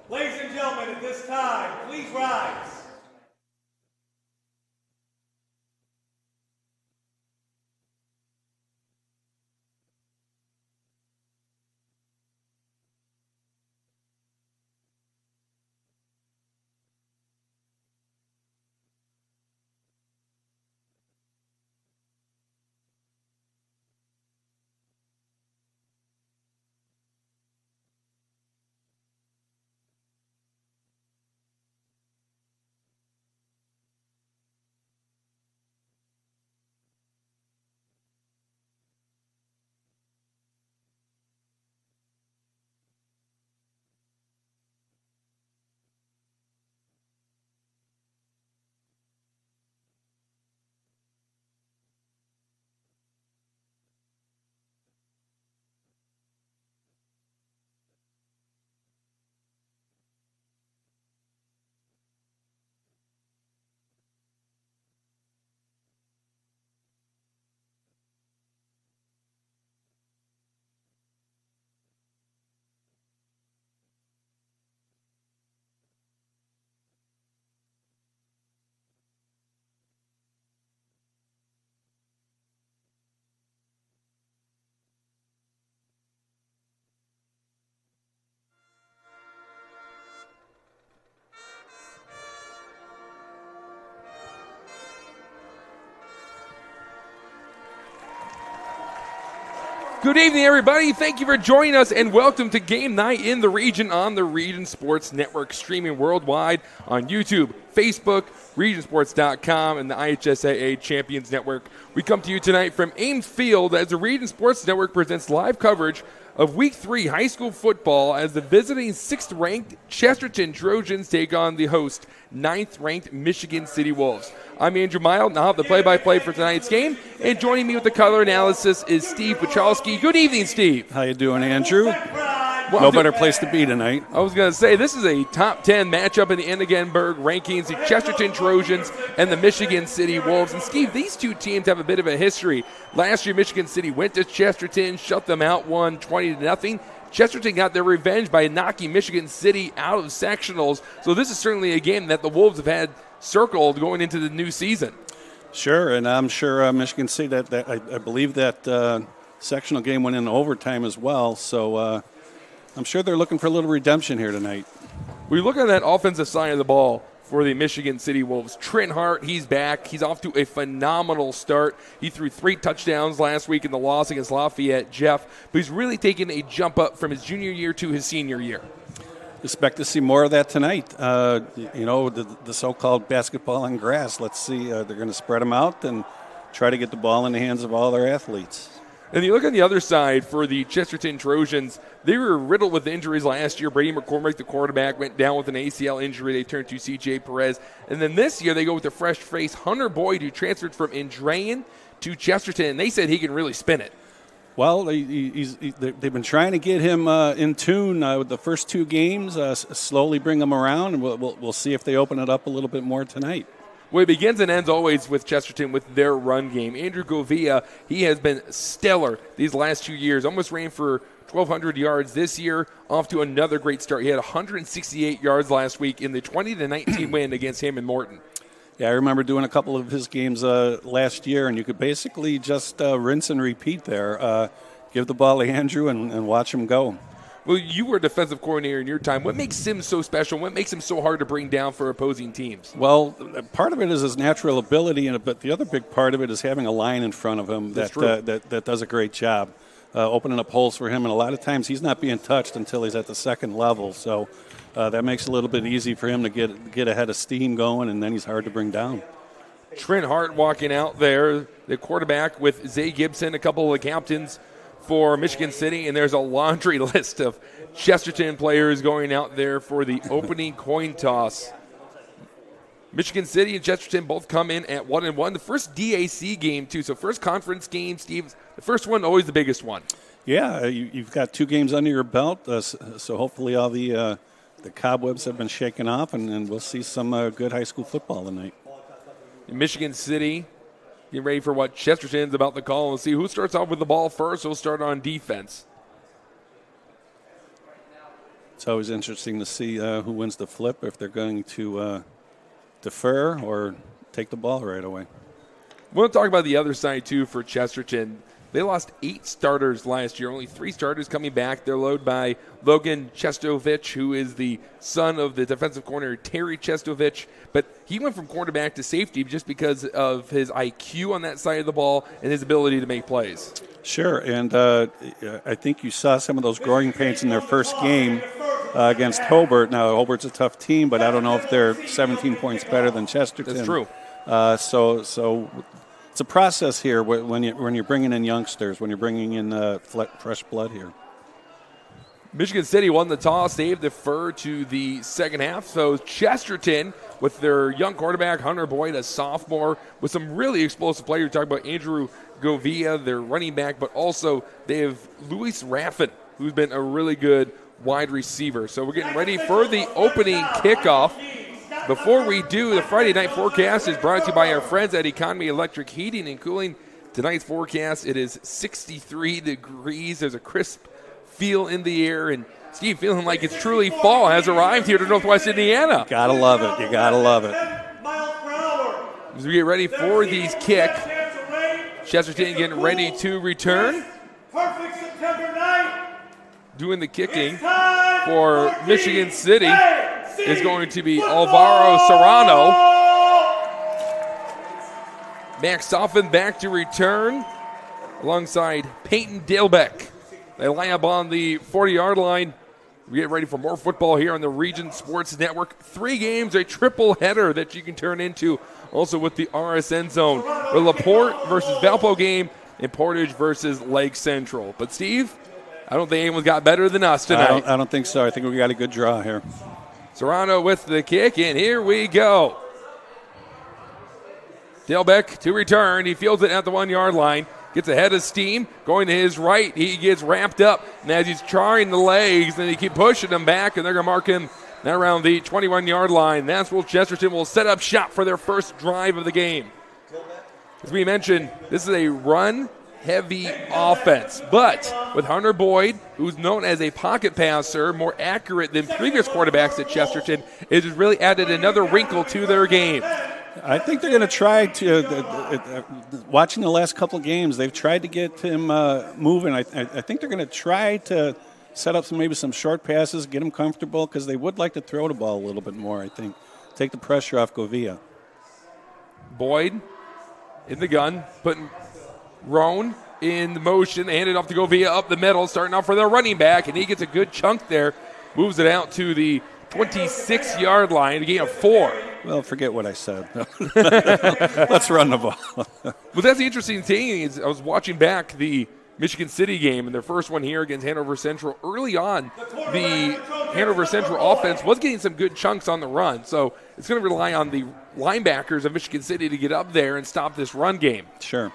Ladies and gentlemen, at this time, please rise. Good evening, everybody. Thank you for joining us, and welcome to Game Night in the Region on the Region Sports Network, streaming worldwide on YouTube, Facebook, regionsports.com, and the IHSAA Champions Network. We come to you tonight from Ames Field as the Region Sports Network presents live coverage of Week 3 high school football as the visiting 6th-ranked Chesterton Trojans take on the host 9th-ranked Michigan City Wolves. I'm Andrew Mild, and I'll have the play-by-play for tonight's game. And joining me with the color analysis is Steve Pachalski. Good evening, Steve. How you doing, Andrew? No better place to be tonight. I was going to say, this is a top 10 matchup in the Ennigenberg rankings, the Chesterton Trojans and the Michigan City Wolves. And, Steve, these two teams have a bit of a history. Last year, Michigan City went to Chesterton, shut them out, won 20-0. Chesterton got their revenge by knocking Michigan City out of sectionals. So this is certainly a game that the Wolves have had circled going into the new season. Sure, and I'm sure Michigan City, I believe that sectional game went in overtime as well. So I'm sure they're looking for a little redemption here tonight. We look at that offensive side of the ball for the Michigan City Wolves. Trent Hart, he's back. He's off to a phenomenal start. He threw 3 touchdowns last week in the loss against Lafayette Jeff, but he's really taken a jump up from his junior year to his senior year. Expect to see more of that tonight. The so-called basketball on grass. Let's see. They're going to spread them out and try to get the ball in the hands of all their athletes. And you look on the other side for the Chesterton Trojans, they were riddled with injuries last year. Brady McCormick, the quarterback, went down with an ACL injury. They turned to C.J. Perez. And then this year they go with the fresh face, Hunter Boyd, who transferred from Indrayan to Chesterton. And they said he can really spin it. Well, they've been trying to get him in tune with the first 2 games, slowly bring him around, and we'll see if they open it up a little bit more tonight. Well, it begins and ends always with Chesterton with their run game. Andrew Govia, he has been stellar these last 2 years. Almost ran for 1,200 yards this year, off to another great start. He had 168 yards last week in the 20-19 win against Hammond Morton. Yeah, I remember doing a couple of his games last year, and you could basically just rinse and repeat there. Give the ball to Andrew and watch him go. Well, you were a defensive coordinator in your time. What makes him so special? What makes him so hard to bring down for opposing teams? Well, part of it is his natural ability, but the other big part of it is having a line in front of him that does a great job, opening up holes for him. And a lot of times he's not being touched until he's at the second level. So that makes it a little bit easy for him to get ahead of steam going, and then he's hard to bring down. Trent Hart walking out there, the quarterback with Zay Gibson, a couple of the captains for Michigan City, and there's a laundry list of Chesterton players going out there for the opening coin toss. Michigan City and Chesterton both come in at 1-1. The first DAC game, too. So first conference game, Steve. The first one, always the biggest one. Yeah, you've got 2 games under your belt, so hopefully all the cobwebs have been shaken off, and we'll see some good high school football tonight. In Michigan City, getting ready for what Chesterton's about to call, and see who starts off with the ball first. We'll start on defense. It's always interesting to see who wins the flip, if they're going to defer or take the ball right away. We'll talk about the other side, too, for Chesterton. They lost 8 starters last year, only 3 starters coming back. They're led by Logan Chestovich, who is the son of the defensive coordinator Terry Chestovich. But he went from quarterback to safety just because of his IQ on that side of the ball and his ability to make plays. Sure, and I think you saw some of those growing pains in their first game against Hobart. Now, Hobart's a tough team, but I don't know if they're 17 points better than Chesterton. That's true. So it's a process here when you're bringing in youngsters, when you're bringing in fresh blood here. Michigan City won the toss. They defer to the second half. So Chesterton, with their young quarterback, Hunter Boyd, a sophomore, with some really explosive players. Talk about Andrew Govia, their running back, but also they have Luis Raffin, who's been a really good wide receiver. So we're getting ready for the opening kickoff. Before we do, the Friday night forecast is brought to you by our friends at Economy Electric Heating and Cooling. Tonight's forecast, it is 63 degrees. There's a crisp feel in the air, and Steve, feeling like it's truly fall, has arrived here to Northwest Indiana. Gotta love it. You gotta love it. As we get ready for these kick, Chesterton getting ready to return. Perfect September night. Doing the kicking for Michigan City is going to be Alvaro Serrano. Max Soffin back to return alongside Peyton Dalebeck. They line up on the 40-yard line. We get ready for more football here on the Region Sports Network. 3 games, a triple header that you can turn into also with the RSN zone. The LaPorte versus Valpo game and Portage versus Lake Central. But Steve, I don't think anyone's got better than us tonight. I don't think so. I think we got a good draw here. Serrano with the kick, and here we go. Dalebeck to return. He fields it at the 1-yard line. Gets ahead of steam. Going to his right. He gets wrapped up. And as he's trying the legs, then they keep pushing him back, and they're going to mark him now around the 21-yard line. That's where Chesterton will set up shop for their first drive of the game. As we mentioned, this is a run-heavy offense. But with Hunter Boyd, who's known as a pocket passer, more accurate than previous quarterbacks at Chesterton, it has really added another wrinkle to their game. I think they're going to try to, watching the last couple of games, they've tried to get him moving. I think they're going to try to set up maybe some short passes, get him comfortable, because they would like to throw the ball a little bit more, I think. Take the pressure off Govia. Boyd in the gun, putting Roan in the motion, hand it off to Govia up the middle, starting off for their running back, and he gets a good chunk there, moves it out to the 26-yard line, a gain of 4. Well, forget what I said. Let's run the ball. Well, that's the interesting thing is I was watching back the Michigan City game and their first one here against Hanover Central. Early on, the Hanover Central offense was getting some good chunks on the run, so it's going to rely on the linebackers of Michigan City to get up there and stop this run game. Sure.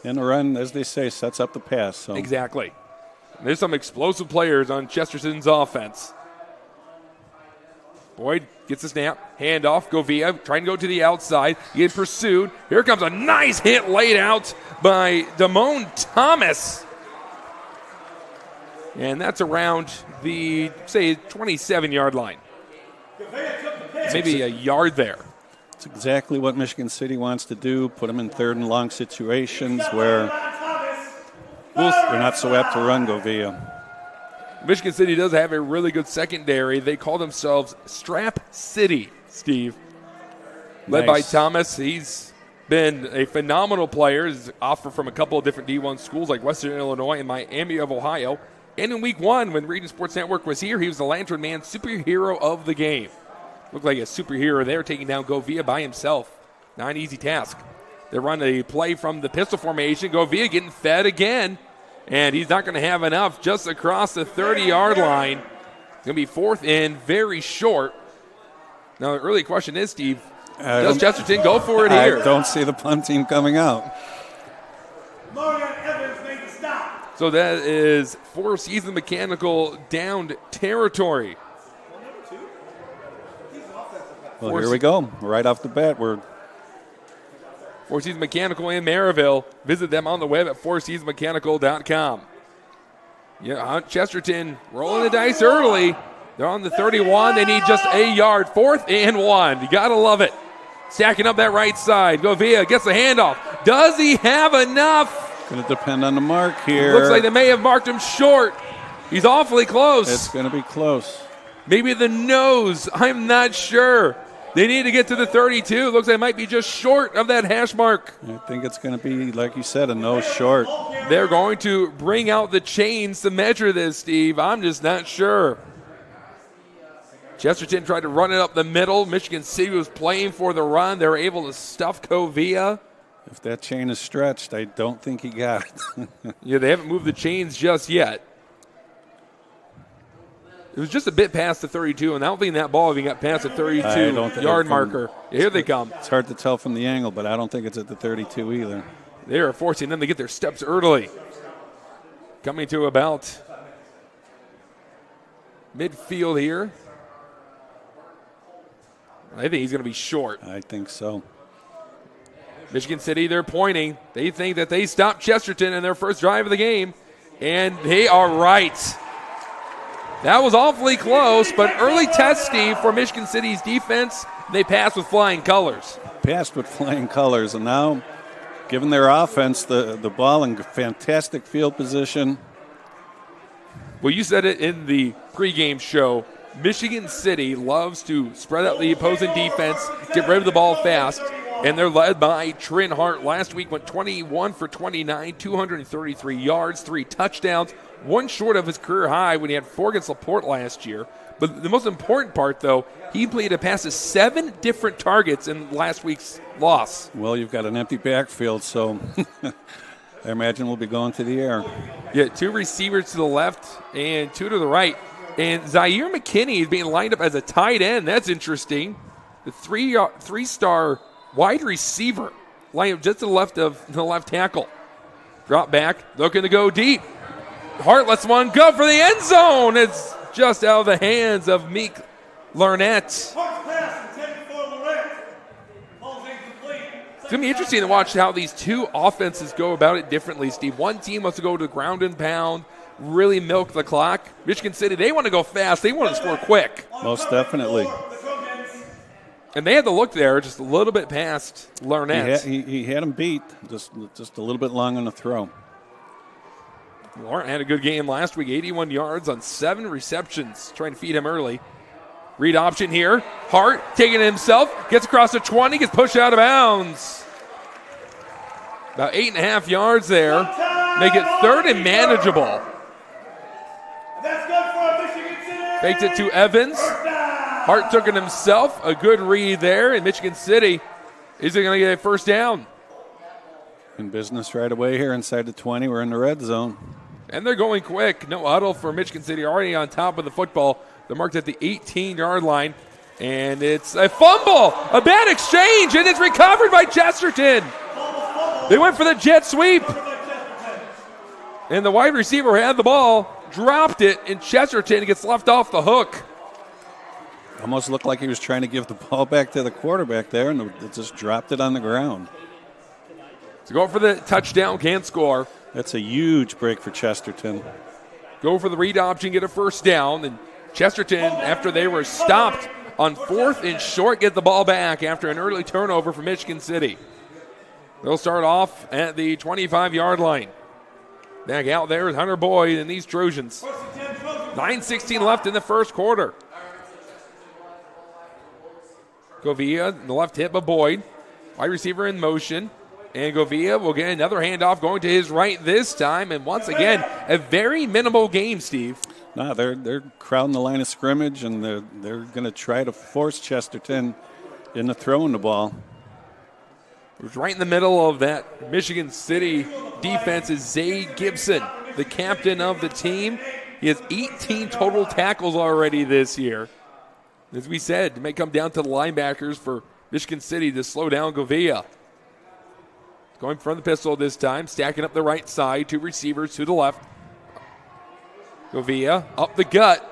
And the run, as they say, sets up the pass. So. Exactly. And there's some explosive players on Chesterton's offense. Boyd gets the snap, handoff, Govia trying to go to the outside, get pursued. Here comes a nice hit laid out by Damone Thomas. And that's around the, say, 27-yard line. Maybe a yard there. It's exactly what Michigan City wants to do, put them in third and long situations where they're not so apt to run Govia. Michigan City does have a really good secondary. They call themselves Strap City, Steve. Led by Thomas. He's been a phenomenal player. He's offered from a couple of different D1 schools like Western Illinois and Miami of Ohio. And in week 1, when Region Sports Network was here, he was the Lantern Man superhero of the game. Looked like a superhero there, taking down Govia by himself. Not an easy task. They run a play from the pistol formation. Govia getting fed again. And he's not going to have enough just across the 30-yard line. It's going to be 4th and very short. Now, the early question is, Steve, does Chesterton go for it here? I don't see the punt team coming out. So that is Four Seasons Mechanical downed territory. Well, here we go. Right off the bat, we're Four Seasons Mechanical in Maryville. Visit them on the web at fourseasonsmechanical.com. Yeah, Chesterton rolling the dice early. They're on the 31. They need just a yard. 4th and 1. You got to love it. Stacking up that right side. Govia gets the handoff. Does he have enough? Going to depend on the mark here. Looks like they may have marked him short. He's awfully close. It's going to be close. Maybe the nose. I'm not sure. They need to get to the 32. Looks like it might be just short of that hash mark. I think it's going to be, like you said, a nose short. They're going to bring out the chains to measure this, Steve. I'm just not sure. Chesterton tried to run it up the middle. Michigan City was playing for the run. They were able to stuff Covia. If that chain is stretched, I don't think he got it. Yeah, they haven't moved the chains just yet. It was just a bit past the 32, and I don't think that ball even got past the 32-yard marker. Here they come. It's hard to tell from the angle, but I don't think it's at the 32 either. They are forcing them to get their steps early. Coming to about midfield here. I think he's going to be short. I think so. Michigan City, they're pointing. They think that they stopped Chesterton in their first drive of the game, and they are right. That was awfully close, but early test, Steve, for Michigan City's defense. They passed with flying colors. Passed with flying colors, and now, given their offense, the ball in fantastic field position. Well, you said it in the pregame show. Michigan City loves to spread out the opposing defense, get rid of the ball fast, and they're led by Trin Hart. Last week went 21 for 29, 233 yards, 3 touchdowns, one short of his career high when he had 4 against LaPorte last year. But the most important part, though, he completed passes 7 different targets in last week's loss. Well, you've got an empty backfield, so I imagine we'll be going to the air. Yeah, 2 receivers to the left and 2 to the right. And Zaire McKinney is being lined up as a tight end. That's interesting. The 3-star wide receiver lined up just to the left of the left tackle. Drop back, looking to go deep. Hart lets one go for the end zone. It's just out of the hands of Meek Larnett. It's going to be interesting to watch how these two offenses go about it differently, Steve. One team wants to go to ground and pound, really milk the clock. Michigan City, they want to go fast. They want to score quick. Most definitely. And they had to look there just a little bit past Larnett. He had him beat, just a little bit long on the throw. Lawrence had a good game last week, 81 yards on 7 receptions, trying to feed him early. Read option here. Hart taking it himself, gets across the 20, gets pushed out of bounds. About 8.5 yards there. Make it 3rd and manageable. Faked it to Evans. Hart took it himself. A good read there, and Michigan City is going to get a first down. In business right away here inside the 20. We're in the red zone. And they're going quick. No huddle for Michigan City, already on top of the football. They're marked at the 18-yard line. And it's a fumble, a bad exchange, and it's recovered by Chesterton. They went for the jet sweep. And the wide receiver had the ball, dropped it, and Chesterton gets left off the hook. Almost looked like he was trying to give the ball back to the quarterback there, and it just dropped it on the ground. So go for the touchdown, can't score. That's a huge break for Chesterton. Go for the read option, get a first down. And Chesterton, after they were stopped on 4th and short, get the ball back after an early turnover for Michigan City. They'll start off at the 25-yard line. Back out there is Hunter Boyd and these Trojans. 9:16 left in the first quarter. Govia in the left hip of Boyd. Wide receiver in motion. And Govia will get another handoff going to his right this time. And once again, a very minimal game, Steve. No, they're crowding the line of scrimmage, and they're going to try to force Chesterton into throwing the ball. It was right in the middle of that Michigan City defense is Zay Gibson, the captain of the team. He has 18 total tackles already this year. As we said, it may come down to the linebackers for Michigan City to slow down Govia. Going from the pistol this time, stacking up the right side, 2 receivers to the left. Govia up the gut,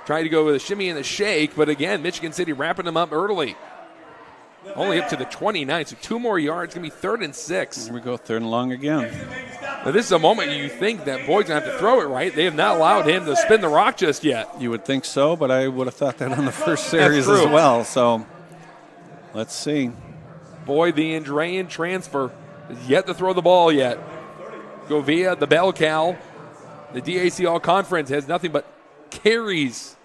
trying to go with a shimmy and a shake, but again, Michigan City wrapping them up early. Only up to the 29, so 2 more yards. Going to be 3rd and 6. Here we go, 3rd and long again. Now, this is a moment you think that Boyd's going to have to throw it right. They have not allowed him to spin the rock just yet. You would think so, but I would have thought that on the first series as well. So let's see. Boyd, the Andrean transfer, is yet to throw the ball yet. Govia, the bell cow. The DAC All-Conference has nothing but carries.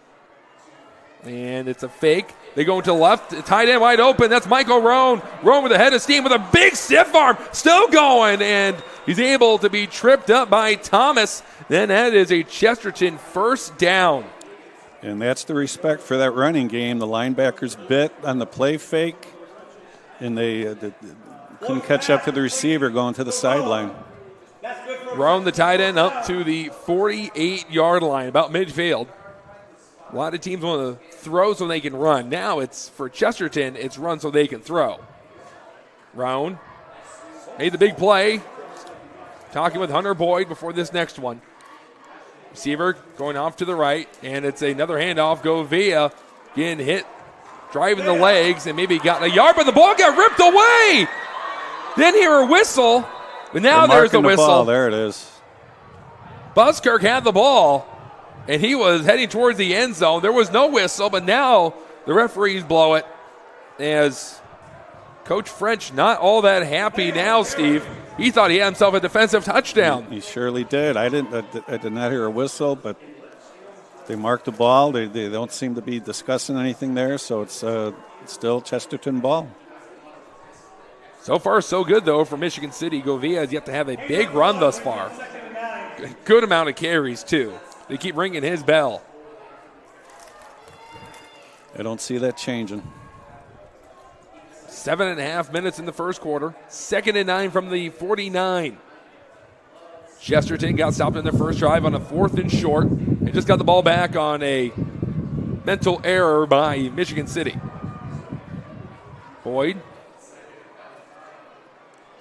And it's a fake. They go into the left. Tight end wide open. That's Michael Roan. Roan with a head of steam with a big stiff arm. Still going. And he's able to be tripped up by Thomas. Then that is a Chesterton first down. And that's the respect for that running game. The linebackers bit on the play fake. And they couldn't catch up to the receiver going to the sideline. Roan, the tight end, up to the 48-yard line, about midfield. A lot of teams want to throw so they can run. Now it's for Chesterton, it's run so they can throw. Roan made the big play. Talking with Hunter Boyd before this next one. Receiver going off to the right, and it's another handoff. Govia getting hit, driving the legs, and maybe got a yard, but the ball got ripped away. Didn't hear a whistle, but now there's the whistle. Ball. There it is. Buskirk had the ball, and he was heading towards the end zone. There was no whistle, but now the referees blow it as Coach French not all that happy now, Steve. He thought he had himself a defensive touchdown. He surely did. I did not hear a whistle, but they marked the ball. They don't seem to be discussing anything there, so it's still Chesterton ball. So far, so good, though, for Michigan City. Govia has yet to have a big run thus far. Good amount of carries, too. They keep ringing his bell. I don't see that changing. 7.5 minutes in the first quarter. 2nd and 9 from the 49. Chesterton got stopped in their first drive on a 4th and short and just got the ball back on a mental error by Michigan City. Boyd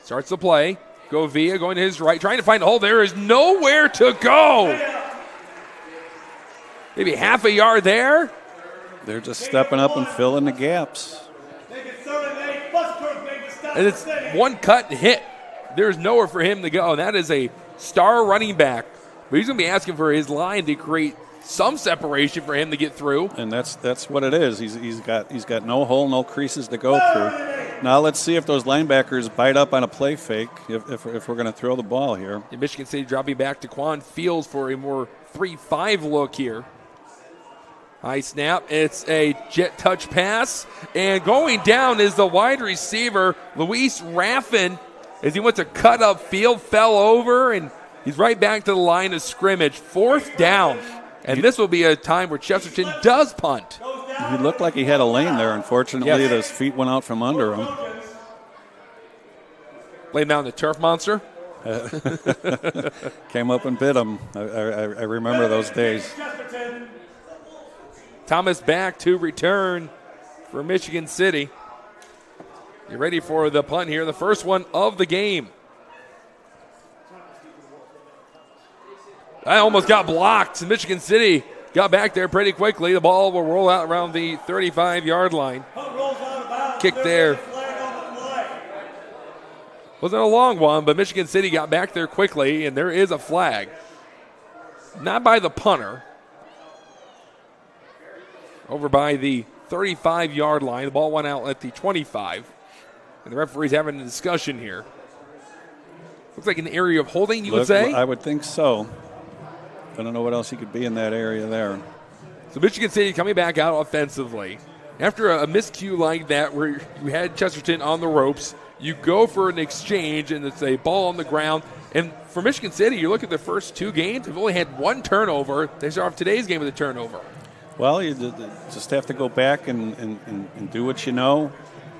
starts the play. Govia going to his right, trying to find a hole. There is nowhere to go. Maybe half a yard there. They're just stepping up and filling the gaps. And it's one cut and hit. There's nowhere for him to go. And that is a star running back. But he's going to be asking for his line to create some separation for him to get through. And that's what it is. He's got no hole, no creases to go through. Now let's see if those linebackers bite up on a play fake if we're going to throw the ball here. And Michigan State dropping back to Quan Fields for a more 3-5 look here. High snap. It's a jet touch pass. And going down is the wide receiver, Luis Raffin, as he went to cut up field, fell over, and he's right back to the line of scrimmage. 4th down. And this will be a time where Chesterton does punt. He looked like he had a lane there. Unfortunately, yes. His feet went out from under him. Laid down the turf monster. Came up and bit him. I remember those days. Thomas back to return for Michigan City. You ready for the punt here? The first one of the game. I almost got blocked. Michigan City got back there pretty quickly. The ball will roll out around the 35-yard line. Kick there. Wasn't a long one, but Michigan City got back there quickly, and there is a flag. Not by the punter. Over by the 35-yard line. The ball went out at the 25. And the referee's having a discussion here. Looks like an area of holding, you would say? I would think so. I don't know what else he could be in that area there. So Michigan City coming back out offensively. After a miscue like that where you had Chesterton on the ropes, you go for an exchange, and it's a ball on the ground. And for Michigan City, you look at the first 2 games, they've only had 1 turnover. They start off today's game with a turnover. Well, you just have to go back and do what you know,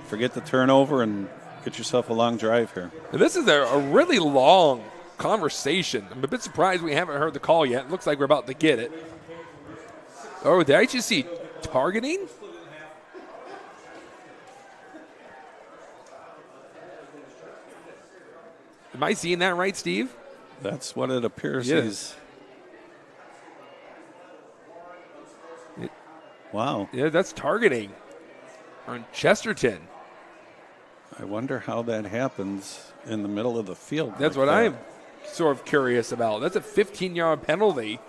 forget the turnover, and get yourself a long drive here. And this is a really long conversation. I'm a bit surprised we haven't heard the call yet. It looks like we're about to get it. Oh, did I just see targeting? Am I seeing that right, Steve? That's what it appears. Yes. Wow. Yeah, that's targeting on Chesterton. I wonder how that happens in the middle of the field. That's like what that. sort of curious about. That's a 15-yard penalty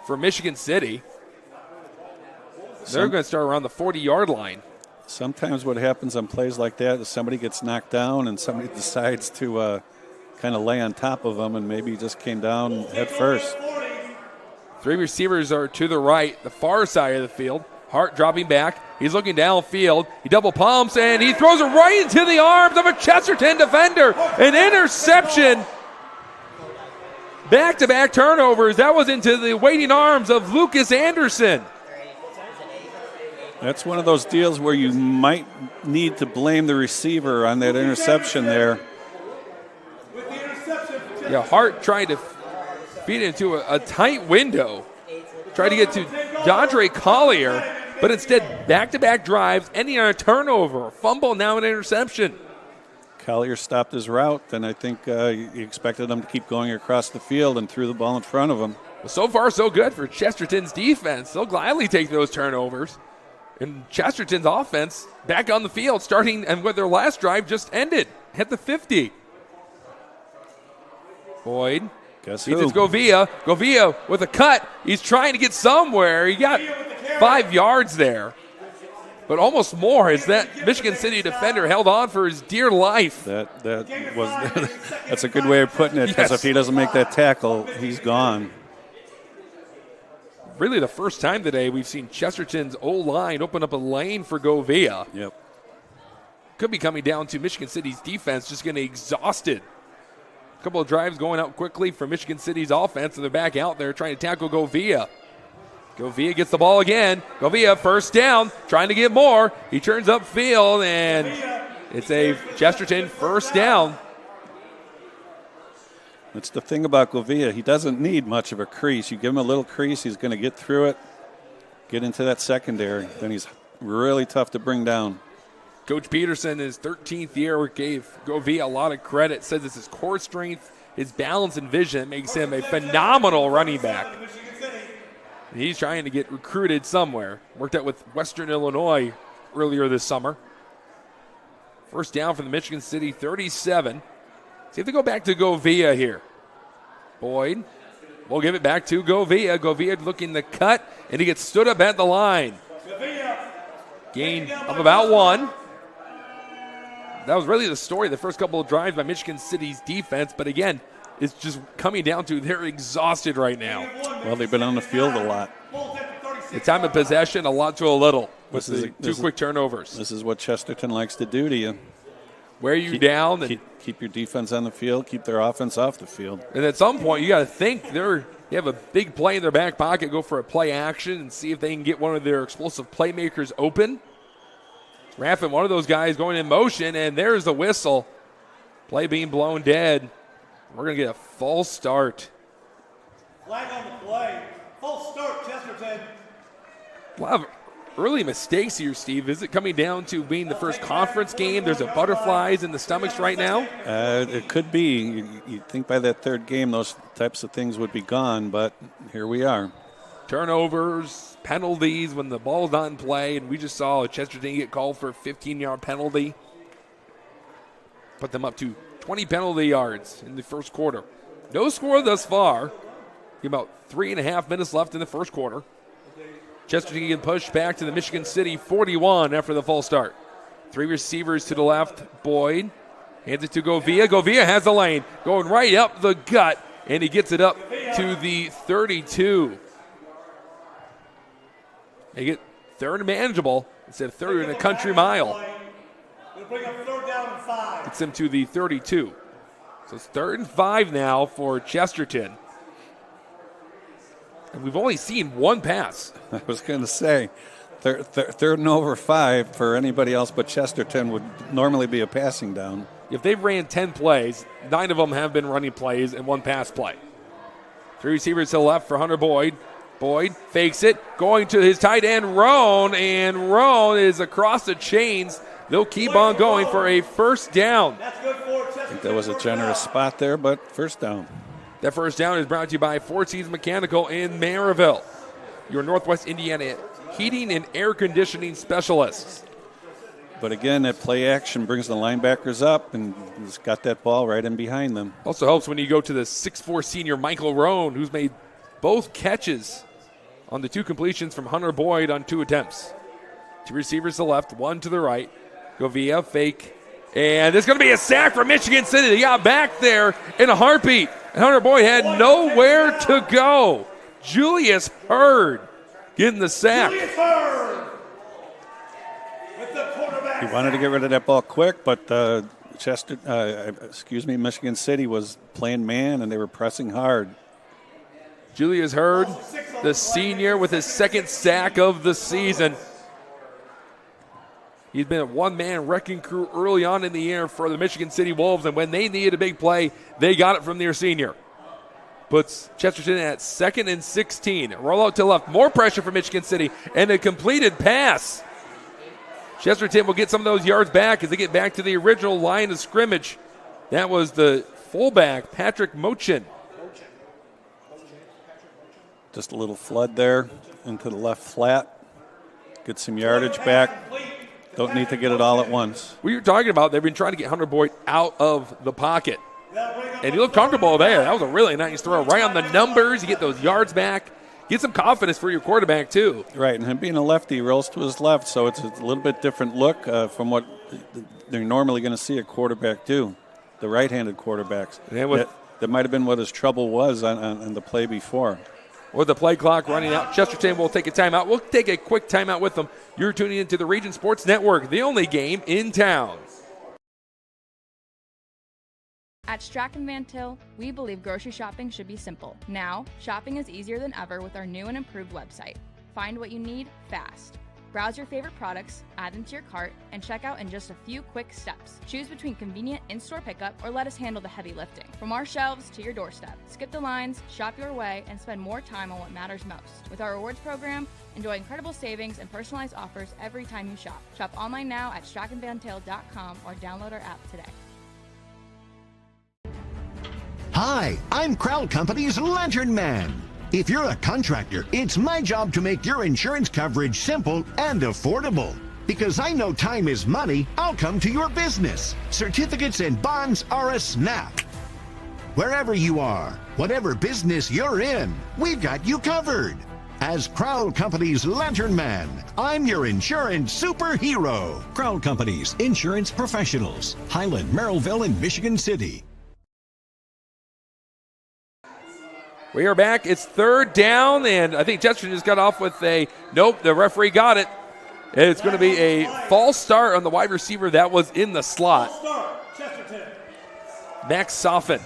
for Michigan City. They're going to start around the 40-yard line. Sometimes what happens on plays like that is somebody gets knocked down and somebody decides to kind of lay on top of them, and maybe he just came down head first. 3 receivers are to the right, the far side of the field. Hart dropping back. He's looking downfield. He double pumps, and he throws it right into the arms of a Chesterton defender. An interception. Back-to-back turnovers. That was into the waiting arms of Lucas Anderson. That's one of those deals where you might need to blame the receiver on that interception there. Yeah, Hart trying to feed it into a tight window. Tried to get to Dondre Collier, but instead back-to-back drives, ending on a turnover, a fumble, now an interception. Collier stopped his route, and I think he expected him to keep going across the field and threw the ball in front of him. Well, so far, so good for Chesterton's defense. They'll gladly take those turnovers. And Chesterton's offense back on the field, starting and what their last drive just ended at the 50. Boyd. Guess He who? just Govia. Govia with a cut. He's trying to get somewhere. He got 5 yards there. But almost more as that Michigan City defender held on for his dear life. That's a good way of putting it, because Yes. if he doesn't make that tackle, he's gone. Really the first time today we've seen Chesterton's O-line open up a lane for Govia. Yep. Could be coming down to Michigan City's defense just getting exhausted. A couple of drives going out quickly for Michigan City's offense, and they're back out there trying to tackle Govia. Govia gets the ball again. Govia first down, trying to get more. He turns upfield, and it's a Chesterton first down. That's the thing about Govia. He doesn't need much of a crease. You give him a little crease, he's going to get through it, get into that secondary. Then he's really tough to bring down. Coach Peterson, his 13th year, gave Govia a lot of credit. Says it's his core strength, his balance and vision makes him a phenomenal running back. And he's trying to get recruited somewhere. Worked out with Western Illinois earlier this summer. First down for the Michigan City 37. See if they go back to Govia here. Boyd will give it back to Govia. Govia looking to cut, and he gets stood up at the line. Gain of about 1. That was really the story, the first couple of drives by Michigan City's defense. But again, it's just coming down to they're exhausted right now. Well, they've been on the field a lot. The time of possession, a lot to a little with the two quick turnovers. This is what Chesterton likes to do to you. Wear you down. And Keep your defense on the field, keep their offense off the field. And at some point, you got to think they have a big play in their back pocket, go for a play action and see if they can get one of their explosive playmakers open. Raffin, one of those guys going in motion, and there's the whistle. Play being blown dead. We're going to get a false start. Flag on the play. False start, Chesterton. A lot of early mistakes here, Steve. Is it coming down to being the first conference game? There's a butterflies in the stomachs right now? It could be. You'd think by that third game those types of things would be gone, but here we are. Turnovers, penalties when the ball's not in play, and we just saw Chesterton get called for a 15-yard penalty. Put them up to 20 penalty yards in the first quarter. No score thus far. About 3.5 minutes left in the first quarter. Chesterton getting pushed back to the Michigan City 41 after the false start. 3 receivers to the left. Boyd hands it to Govia. Govia has the lane, going right up the gut, and he gets it up to the 32. They get third and manageable instead of third in a country mile. Bring up third down and 5. Gets them to the 32. So it's 3rd and 5 now for Chesterton. And we've only seen one pass. I was going to say, third and over 5 for anybody else but Chesterton would normally be a passing down. If they've ran 10 plays, 9 of them have been running plays and 1 pass play. 3 receivers to the left for Hunter Boyd. Boyd fakes it, going to his tight end, Roan, and Roan is across the chains. They'll keep on going for a first down. That's good for Chesterton. I think that was a generous spot there, but first down. That first down is brought to you by Four Seasons Mechanical in But again, that play action brings the linebackers up, and he's got that ball right in behind them. Also helps when you go to the 6'4 senior Michael Roan, who's made both catches on the 2 completions from Hunter Boyd on 2 attempts. 2 receivers to the left, 1 to the right. Govia, fake. And there's going to be a sack for Michigan City. They got back there in a heartbeat. And Hunter Boyd had nowhere to go. Julius Hurd getting the sack. Julius Hurd with the quarterback. He wanted to get rid of that ball quick, but Michigan City was playing man, and they were pressing hard. Julius Hurd, the senior, with his 2nd sack of the season. He's been a one-man wrecking crew early on in the year for the Michigan City Wolves, and when they needed a big play, they got it from their senior. Puts Chesterton at 2nd and 16. Roll out to left. More pressure for Michigan City, and a completed pass. Chesterton will get some of those yards back as they get back to the original line of scrimmage. That was the fullback, Patrick Mochin. Just a little flood there into the left flat. Get some yardage back. Don't need to get it all at once. We were talking about they've been trying to get Hunter Boyd out of the pocket. And he looked comfortable there. That was a really nice throw. Right on the numbers. You get those yards back. Get some confidence for your quarterback, too. Right, and him being a lefty, he rolls to his left, so it's a little bit different look from what they're normally going to see a quarterback do, the right-handed quarterbacks. That might have been what his trouble was on the play before. With the play clock running out, Chesterton will take a timeout. We'll take a quick timeout with them. You're tuning into the Region Sports Network, the only game in town. At Strachan Van Til, we believe grocery shopping should be simple. Now, shopping is easier than ever with our new and improved website. Find what you need fast. Browse your favorite products, add them to your cart, and check out in just a few quick steps. Choose between convenient in-store pickup or let us handle the heavy lifting. From our shelves to your doorstep. Skip the lines, shop your way, and spend more time on what matters most. With our rewards program, enjoy incredible savings and personalized offers every time you shop. Shop online now at strachanvantil.com or download our app today. Hi, I'm Crowd Company's Lantern Man. If you're a contractor, it's my job to make your insurance coverage simple and affordable. Because I know time is money, I'll come to your business. Certificates and bonds are a snap. Wherever you are, whatever business you're in, we've got you covered. As Crowd Company's Lantern Man, I'm your insurance superhero. Crowd Company's insurance professionals. Highland, Merrillville, and Michigan City. We are back. It's 3rd down, and I think Chesterton just got off with a nope. The referee got it. It's going to be a false start on the wide receiver that was in the slot. Max Soffin.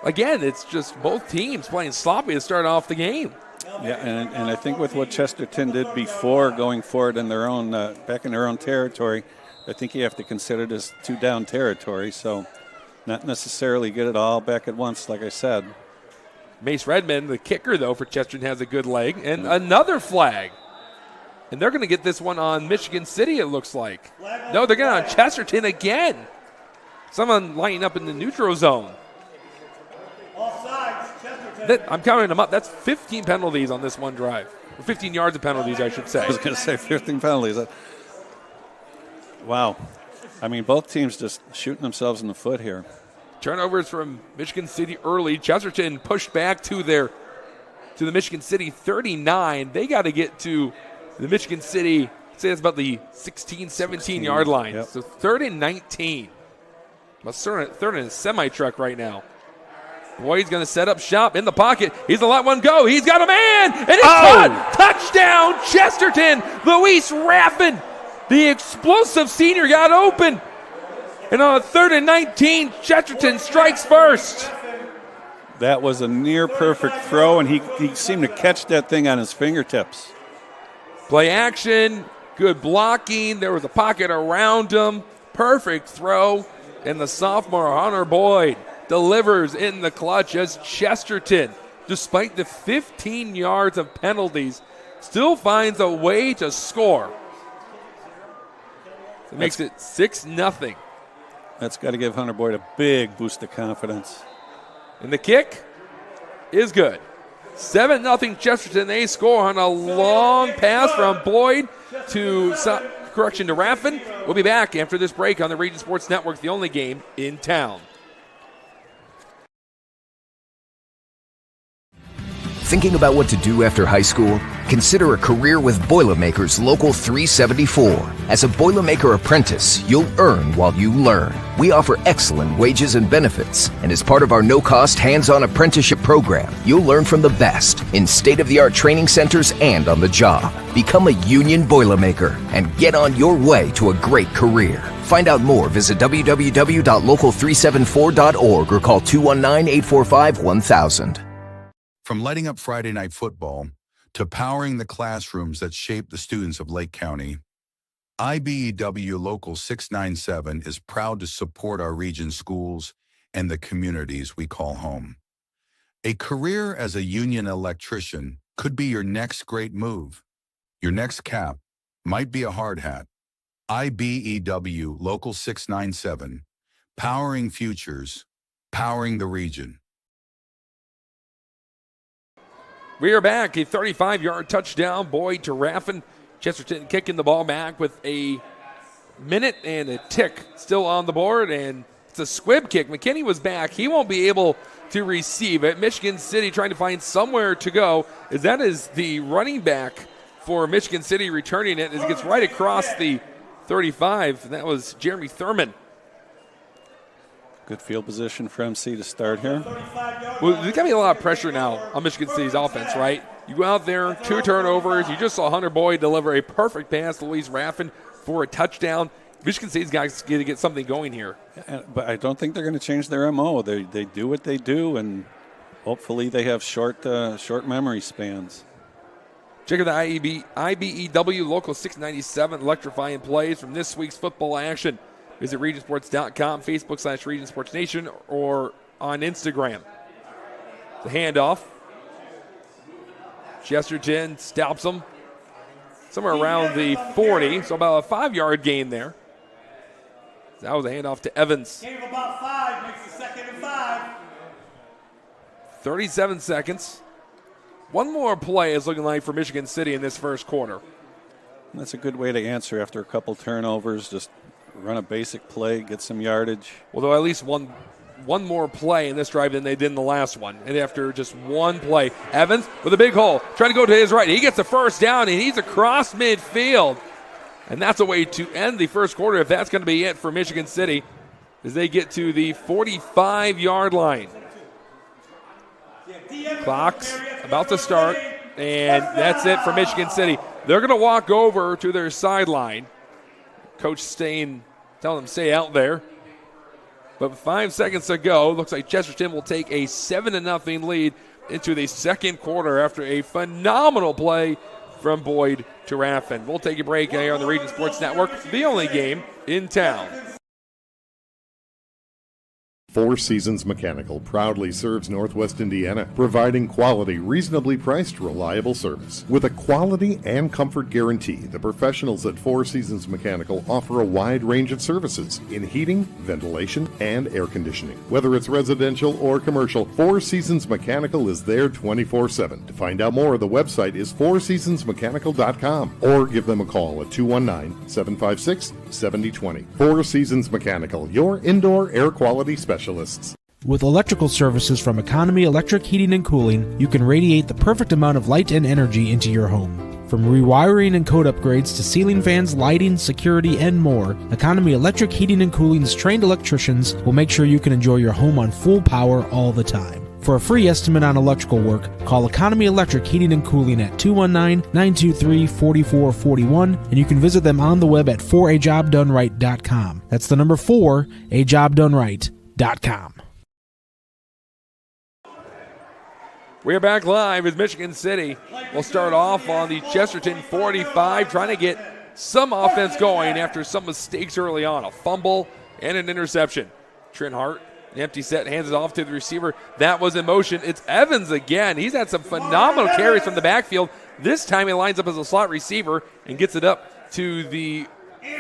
Again, it's just both teams playing sloppy to start off the game. Yeah, and I think with what Chesterton did before going forward in their own back in their own territory, I think you have to consider this 2-down territory. So. Not necessarily get it all back at once, like I said. Mace Redmond, the kicker, though, for Chesterton has a good leg. And another flag. And they're going to get this one on Michigan City, it looks like. No, they're going on Chesterton again. Someone lining up in the neutral zone. I'm counting them up. That's 15 penalties on this one drive. Or 15 yards of penalties, I should say. I was going to say 15 penalties. Wow. I mean, both teams just shooting themselves in the foot here. Turnovers from Michigan City early. Chesterton pushed back to the Michigan City 39. They got to get to the Michigan City, say it's about the 16, 17-yard line. Yep. So 3rd and 19. Third in a semi-truck right now. Boyd's going to set up shop in the pocket. He's going to let one go. He's got a man, and it's caught. Touchdown, Chesterton. Luis Raffin, the explosive senior, got open. And on 3rd and 19, Chesterton strikes first. That was a near-perfect throw, and he seemed to catch that thing on his fingertips. Play action, good blocking. There was a pocket around him. Perfect throw. And the sophomore, Hunter Boyd, delivers in the clutch as Chesterton, despite the 15 yards of penalties, still finds a way to score. It makes it 6-0. That's got to give Hunter Boyd a big boost of confidence. And the kick is good. 7-0 Chesterton. They score on a long pass from Boyd to Raffin. We'll be back after this break on the Region Sports Network, the only game in town. Thinking about what to do after high school? Consider a career with Boilermakers Local 374. As a Boilermaker apprentice, you'll earn while you learn. We offer excellent wages and benefits, and as part of our no-cost hands-on apprenticeship program, you'll learn from the best in state-of-the-art training centers and on the job. Become a union Boilermaker and get on your way to a great career. Find out more, visit www.local374.org or call 219-845-1000. From lighting up Friday night football to powering the classrooms that shape the students of Lake County, IBEW Local 697 is proud to support our region schools and the communities we call home. A career as a union electrician could be your next great move. Your next cap might be a hard hat. IBEW Local 697, powering futures, powering the region. We are back. A 35-yard touchdown. Boyd to Raffin. Chesterton kicking the ball back with a minute and a tick still on the board, and it's a squib kick. McKinney was back. He won't be able to receive it. Michigan City trying to find somewhere to go. That is the running back for Michigan City returning it as it gets right across the 35. That was Jeremy Thurman. Good field position for MC to start here. Well, there's going to be a lot of pressure now on Michigan City's offense, right? You go out there, 2 turnovers. You just saw Hunter Boyd deliver a perfect pass to Luis Raffin for a touchdown. Michigan City's got to get something going here. But I don't think they're going to change their MO. They do what they do, and hopefully they have short memory spans. Check out the IBEW Local 697 electrifying plays from this week's football action. Visit Regionsports.com, Facebook/RegionSportsNation, or on Instagram. The handoff. Chesterton stops them somewhere around the 40, so about a 5-yard gain there. That was a handoff to Evans. Gain of about 5 makes it 2nd and 5. 37 seconds. One more play is looking like for Michigan City in this first quarter. That's a good way to answer after a couple turnovers. Just run a basic play, get some yardage. Although at least one more play in this drive than they did in the last one. And after just one play, Evans with a big hole, trying to go to his right. He gets the first down, and he's across midfield. And that's a way to end the first quarter if that's going to be it for Michigan City as they get to the 45-yard line. Clock's about to start, and that's it for Michigan City. They're going to walk over to their sideline. Coach Stain telling them stay out there. But 5 seconds to go, looks like Chesterton will take a 7-0 lead into the second quarter after a phenomenal play from Boyd to Raffin. We'll take a break here on the Region Sports Network, the only game in town. Four Seasons Mechanical proudly serves Northwest Indiana, providing quality, reasonably priced, reliable service. With a quality and comfort guarantee, the professionals at Four Seasons Mechanical offer a wide range of services in heating, ventilation, and air conditioning. Whether it's residential or commercial, Four Seasons Mechanical is there 24/7. To find out more, the website is fourseasonsmechanical.com or give them a call at 219-756-7020. Four Seasons Mechanical, your indoor air quality specialist. With electrical services from Economy Electric Heating and Cooling, you can radiate the perfect amount of light and energy into your home. From rewiring and code upgrades to ceiling fans, lighting, security, and more, Economy Electric Heating and Cooling's trained electricians will make sure you can enjoy your home on full power all the time. For a free estimate on electrical work, call Economy Electric Heating and Cooling at 219-923-4441, and you can visit them on the web at 4ajobdoneright.com. That's the number 4ajobdoneright.com. We're back live with Michigan City. We'll start off on the Chesterton 45, trying to get some offense going after some mistakes early on. A fumble and an interception. Trent Hart, an empty set, hands it off to the receiver. That was in motion. It's Evans again. He's had some phenomenal carries from the backfield. This time he lines up as a slot receiver and gets it up to the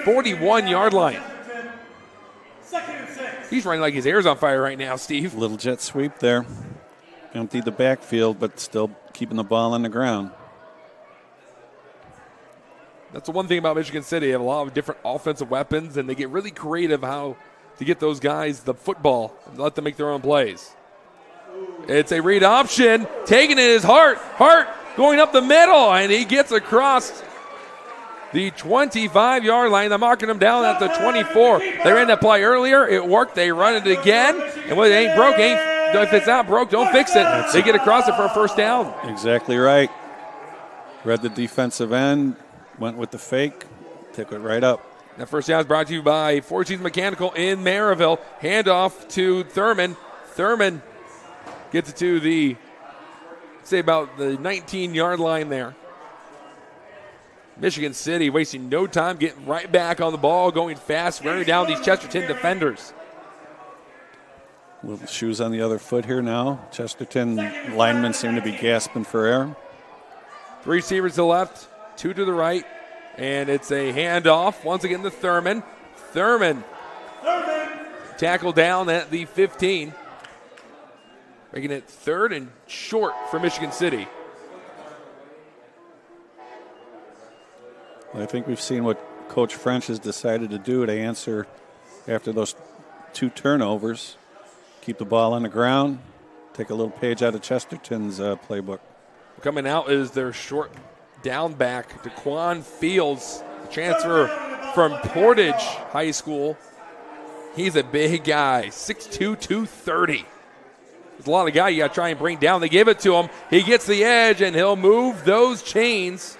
41-yard line. He's running like his hair's on fire right now, Steve. Little jet sweep there. emptied the backfield, but still keeping the ball on the ground. That's the one thing about Michigan City. They have a lot of different offensive weapons, and they get really creative how to get those guys the football and let them make their own plays. It's a read option. Taking it is Hart. Hart going up the middle, and he gets across the 25-yard line. They're marking him down at the 24. They ran that play earlier. It worked. They run it again. And when it ain't broke, if it's not broke, don't fix it. They get across it for a first down. Exactly right. Read the defensive end, went with the fake, took it right up. That first down is brought to you by Four Seasons Mechanical in Maryville. Handoff to Thurman. Thurman gets it to the, say, about the 19-yard line there. Michigan City wasting no time, getting right back on the ball, going fast, wearing down these Chesterton defenders. Little shoes on the other foot here now. Chesterton linemen seem to be gasping for air. 3 receivers to the left, 2 to the right, and it's a handoff once again to Thurman. Thurman tackle down at the 15, making it 3rd and short for Michigan City. I think we've seen what Coach French has decided to do to answer after those 2 turnovers. Keep the ball on the ground, take a little page out of Chesterton's playbook. Coming out is their short down back, DeQuan Fields, transfer from Portage High School. He's a big guy, 6'2", 230. There's a lot of guys you got to try and bring down. They give it to him. He gets the edge, and he'll move those chains.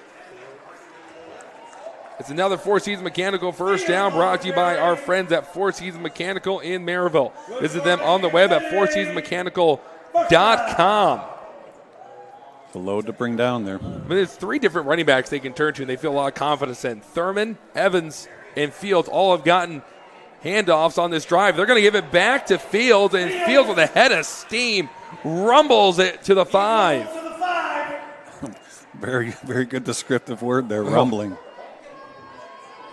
It's another Four Seasons Mechanical first down brought to you by our friends at Four Seasons Mechanical in Maryville. Visit them on the web at fourseasonsmechanical.com. The load to bring down there. But there's 3 different running backs they can turn to, and they feel a lot of confidence in. Thurman, Evans, and Fields all have gotten handoffs on this drive. They're going to give it back to Fields, and Fields with a head of steam rumbles it to the 5. Very, very good descriptive word there, rumbling.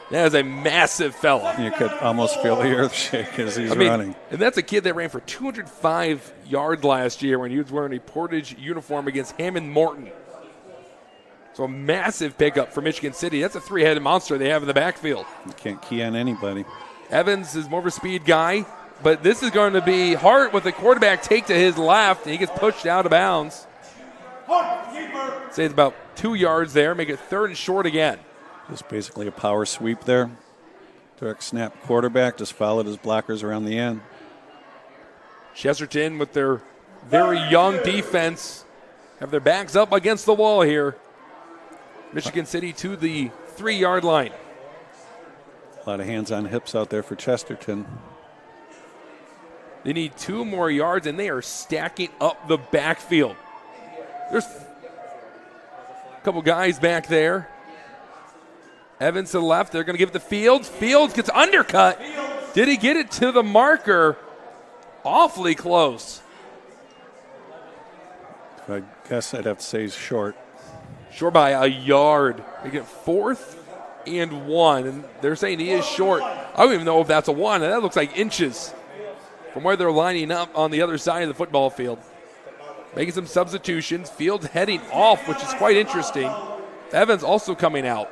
That is a massive fella. You could almost feel the earth shake as he's running. And that's a kid that ran for 205 yards last year when he was wearing a Portage uniform against Hammond Morton. So a massive pickup for Michigan City. That's a 3-headed monster they have in the backfield. You can't key on anybody. Evans is more of a speed guy, but this is going to be Hart with the quarterback take to his left, and he gets pushed out of bounds. Say it's about 2 yards there, make it 3rd and short again. Just basically a power sweep there. Direct snap quarterback, just followed his blockers around the end. Chesterton with their very young defense have their backs up against the wall here. Michigan City to the 3-yard line. A lot of hands on hips out there for Chesterton. They need 2 more yards, and they are stacking up the backfield. There's a couple guys back there. Evans to the left. They're going to give it to Fields. Fields gets undercut. Did he get it to the marker? Awfully close. I guess I'd have to say he's short. Short by a yard. They get 4th and 1, and they're saying he is short. I don't even know if that's a 1, and that looks like inches from where they're lining up on the other side of the football field. Making some substitutions. Fields heading off, which is quite interesting. Evans also coming out.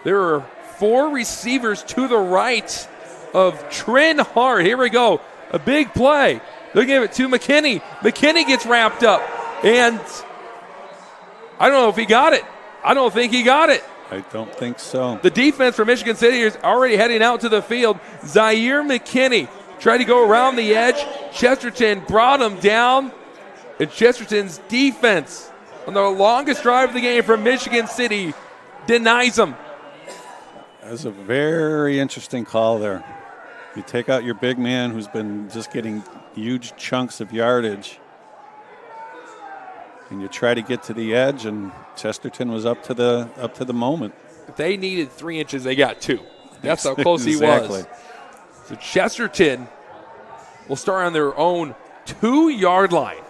There are 4 receivers to the right of Trin Hart. Here we go. A big play. They'll give it to McKinney. McKinney gets wrapped up. And I don't know if he got it. I don't think he got it. I don't think so. The defense for Michigan City is already heading out to the field. Zaire McKinney tried to go around the edge. Chesterton brought him down. And Chesterton's defense on the longest drive of the game from Michigan City denies him. That's a very interesting call there. You take out your big man who's been just getting huge chunks of yardage, and you try to get to the edge, and Chesterton was up to the moment. If they needed 3 inches, they got 2. That's how close Exactly. he was. So Chesterton will start on their own 2-yard line.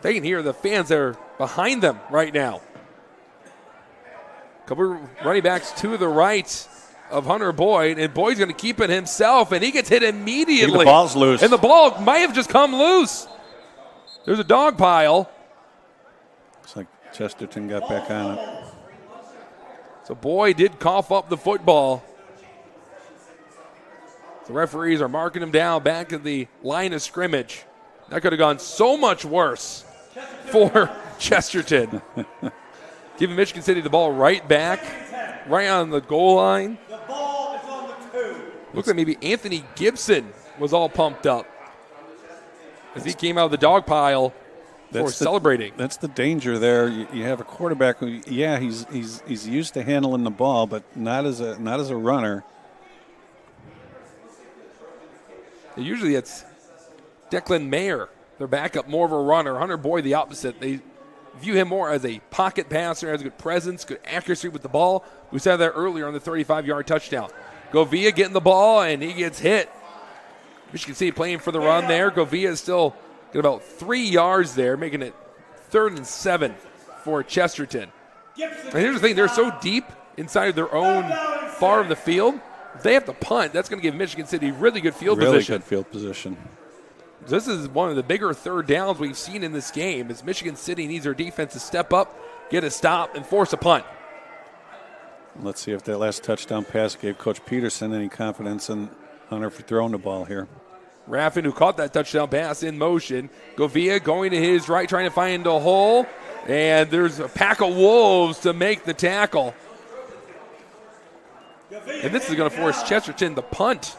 They can hear the fans that are behind them right now. Couple running backs to the right of Hunter Boyd, and Boyd's going to keep it himself, and he gets hit immediately. The ball's loose. And the ball might have just come loose. There's a dog pile. Looks like Chesterton got back on it. So Boyd did cough up the football. The referees are marking him down back at the line of scrimmage. That could have gone so much worse for Chesterton. Giving Michigan City the ball right back, right on the goal line. The ball is on the 2. Looks like maybe Anthony Gibson was all pumped up as he came out of the dog pile before celebrating. That's the danger there. You have a quarterback who, yeah, he's used to handling the ball, but not as a runner. Usually it's Declan Mayer, their backup, more of a runner. Hunter Boyd, the opposite. They view him more as a pocket passer, has good presence, good accuracy with the ball. We saw that earlier on the 35-yard touchdown. Govia getting the ball, and he gets hit. Michigan City playing for the run there. Govia is still got about 3 yards there, making it 3rd and 7 for Chesterton. And here's the thing, they're so deep inside of their own far of the field. If they have to punt, that's going to give Michigan City really good field position. Really good field position. This is one of the bigger third downs we've seen in this game as Michigan City needs their defense to step up, get a stop, and force a punt. Let's see if that last touchdown pass gave Coach Peterson any confidence in Hunter for throwing the ball here. Raffin, who caught that touchdown pass in motion. Govia going to his right, trying to find a hole. And there's a pack of wolves to make the tackle. And this is going to force Chesterton to punt.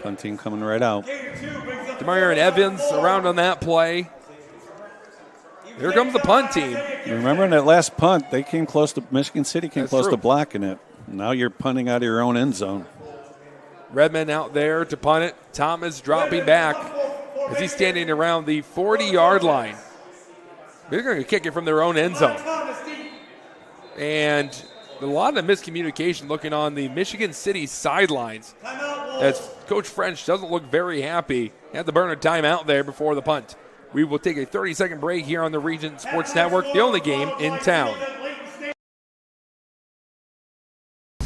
Punting coming right out. DeMario and Evans around on that play. Here comes the punt team. Remember in that last punt, they came close to, Michigan City came close true. to blocking it. Now you're punting out of your own end zone. Redmond out there to punt it. Thomas dropping back as he's standing around the 40-yard line. They're going to kick it from their own end zone. And a lot of miscommunication looking on the Michigan City sidelines as Coach French doesn't look very happy. Had to burn a timeout there before the punt. We will take a 30-second break here on the Region Sports Network, the only game in town.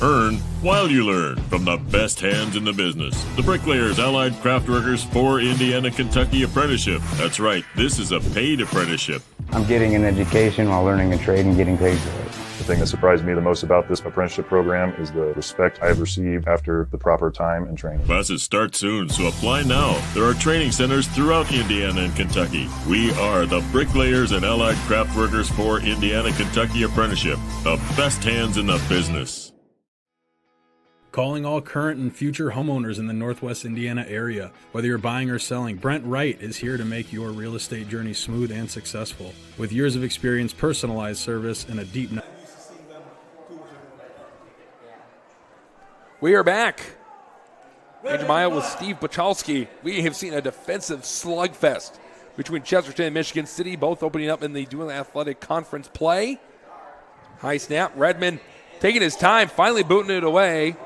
Earn while you learn from the best hands in the business. The Bricklayers Allied Craftworkers for Indiana, Kentucky Apprenticeship. That's right, this is a paid apprenticeship. I'm getting an education while learning a trade and getting paid for it. The thing that surprised me the most about this apprenticeship program is the respect I have received after the proper time and training. Classes start soon, so apply now. There are training centers throughout Indiana and Kentucky. We are the Bricklayers and Allied Craftworkers for Indiana, Kentucky Apprenticeship. The best hands in the business. Calling all current and future homeowners in the Northwest Indiana area. Whether you're buying or selling, Brent Wright is here to make your real estate journey smooth and successful. With years of experience, personalized service, and a deep knowledge. We are back. Major Mile with Steve Pachalski. We have seen a defensive slugfest between Chesterton and Michigan City, both opening up in the Dual Athletic Conference play. High snap. Redmond taking his time, finally booting it away.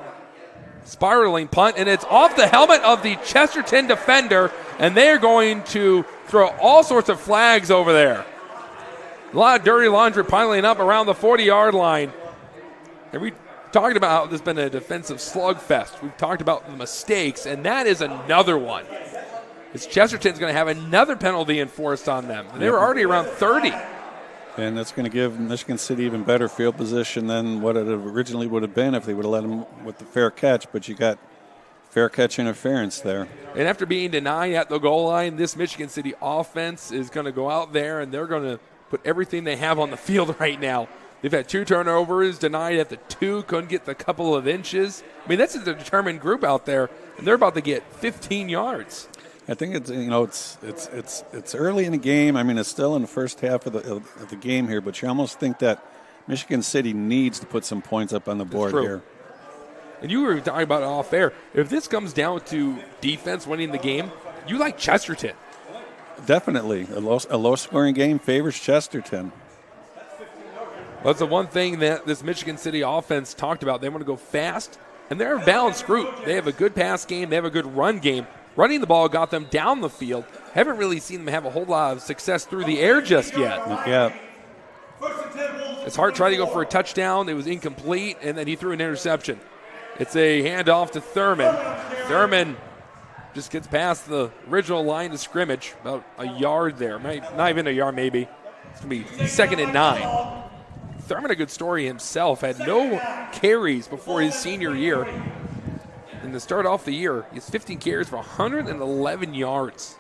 Spiraling punt, and it's off the helmet of the Chesterton defender, and they're going to throw all sorts of flags over there. A lot of dirty laundry piling up around the 40-yard line. And we talked about how there's been a defensive slugfest. We've talked about the mistakes, and that is another one. It's Chesterton's going to have another penalty enforced on them. They were already around 30. And that's going to give Michigan City even better field position than what it originally would have been if they would have let them with the fair catch. But you got fair catch interference there. And after being denied at the goal line, this Michigan City offense is going to go out there and they're going to put everything they have on the field right now. They've had 2 turnovers, denied at the 2, couldn't get the couple of inches. I mean, that's a determined group out there, and they're about to get 15 yards. I think it's early in the game. I mean, it's still in the first half of the game here, but you almost think that Michigan City needs to put some points up on the board here. And you were talking about it off air. If this comes down to defense winning the game, you like Chesterton. Definitely. A low-scoring game favors Chesterton. Well, that's the one thing that this Michigan City offense talked about. They want to go fast, and they're a balanced group. They have a good pass game. They have a good run game. Running the ball got them down the field. Haven't really seen them have a whole lot of success through the air just yet. Yeah. It's Hart tried to go for a touchdown. It was incomplete, and then he threw an interception. It's a handoff to Thurman. Thurman just gets past the original line of scrimmage, about a yard there. Not even a yard, maybe. It's going to be 2nd and 9. Thurman, a good story himself, had no carries before his senior year. And to start off the year, he has 15 carries for 111 yards.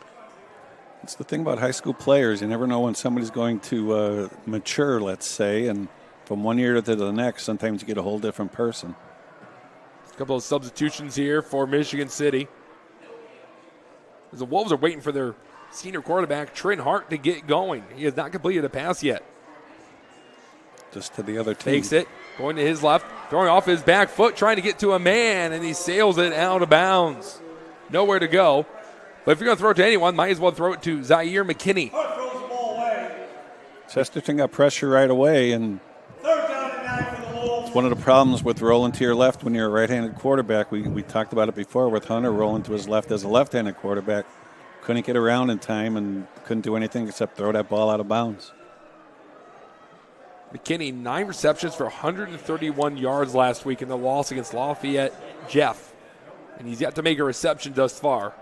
It's the thing about high school players. You never know when somebody's going to mature, let's say, and from one year to the next, sometimes you get a whole different person. A couple of substitutions here for Michigan City. As the Wolves are waiting for their senior quarterback, Trent Hart, to get going. He has not completed a pass yet. Just to the other team. Takes it, going to his left, throwing off his back foot, trying to get to a man, and he sails it out of bounds. Nowhere to go. But if you're going to throw it to anyone, might as well throw it to Zaire McKinney. Chesterton got pressure right away, and it's one of the problems with rolling to your left when you're a right-handed quarterback. We talked about it before with Hunter rolling to his left as a left-handed quarterback. Couldn't get around in time and couldn't do anything except throw that ball out of bounds. McKinney, 9 receptions for 131 yards last week in the loss against Lafayette Jeff. And he's yet to make a reception thus far.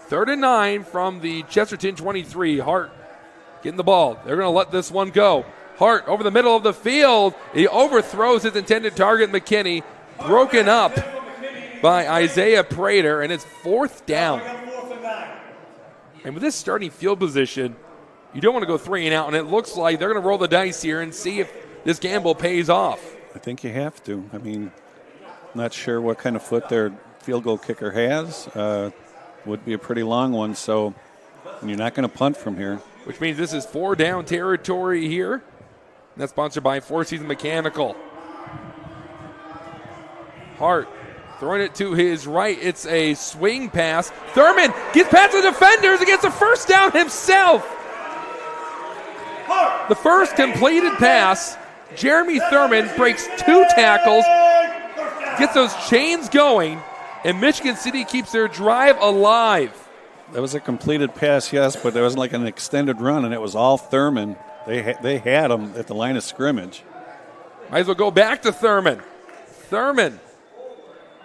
3rd and 9 from the Chesterton 23. Hart getting the ball. They're going to let this one go. Hart over the middle of the field. He overthrows his intended target, McKinney. Broken up by Isaiah Prater, and it's 4th down. And with this starting field position, you don't want to go 3 and out, and it looks like they're going to roll the dice here and see if this gamble pays off. I think you have to. I mean, not sure what kind of foot their field goal kicker has. Would be a pretty long one, so you're not going to punt from here. Which means this is 4 down territory here. And that's sponsored by Four Seasons Mechanical. Hart throwing it to his right. It's a swing pass. Thurman gets past the defenders and gets a first down himself. The first completed pass. Jeremy Thurman breaks 2 tackles, gets those chains going, and Michigan City keeps their drive alive. That was a completed pass, yes, but there wasn't like an extended run, and it was all Thurman. They had him at the line of scrimmage. Might as well go back to Thurman. Thurman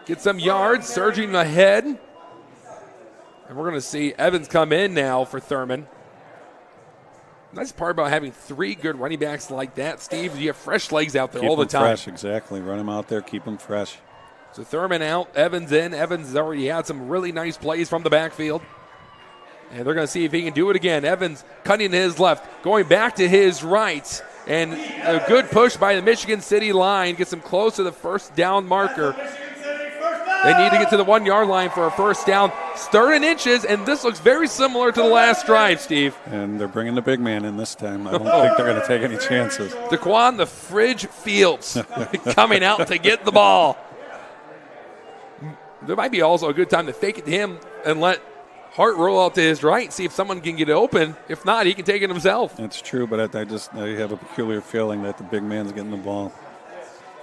gets some yards, surging ahead. And we're going to see Evans come in now for Thurman. Nice part about having 3 good running backs like that, Steve, is you have fresh legs out there all the time. Fresh, exactly. Run them out there, keep them fresh. So Thurman out, Evans in. Evans has already had some really nice plays from the backfield. And they're going to see if he can do it again. Evans cutting to his left, going back to his right. And a good push by the Michigan City line gets them close to the first down marker. They need to get to the 1 yard line for a first down. 3rd and inches, and this looks very similar to the last drive, Steve. And they're bringing the big man in this time. I don't think they're going to take any chances. Daquan the Fridge Fields coming out to get the ball. There might be also a good time to fake it to him and let Hart roll out to his right, see if someone can get it open. If not, he can take it himself. That's true, but I have a peculiar feeling that the big man's getting the ball.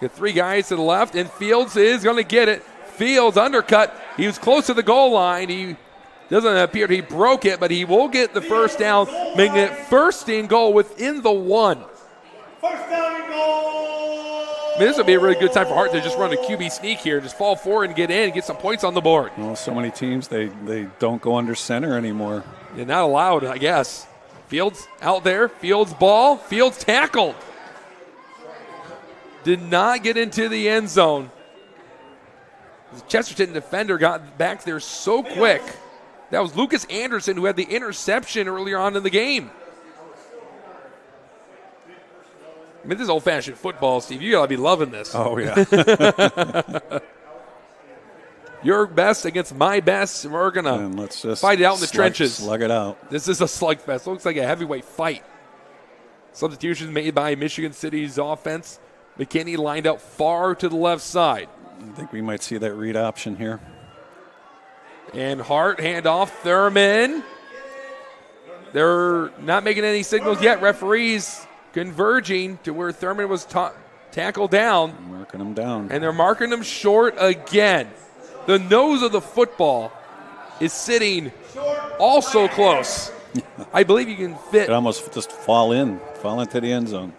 Got 3 guys to the left, and Fields is going to get it. Fields undercut. He was close to the goal line. He doesn't appear he broke it, but he will get the first down, making it 1st and goal within the 1. First down and goal. I mean, this would be a really good time for Hart to just run a QB sneak here, just fall forward and get in and get some points on the board. Well, so many teams, they don't go under center anymore. They're not allowed, I guess. Fields out there. Fields ball. Fields tackled. Did not get into the end zone. The Chesterton defender got back there so quick. That was Lucas Anderson who had the interception earlier on in the game. I mean, this is old-fashioned football, Steve. You got to be loving this. Oh, yeah. Your best against my best, and we're going to fight it out in the trenches. Slug it out. This is a slugfest. Looks like a heavyweight fight. Substitutions made by Michigan City's offense. McKinney lined out far to the left side. I think we might see that read option here. And Hart, handoff, Thurman. They're not making any signals yet. Referees converging to where Thurman was tackled down. Marking him down. And they're marking him short again. The nose of the football is sitting also close. I believe you can fit. It almost just fall into the end zone.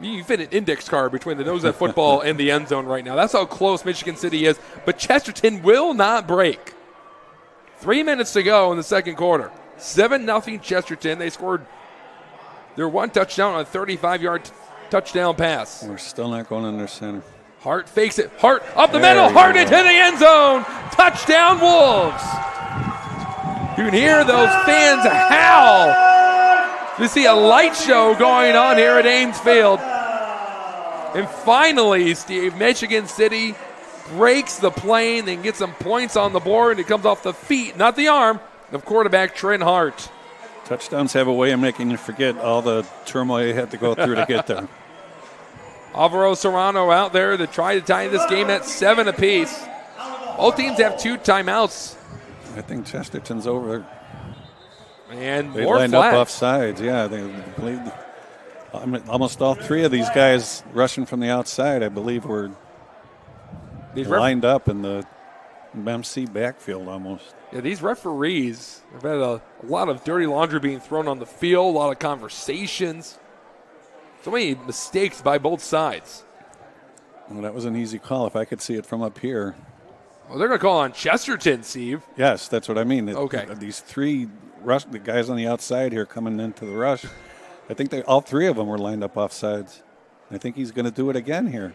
You fit an index card between the nose of football and the end zone right now. That's how close Michigan City is. But Chesterton will not break. 3 minutes to go in the second quarter. 7-0 Chesterton. They scored their one touchdown on a 35-yard touchdown pass. We're still not going under center. Hart fakes it. Hart up the middle. Hart into the end zone. Touchdown, Wolves. You can hear those fans howl. You see a light show going on here at Ames Field. And finally, Steve, Michigan City breaks the plane and gets some points on the board. And it comes off the feet, not the arm, of quarterback Trent Hart. Touchdowns have a way of making you forget all the turmoil you had to go through to get there. Alvaro Serrano out there to try to tie this game at 7 apiece. Both teams have 2 timeouts. I think Chesterton's over. And they more lined flags. up off sides. Yeah, they believe almost all 3 of these guys rushing from the outside, I believe, were lined up in the MC backfield almost. Yeah, these referees have had a lot of dirty laundry being thrown on the field, a lot of conversations. So many mistakes by both sides. Well, that was an easy call if I could see it from up here. Well, they're going to call on Chesterton, Steve. Yes, that's what I mean. Okay. These 3 the guys on the outside here coming into the rush, I think all 3 of them were lined up off sides. I think he's going to do it again here.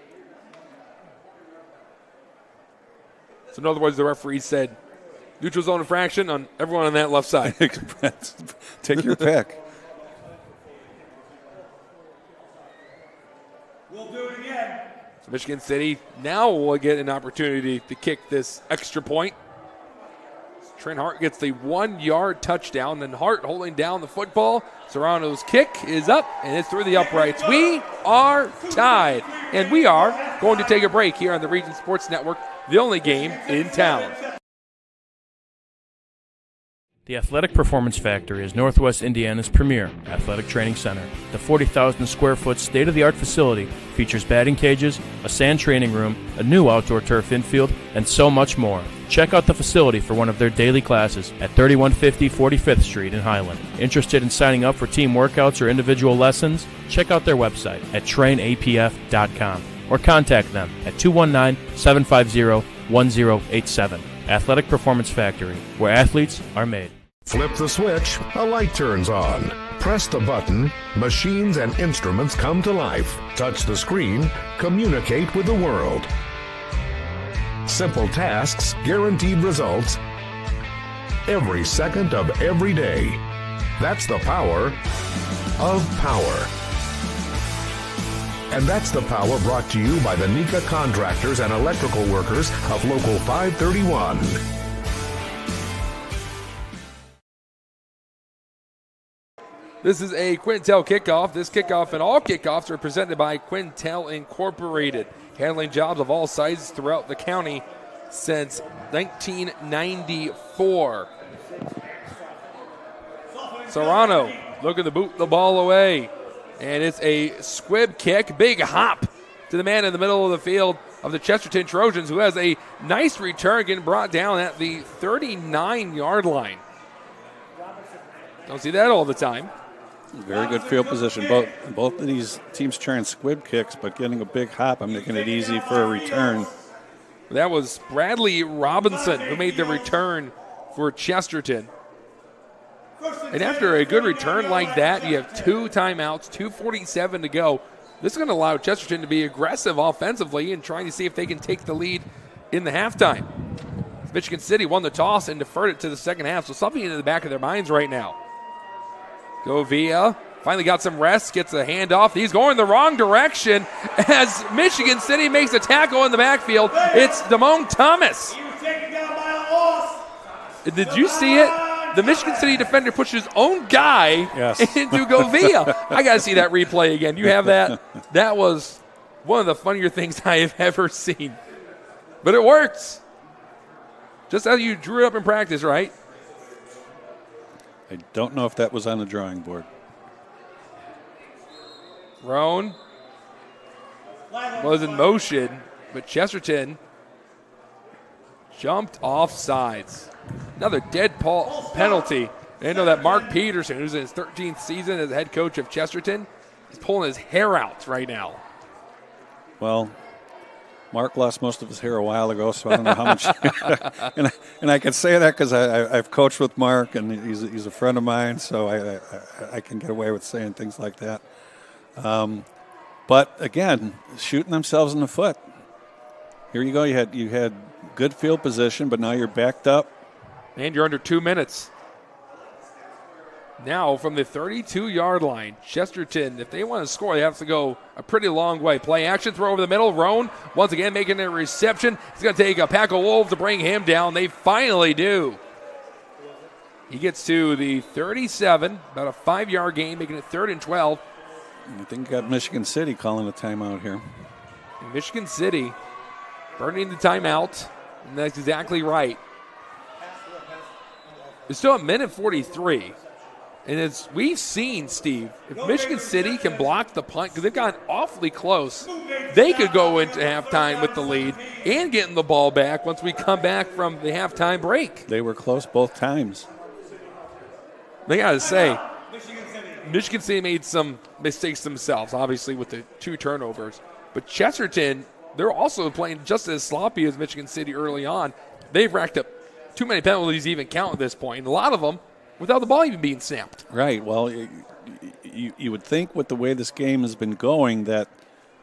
So in other words, the referee said, neutral zone infraction on everyone on that left side. Take your pick. We'll do it again. So Michigan City now will get an opportunity to kick this extra point. Trent Hart gets the 1-yard touchdown. Then Hart holding down the football. Serrano's kick is up, and it's through the uprights. We are tied, and we are going to take a break here on the Region Sports Network, the only game in town. The Athletic Performance Factory is Northwest Indiana's premier athletic training center. The 40,000 square foot state-of-the-art facility features batting cages, a sand training room, a new outdoor turf infield, and so much more. Check out the facility for one of their daily classes at 3150 45th Street in Highland. Interested in signing up for team workouts or individual lessons? Check out their website at trainapf.com or contact them at 219-750-1087. Athletic Performance Factory, where athletes are made. Flip the switch, a light turns on. Press the button, machines and instruments come to life. Touch the screen, communicate with the world. Simple tasks, guaranteed results, every second of every day. That's the power of power. And that's the power brought to you by the NECA contractors and electrical workers of Local 531. This is a Quintel kickoff. This kickoff and all kickoffs are presented by Quintel Incorporated, handling jobs of all sizes throughout the county since 1994. Serrano looking to boot the ball away. And it's a squib kick, big hop to the man in the middle of the field of the Chesterton Trojans, who has a nice return getting brought down at the 39-yard line. Don't see that all the time. Very good field position. Both of these teams trying squib kicks, but getting a big hop, I'm making it easy for a return. That was Bradley Robinson who made the return for Chesterton. And after a good return like that, you have 2 timeouts, 2:47 to go. This is going to allow Chesterton to be aggressive offensively and trying to see if they can take the lead in the halftime. Michigan City won the toss and deferred it to the second half, so something in the back of their minds right now. Govia finally got some rest, gets a handoff. He's going the wrong direction as Michigan City makes a tackle in the backfield. It's Damone Thomas. He was taken down by a loss. Did you see it? The Michigan City defender pushed his own guy into Govia. I got to see that replay again. You have that? That was one of the funnier things I have ever seen. But it works. Just how you drew it up in practice, right? I don't know if that was on the drawing board. Roan was in motion, but Chesterton jumped off sides. Another dead ball penalty. I know that Mark Peterson, who's in his 13th season as head coach of Chesterton, He's pulling his hair out right now. Well, Mark lost most of his hair a while ago, so I don't know how much. and I can say that because I've coached with Mark, and he's a friend of mine, so I can get away with saying things like that. But again, shooting themselves in the foot. Here you go. You had good field position, but now you're backed up. And you're under 2 minutes. Now from the 32-yard line, Chesterton, if they want to score, they have to go a pretty long way. Play action, throw over the middle. Roan, once again, making a reception. He's going to take a pack of wolves to bring him down. They finally do. He gets to the 37, about a 5-yard gain, making it 3rd and 12. I think you got Michigan City calling a timeout here. Michigan City burning the timeout, and that's exactly right. It's still a minute 43. And as we've seen, Steve, if Michigan City can block the punt, because they've gotten awfully close, they could go into halftime with the lead and getting the ball back once we come back from the halftime break. They were close both times. They got to say, Michigan City made some mistakes themselves, obviously, with the 2 turnovers. But Chesterton, they're also playing just as sloppy as Michigan City early on. They've racked up too many penalties to even count at this point. And a lot of them without the ball even being snapped. Right. Well, you would think with the way this game has been going that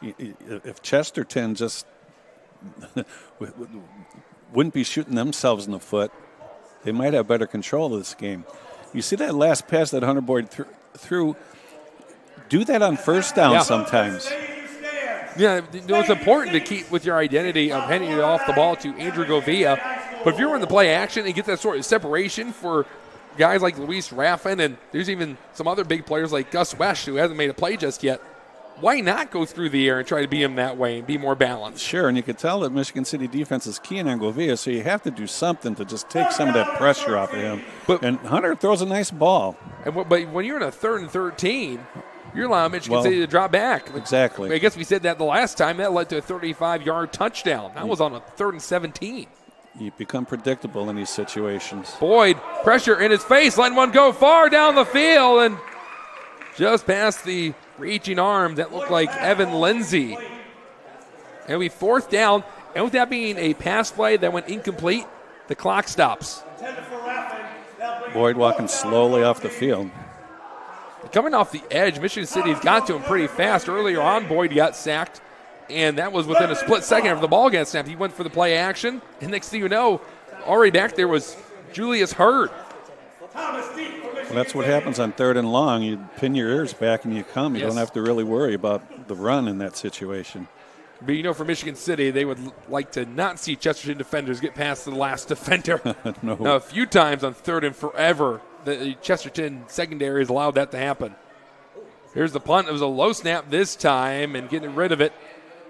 if Chesterton just wouldn't be shooting themselves in the foot, they might have better control of this game. You see that last pass that Hunter Boyd threw? Do that on first down sometimes. Yeah, it's important to keep with your identity of handing it off the ball to Andrew Govia. But if you're in the play action and get that sort of separation for guys like Luis Raffin, and there's even some other big players like Gus West who hasn't made a play just yet, why not go through the air and try to beat him that way and be more balanced? Sure, and you can tell that Michigan City defense is keying on Govia, so you have to do something to just take some of that pressure off of him. And Hunter throws a nice ball. But when you're in a 3rd and 13, you're allowing Michigan City to drop back. Exactly. I guess we said that the last time. That led to a 35-yard touchdown. That was on a 3rd and 17. You become predictable in these situations. Boyd, pressure in his face, letting one go far down the field, and just past the reaching arm that looked like Evan Lindsay. And we 4th down, and with that being a pass play that went incomplete, the clock stops. Boyd walking slowly off the field. Coming off the edge, Michigan City's got to him pretty fast. Earlier on, Boyd got sacked, and that was within a split second of the ball got snapped. He went for the play action, and next thing you know, already back there was Julius Hurd. Well, that's what happens on 3rd and long. You pin your ears back and you come. You don't have to really worry about the run in that situation. But you know, for Michigan City, they would like to not see Chesterton defenders get past the last defender. No. Now, a few times on 3rd and forever, the Chesterton secondary has allowed that to happen. Here's the punt. It was a low snap this time, and getting rid of it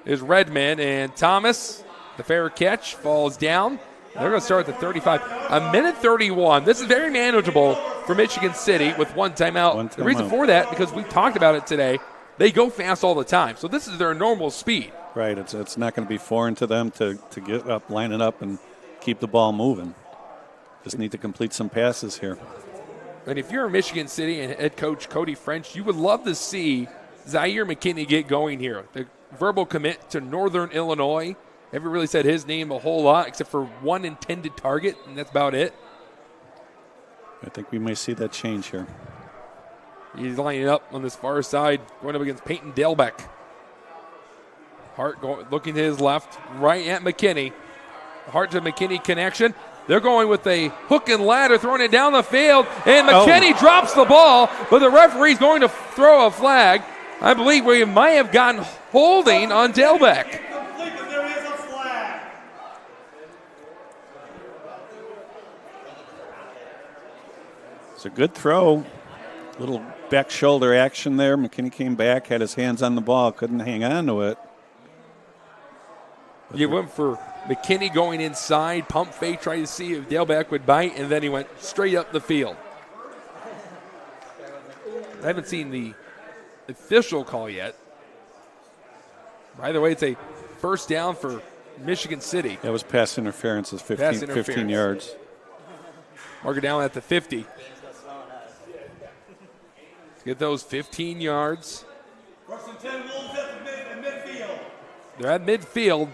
is Redmond. And Thomas, the fair catch, falls down. They're going to start at the 35. A minute 31. This is very manageable for Michigan City with one timeout. The reason for that, because we've talked about it today, they go fast all the time. So this is their normal speed. Right. It's not going to be foreign to them to get up, line it up, and keep the ball moving. Just need to complete some passes here. And if you're Michigan City and head coach Cody French, you would love to see Zaire McKinney get going here. The verbal commit to Northern Illinois. Never really said his name a whole lot except for one intended target, and that's about it. I think we may see that change here. He's lining up on this far side, going up against Peyton Delbeck. Hart looking to his left, right at McKinney. Hart to McKinney connection. They're going with a hook and ladder, throwing it down the field, and McKinney drops the ball, but the referee's going to throw a flag. I believe we might have gotten holding on Delbeck. It's a good throw. Little back shoulder action there. McKinney came back, had his hands on the ball, couldn't hang on to it. You went for McKinney going inside, pump fake, trying to see if Delbeck would bite, and then he went straight up the field. I haven't seen the official call yet. By the way, it's a first down for Michigan City. That was pass interference, is 15 yards. Mark it down at the 50. Let's get those 15 yards. They're at midfield.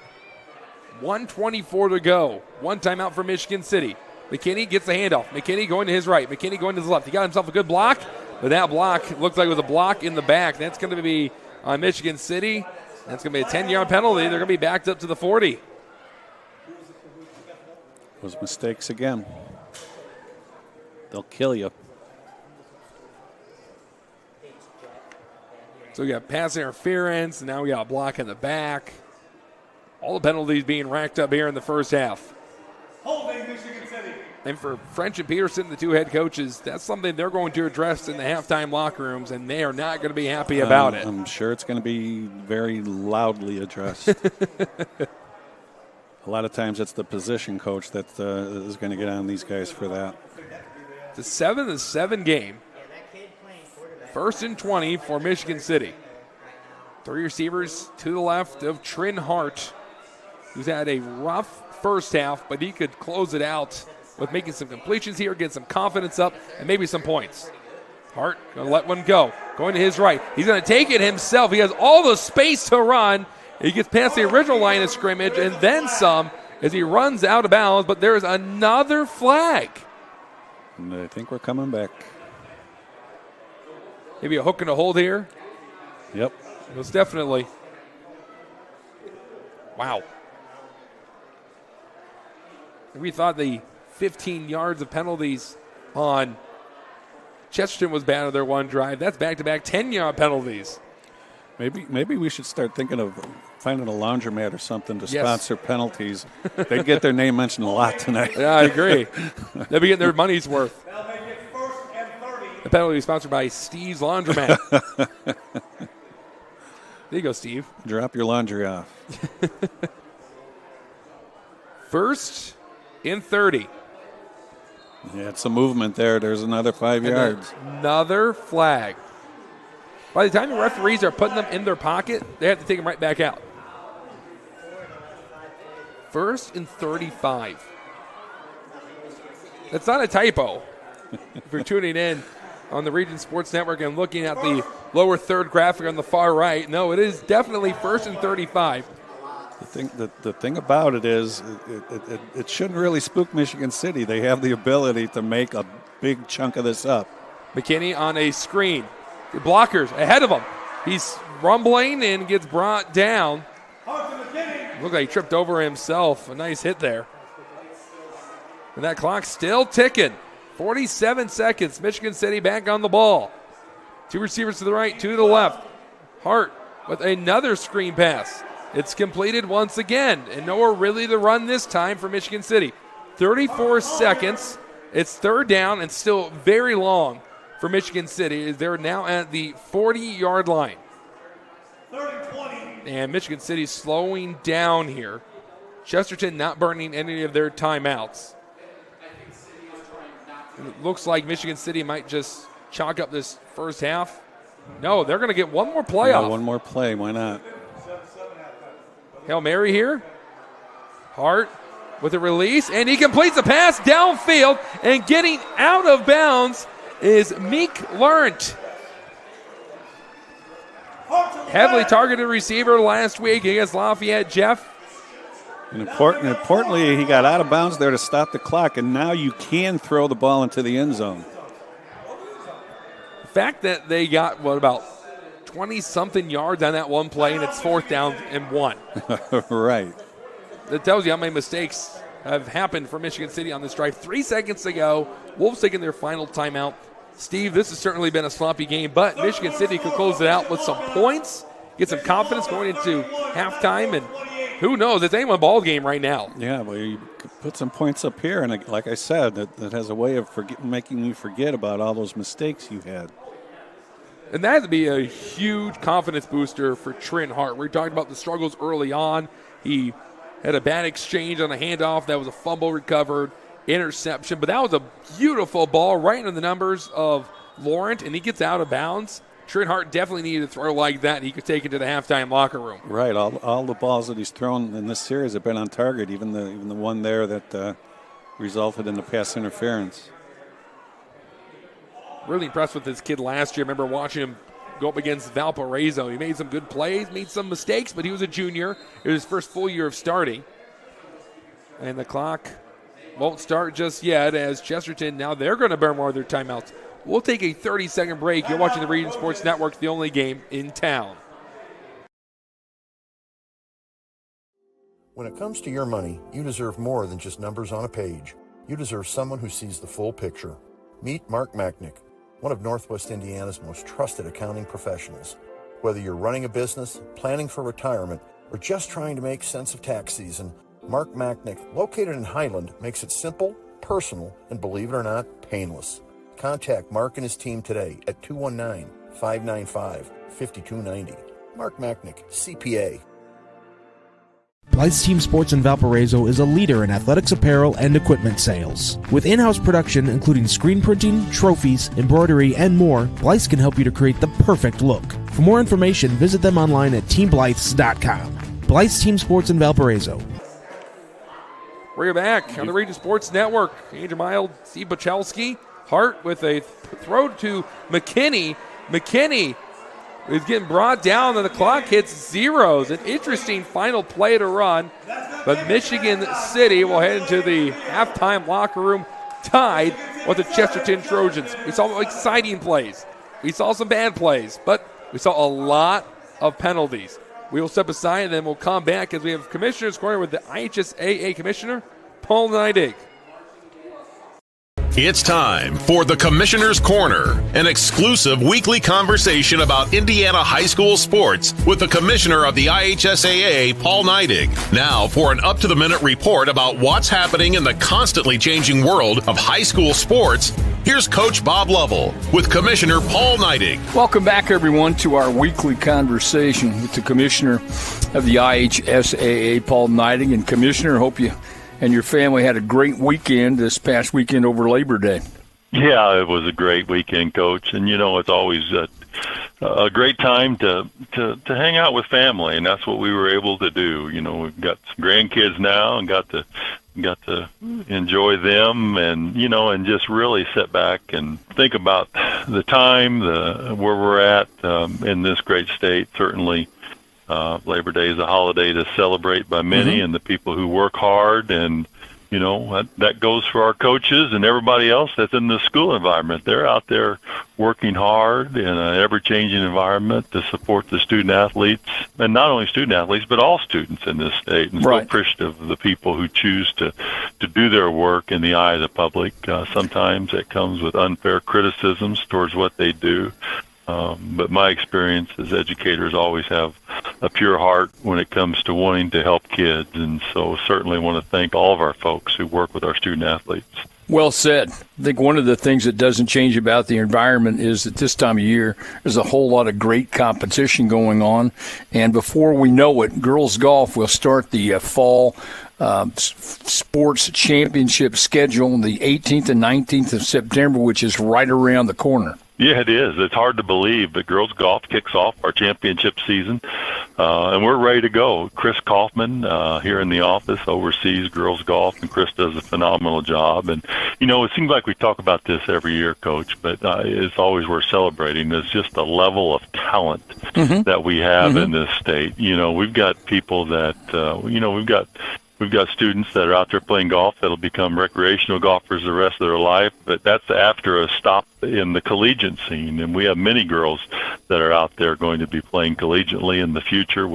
1:24 to go. One timeout for Michigan City. McKinney gets the handoff. McKinney going to his right. McKinney going to his left. He got himself a good block, but that block looks like it was a block in the back. That's going to be on Michigan City. That's going to be a 10-yard penalty. They're going to be backed up to the 40. Those mistakes again. They'll kill you. So we got pass interference, and now we got a block in the back. All the penalties being racked up here in the first half. Holding Michigan City. And for French and Peterson, the two head coaches, that's something they're going to address in the halftime locker rooms, and they are not going to be happy about it. I'm sure it's going to be very loudly addressed. A lot of times it's the position coach that is going to get on these guys for that. It's a 7-7 game. 1st and 20 for Michigan City. 3 receivers to the left of Trin Hart, who's had a rough first half, but he could close it out with making some completions here, get some confidence up, and maybe some points. Hart going to let one go. Going to his right. He's going to take it himself. He has all the space to run. He gets past the original line of scrimmage and then some as he runs out of bounds, but there is another flag. And I think we're coming back. Maybe a hook and a hold here. Yep. Most definitely. Wow. We thought the 15 yards of penalties on Chesterton was bad on their one drive. That's back-to-back 10-yard penalties. Maybe we should start thinking of finding a laundromat or something to sponsor penalties. They'd get their name mentioned a lot tonight. Yeah, I agree. They'll be getting their money's worth. They'll make it 1st and 30. The penalty is sponsored by Steve's Laundromat. There you go, Steve. Drop your laundry off. 1st and 30. Yeah, it's a movement there. There's another 5 yards. Another flag. By the time the referees are putting them in their pocket, they have to take them right back out. 1st and 35. That's not a typo. If you're tuning in on the Region Sports Network and looking at the lower third graphic on the far right, no, it is definitely 1st and 35. The thing about it is it shouldn't really spook Michigan City. They have the ability to make a big chunk of this up. McKinney on a screen. The blockers ahead of him. He's rumbling and gets brought down. Looked like he tripped over himself. A nice hit there. And that clock's still ticking. 47 seconds. Michigan City back on the ball. 2 receivers to the right, 2 to the left. Hart with another screen pass. It's completed once again, and nowhere really to run this time for Michigan City. 34 seconds. It's 3rd down and still very long for Michigan City. They're now at the 40-yard line. 30-20. And Michigan City slowing down here. Chesterton not burning any of their timeouts. It looks like Michigan City might just chalk up this first half. No, they're going to get one more play off. One more play. Why not? Hail Mary here. Hart with a release, and he completes the pass downfield, and getting out of bounds is Meek Laurent. Heavily targeted receiver last week against Lafayette. Jeff. And importantly, he got out of bounds there to stop the clock, and now you can throw the ball into the end zone. The fact that they got, about 20-something yards on that one play, and it's 4th down and 1. Right. That tells you how many mistakes have happened for Michigan City on this drive. 3 seconds to go. Wolves taking their final timeout. Steve, this has certainly been a sloppy game, but Michigan City could close it out with some points, get some confidence going into halftime, and who knows? It's anyone ball game right now. Yeah, well, you put some points up here, and like I said, that has a way of making you forget about all those mistakes you had. And that had to be a huge confidence booster for Trin Hart. We talked about the struggles early on. He had a bad exchange on a handoff. That was a fumble recovered, interception. But that was a beautiful ball right into the numbers of Laurent, and he gets out of bounds. Trin Hart definitely needed to throw like that, and he could take it to the halftime locker room. Right. All the balls that he's thrown in this series have been on target, even the one there that resulted in the pass interference. Really impressed with this kid last year. I remember watching him go up against Valparaiso. He made some good plays, made some mistakes, but he was a junior. It was his first full year of starting. And the clock won't start just yet as Chesterton, now they're going to burn more of their timeouts. We'll take a 30-second break. You're watching the Region Sports Network, the only game in town. When it comes to your money, you deserve more than just numbers on a page. You deserve someone who sees the full picture. Meet Mark Machnick, one of Northwest Indiana's most trusted accounting professionals. Whether you're running a business, planning for retirement, or just trying to make sense of tax season, Mark Machnick, located in Highland, makes it simple, personal, and believe it or not, painless. Contact Mark and his team today at 219-595-5290. Mark Machnick, CPA. Blythe's Team Sports in Valparaiso is a leader in athletics apparel and equipment sales. With in-house production including screen printing, trophies, embroidery, and more, Blythe's can help you to create the perfect look. For more information, visit them online at teamblythes.com. Blythe's Team Sports in Valparaiso. We're back on the Region Sports Network. Andrew Mild, Steve Bachelski, Hart with a throw to McKinney. McKinney is getting brought down, and the clock hits zeros. An interesting final play to run, but Michigan City will head into the halftime locker room tied with the Chesterton Trojans. We saw exciting plays. We saw some bad plays, but we saw a lot of penalties. We will step aside, and then we'll come back as we have Commissioner's Corner with the IHSAA Commissioner, Paul Neidig. It's time for the Commissioner's Corner, an exclusive weekly conversation about Indiana high school sports with the Commissioner of the IHSAA, Paul Neidig. Now for an up-to-the-minute report about what's happening in the constantly changing world of high school sports, here's Coach Bob Lovell with Commissioner Paul Neidig. Welcome back, everyone, to our weekly conversation with the Commissioner of the IHSAA, Paul Neidig. And Commissioner, hope you and your family had a great weekend this past weekend over Labor Day. Yeah, it was a great weekend, Coach. And, you know, it's always a great time to hang out with family, and that's what we were able to do. You know, we've got some grandkids now and got to enjoy them and, you know, and just really sit back and think about the time, where we're at in this great state. Certainly, Labor Day is a holiday to celebrate by many and the people who work hard, and you know that goes for our coaches and everybody else that's in the school environment. They're out there working hard in an ever-changing environment to support the student athletes, and not only student athletes but all students in this state. And so appreciative of the people who choose to do their work in the eye of the public. Sometimes it comes with unfair criticisms towards what they do. But my experience as educators always have a pure heart when it comes to wanting to help kids, and so certainly want to thank all of our folks who work with our student athletes. Well said. I think one of the things that doesn't change about the environment is that this time of year there's a whole lot of great competition going on, and before we know it, girls golf will start the fall sports championship schedule on the 18th and 19th of September, which is right around the corner. Yeah, it is. It's hard to believe, but girls golf kicks off our championship season, and we're ready to go. Chris Kaufman here in the office oversees girls golf, and Chris does a phenomenal job. And, you know, it seems like we talk about this every year, Coach, but it's always worth celebrating. There's just a level of talent that we have in this state. You know, we've got people that, We've got students that are out there playing golf that'll become recreational golfers the rest of their life, but that's after a stop in the collegiate scene. And we have many girls that are out there going to be playing collegiately in the future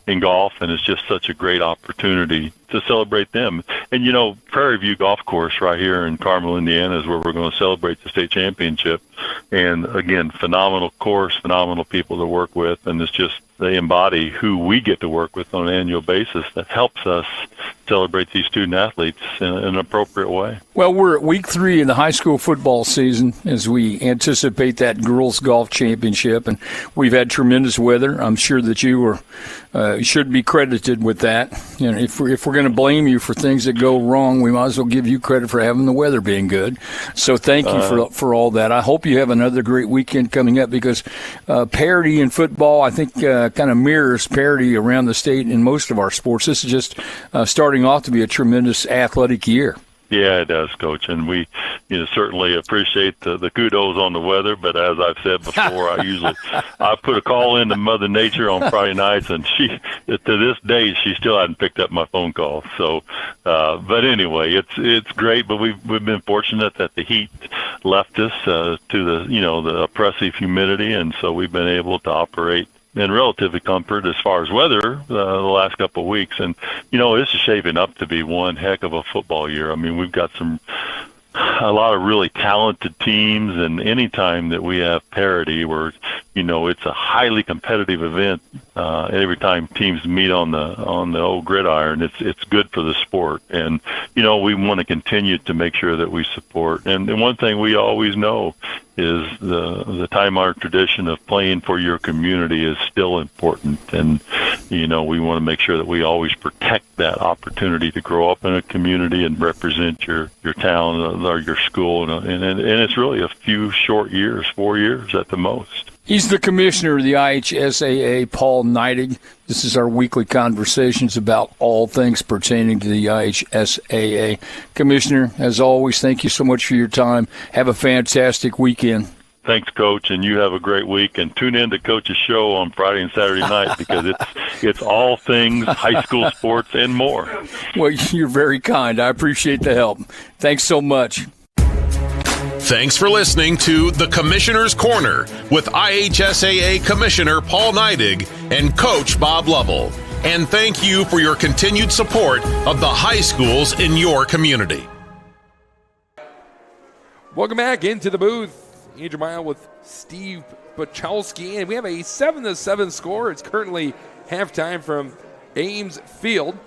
in golf, and it's just such a great opportunity to celebrate them. And, you know, Prairie View Golf Course right here in Carmel, Indiana, is where we're going to celebrate the state championship. And, again, phenomenal course, phenomenal people to work with, and it's just they embody who we get to work with on an annual basis that helps us celebrate these student athletes in an appropriate way. Well, we're at week 3 in the high school football season as we anticipate that girls golf championship, and we've had tremendous weather. I'm sure that you should be credited with that. You know, if we're going to blame you for things that go wrong, we might as well give you credit for having the weather being good. So thank you for all that. I hope you have another great weekend coming up, because parity in football, I think, kind of mirrors parity around the state in most of our sports. This is just starting off to be a tremendous athletic year. Yeah, it does, Coach, and we, certainly appreciate the kudos on the weather. But as I've said before, I put a call into Mother Nature on Friday nights, and she, to this day, she still hadn't picked up my phone call. So, but anyway, it's great. But we've been fortunate that the heat left us to the oppressive humidity, and so we've been able to operate in relative comfort as far as weather the last couple of weeks. And, this is shaping up to be one heck of a football year. I mean, we've got a lot of really talented teams, and anytime that we have parity where, it's a highly competitive event, every time teams meet on the old gridiron, it's good for the sport. And, we want to continue to make sure that we support. And one thing we always know is the time-honored tradition of playing for your community is still important. And, we want to make sure that we always protect that opportunity to grow up in a community and represent your town or your school. And it's really a few short years, 4 years at the most. He's the commissioner of the IHSAA, Paul Neidig. This is our weekly conversations about all things pertaining to the IHSAA. Commissioner, as always, thank you so much for your time. Have a fantastic weekend. Thanks, Coach, and you have a great week. And tune in to Coach's show on Friday and Saturday night because it's all things high school sports and more. Well, you're very kind. I appreciate the help. Thanks so much. Thanks for listening to The Commissioner's Corner with IHSAA Commissioner Paul Neidig and Coach Bob Lovell. And thank you for your continued support of the high schools in your community. Welcome back into the booth. Andrew Mile with Steve Bachowski, and we have a 7-7 score. It's currently halftime from Ames Field.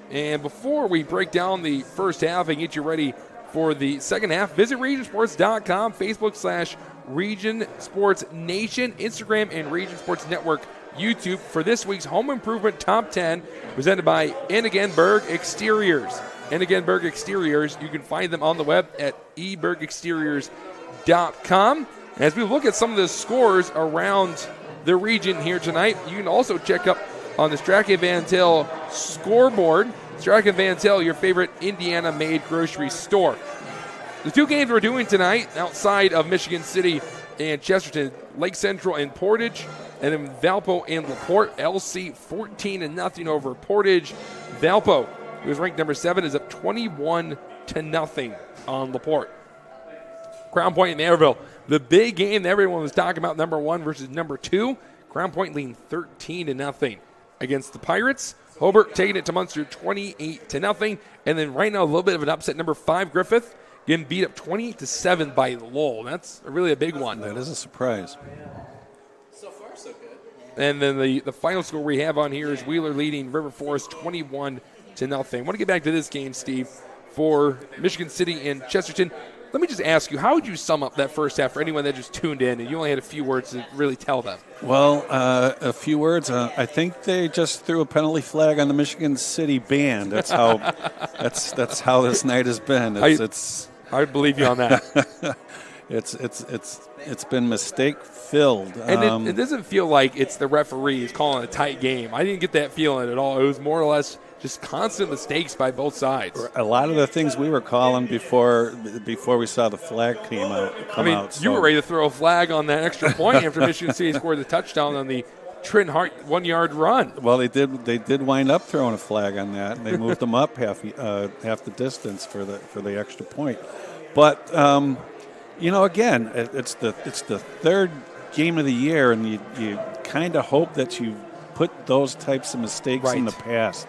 And before we break down the first half and get you ready for the second half, visit regionsports.com, Facebook/Region Sports Nation, Instagram, and Region Sports Network YouTube for this week's Home Improvement Top 10, presented by Ennigenberg Exteriors. Ennigenberg Exteriors, you can find them on the web at ebergexteriors.com. As we look at some of the scores around the region here tonight, you can also check up on the Strachan Van Til scoreboard. Strachan Van Til, your favorite Indiana-made grocery store. The two games we're doing tonight outside of Michigan City and Chesterton, Lake Central and Portage, and then Valpo and LaPorte. LC 14-0 over Portage. Valpo, who is ranked number 7, is up 21-0 on LaPorte. Crown Point and Maryville, the big game that everyone was talking about, number 1 versus number 2. Crown Point leading 13-0 against the Pirates. Hobart taking it to Munster 28-0. And then right now, a little bit of an upset. Number 5, Griffith, getting beat up 20-7 by Lowell. That's really a big one. That is a surprise. So far, so good. And then the final score we have on here is Wheeler leading River Forest 21-0. I want to get back to this game, Steve, for Michigan City and Chesterton. Let me just ask you, how would you sum up that first half for anyone that just tuned in and you only had a few words to really tell them? Well, a few words. I think they just threw a penalty flag on the Michigan City band. That's how that's how this night has been. I believe you on that. It's been mistake filled. And it doesn't feel like it's the referees calling a tight game. I didn't get that feeling at all. It was more or less just constant mistakes by both sides. A lot of the things we were calling before we saw the flag come out. You were ready to throw a flag on that extra point after Michigan City scored the touchdown on the Trent Hart 1-yard run. Well, they did wind up throwing a flag on that, and they moved them up half the distance for the extra point. But again, it's the third game of the year, and you kind of hope that you put those types of mistakes in the past.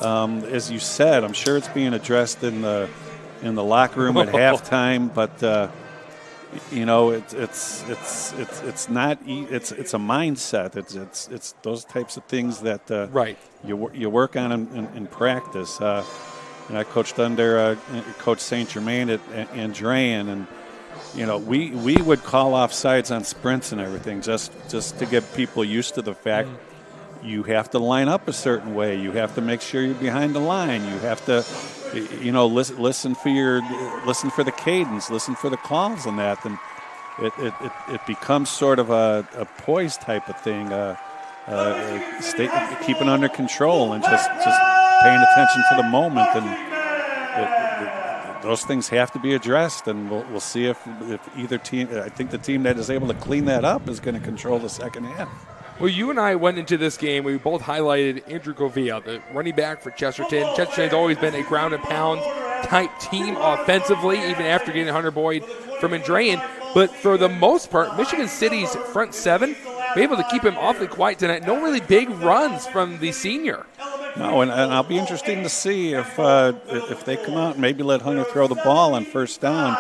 As you said, I'm sure it's being addressed in the locker room at halftime, but it's a mindset. It's those types of things that you work on in practice. And I coached under Coach St. Germain at Andrean, and we would call offsides on sprints and everything just to get people used to the fact. You have to line up a certain way. You have to make sure you're behind the line. You have to, listen for the cadence, listen for the calls and that, and it becomes sort of a poise type of thing. Keeping under control and just paying attention to the moment, and those things have to be addressed, and we'll see if either team. I think the team that is able to clean that up is going to control the second half. Well, you and I went into this game. We both highlighted Andrew Govea, the running back for Chesterton. Chesterton's always been a ground and pound type team offensively, even after getting Hunter Boyd from Andrean. But for the most part, Michigan City's front seven were able to keep him awfully quiet tonight. No really big runs from the senior. No, and I'll be interested to see if they come out and maybe let Hunter throw the ball on first down,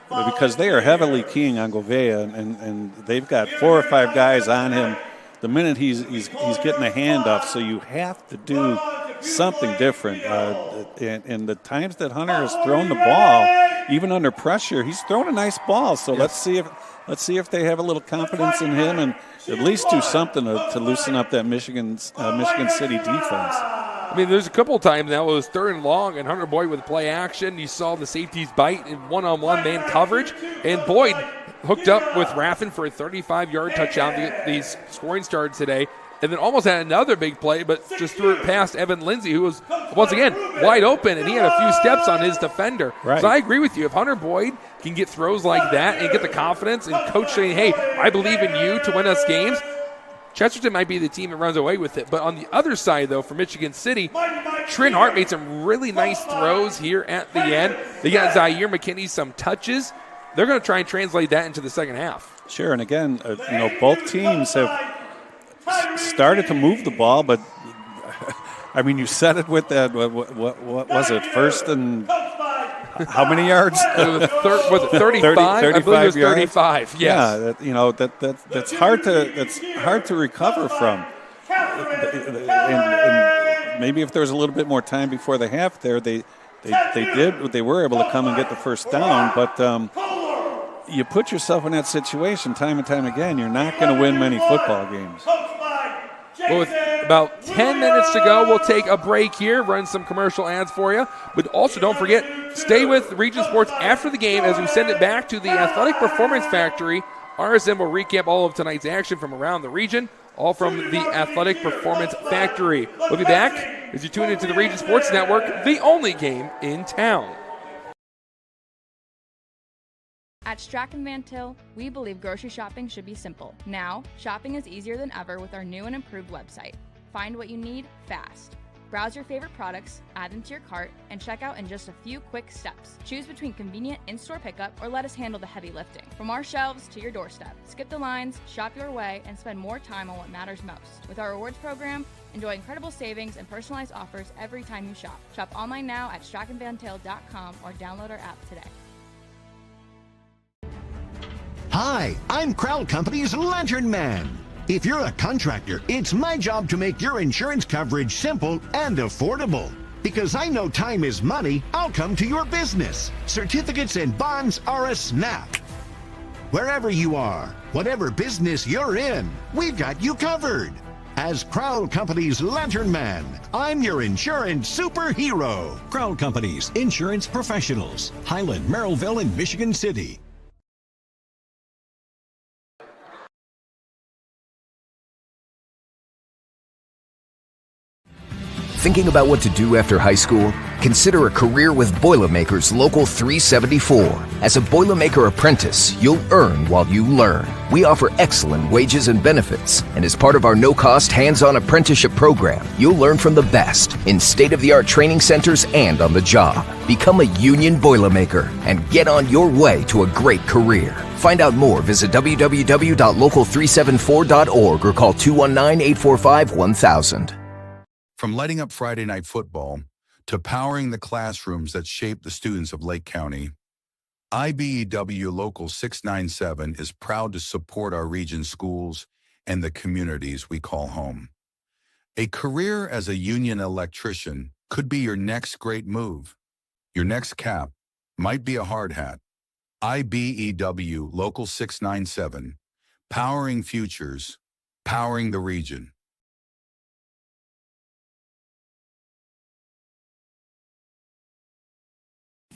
because they are heavily keying on Govea, and they've got 4 or 5 guys on him the minute he's getting a handoff. So you have to do something different. And the times that Hunter has thrown the ball, even under pressure, he's thrown a nice ball. So let's see if they have a little confidence in him and at least do something to loosen up that Michigan City defense. I mean, there's a couple of times now it was 3rd and long, and Hunter Boyd with play action. You saw the safeties bite in one-on-one man coverage, and Boyd hooked up with Raffin for a 35-yard touchdown. These scoring started today, and then almost had another big play, but just threw it past Evan Lindsay, who was, once again, wide open, and he had a few steps on his defender. Right. So I agree with you. If Hunter Boyd can get throws like that and get the confidence and coach saying, hey, I believe in you to win us games, Chesterton might be the team that runs away with it. But on the other side, though, for Michigan City, Trent Hart made some really nice throws here at the end. They got Zaire McKinney some touches. They're going to try and translate that into the second half. Sure, and again, both teams have started to move the ball, but I mean, you said it with that. What was it? First and how many yards? Was it 35? 35 I believe it was yards. 35. Yes. Yeah, that's hard to recover from. And maybe if there was a little bit more time before the half, there they were able to come and get the first down, but you put yourself in that situation time and time again, you're not going to win many football games. Well, with about 10 minutes to go, we'll take a break here, run some commercial ads for you. But also, don't forget, stay with Region Sports after the game as we send it back to the Athletic Performance Factory. RSM will recap all of tonight's action from around the region, all from the Athletic Performance Factory. We'll be back as you tune into the Region Sports Network, the only game in town. At Strachan Van Til, we believe grocery shopping should be simple. Now, shopping is easier than ever with our new and improved website. Find what you need fast. Browse your favorite products, add them to your cart, and check out in just a few quick steps. Choose between convenient in-store pickup or let us handle the heavy lifting. From our shelves to your doorstep, skip the lines, shop your way, and spend more time on what matters most. With our rewards program, enjoy incredible savings and personalized offers every time you shop. Shop online now at strachanvantil.com or download our app today. Hi, I'm Crowd Company's Lantern Man. If you're a contractor, it's my job to make your insurance coverage simple and affordable. Because I know time is money, I'll come to your business. Certificates and bonds are a snap. Wherever you are, whatever business you're in, we've got you covered. As Crowd Company's Lantern Man, I'm your insurance superhero. Crowd Company's insurance professionals. Highland, Merrillville, and Michigan City. Thinking about what to do after high school? Consider a career with Boilermakers Local 374. As a Boilermaker apprentice, you'll earn while you learn. We offer excellent wages and benefits, and as part of our no-cost hands-on apprenticeship program, you'll learn from the best in state-of-the-art training centers and on the job. Become a union Boilermaker and get on your way to a great career. Find out more, visit www.local374.org or call 219-845-1000. From lighting up Friday night football to powering the classrooms that shape the students of Lake County, IBEW Local 697 is proud to support our region's schools and the communities we call home. A career as a union electrician could be your next great move. Your next cap might be a hard hat. IBEW Local 697, powering futures, powering the region.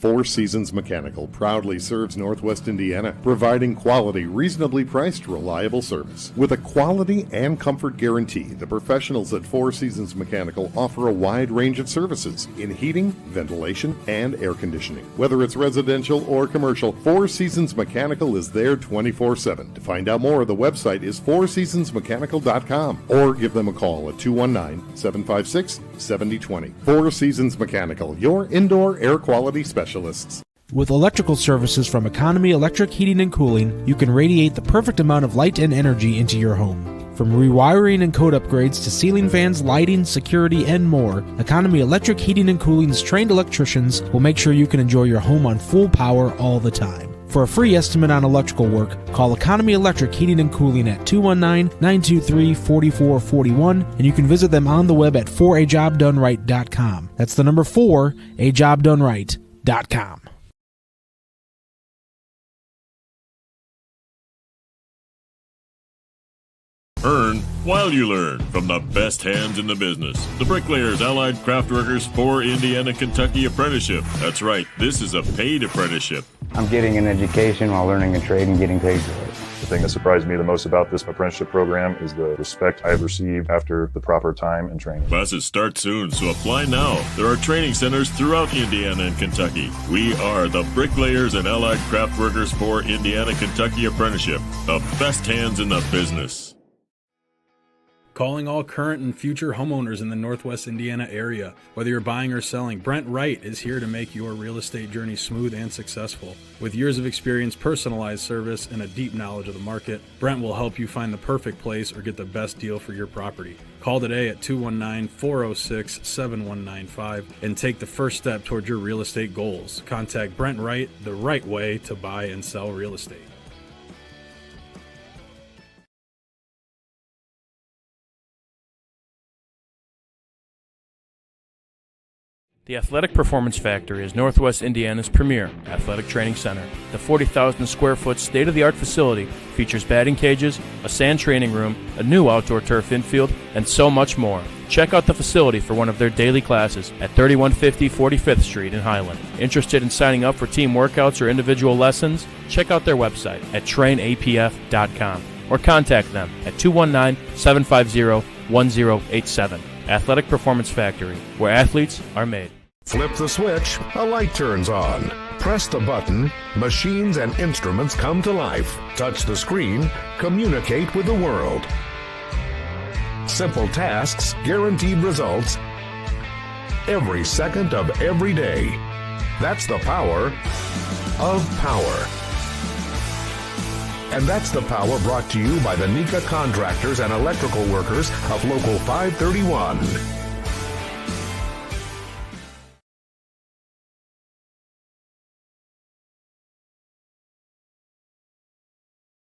Four Seasons Mechanical proudly serves Northwest Indiana, providing quality, reasonably priced, reliable service. With a quality and comfort guarantee, the professionals at Four Seasons Mechanical offer a wide range of services in heating, ventilation, and air conditioning. Whether it's residential or commercial, Four Seasons Mechanical is there 24/7. To find out more, the website is fourseasonsmechanical.com or give them a call at 219-756-7020. Four Seasons Mechanical, your indoor air quality specialists. With electrical services from Economy Electric Heating and Cooling, you can radiate the perfect amount of light and energy into your home. From rewiring and code upgrades to ceiling fans, lighting, security, and more, Economy Electric Heating and Cooling's trained electricians will make sure you can enjoy your home on full power all the time. For a free estimate on electrical work, call Economy Electric Heating and Cooling at 219-923-4441, and you can visit them on the web at 4ajobdoneright.com. That's the number 4ajobdoneright.com. Earn while you learn from the best hands in the business. The Bricklayers Allied Craftworkers for Indiana, Kentucky Apprenticeship. That's right, this is a paid apprenticeship. I'm getting an education while learning a trade and getting paid for it. The thing that surprised me the most about this apprenticeship program is the respect I've received after the proper time and training. Classes start soon, so apply now. There are training centers throughout Indiana and Kentucky. We are the Bricklayers and Allied Craftworkers for Indiana, Kentucky Apprenticeship. The best hands in the business. Calling all current and future homeowners in the Northwest Indiana area. Whether you're buying or selling, Brent Wright is here to make your real estate journey smooth and successful. With years of experience, personalized service, and a deep knowledge of the market, Brent will help you find the perfect place or get the best deal for your property. Call today at 219-406-7195 and take the first step toward your real estate goals. Contact Brent Wright, the right way to buy and sell real estate. The Athletic Performance Factory is Northwest Indiana's premier athletic training center. The 40,000 square foot state-of-the-art facility features batting cages, a sand training room, a new outdoor turf infield, and so much more. Check out the facility for one of their daily classes at 3150 45th Street in Highland. Interested in signing up for team workouts or individual lessons? Check out their website at trainapf.com or contact them at 219-750-1087. Athletic Performance Factory, where athletes are made. Flip the switch, a light turns on. Press the button, machines and instruments come to life. Touch the screen, communicate with the world. Simple tasks, guaranteed results, every second of every day. That's the power of power. And that's the power brought to you by the NECA contractors and electrical workers of Local 531.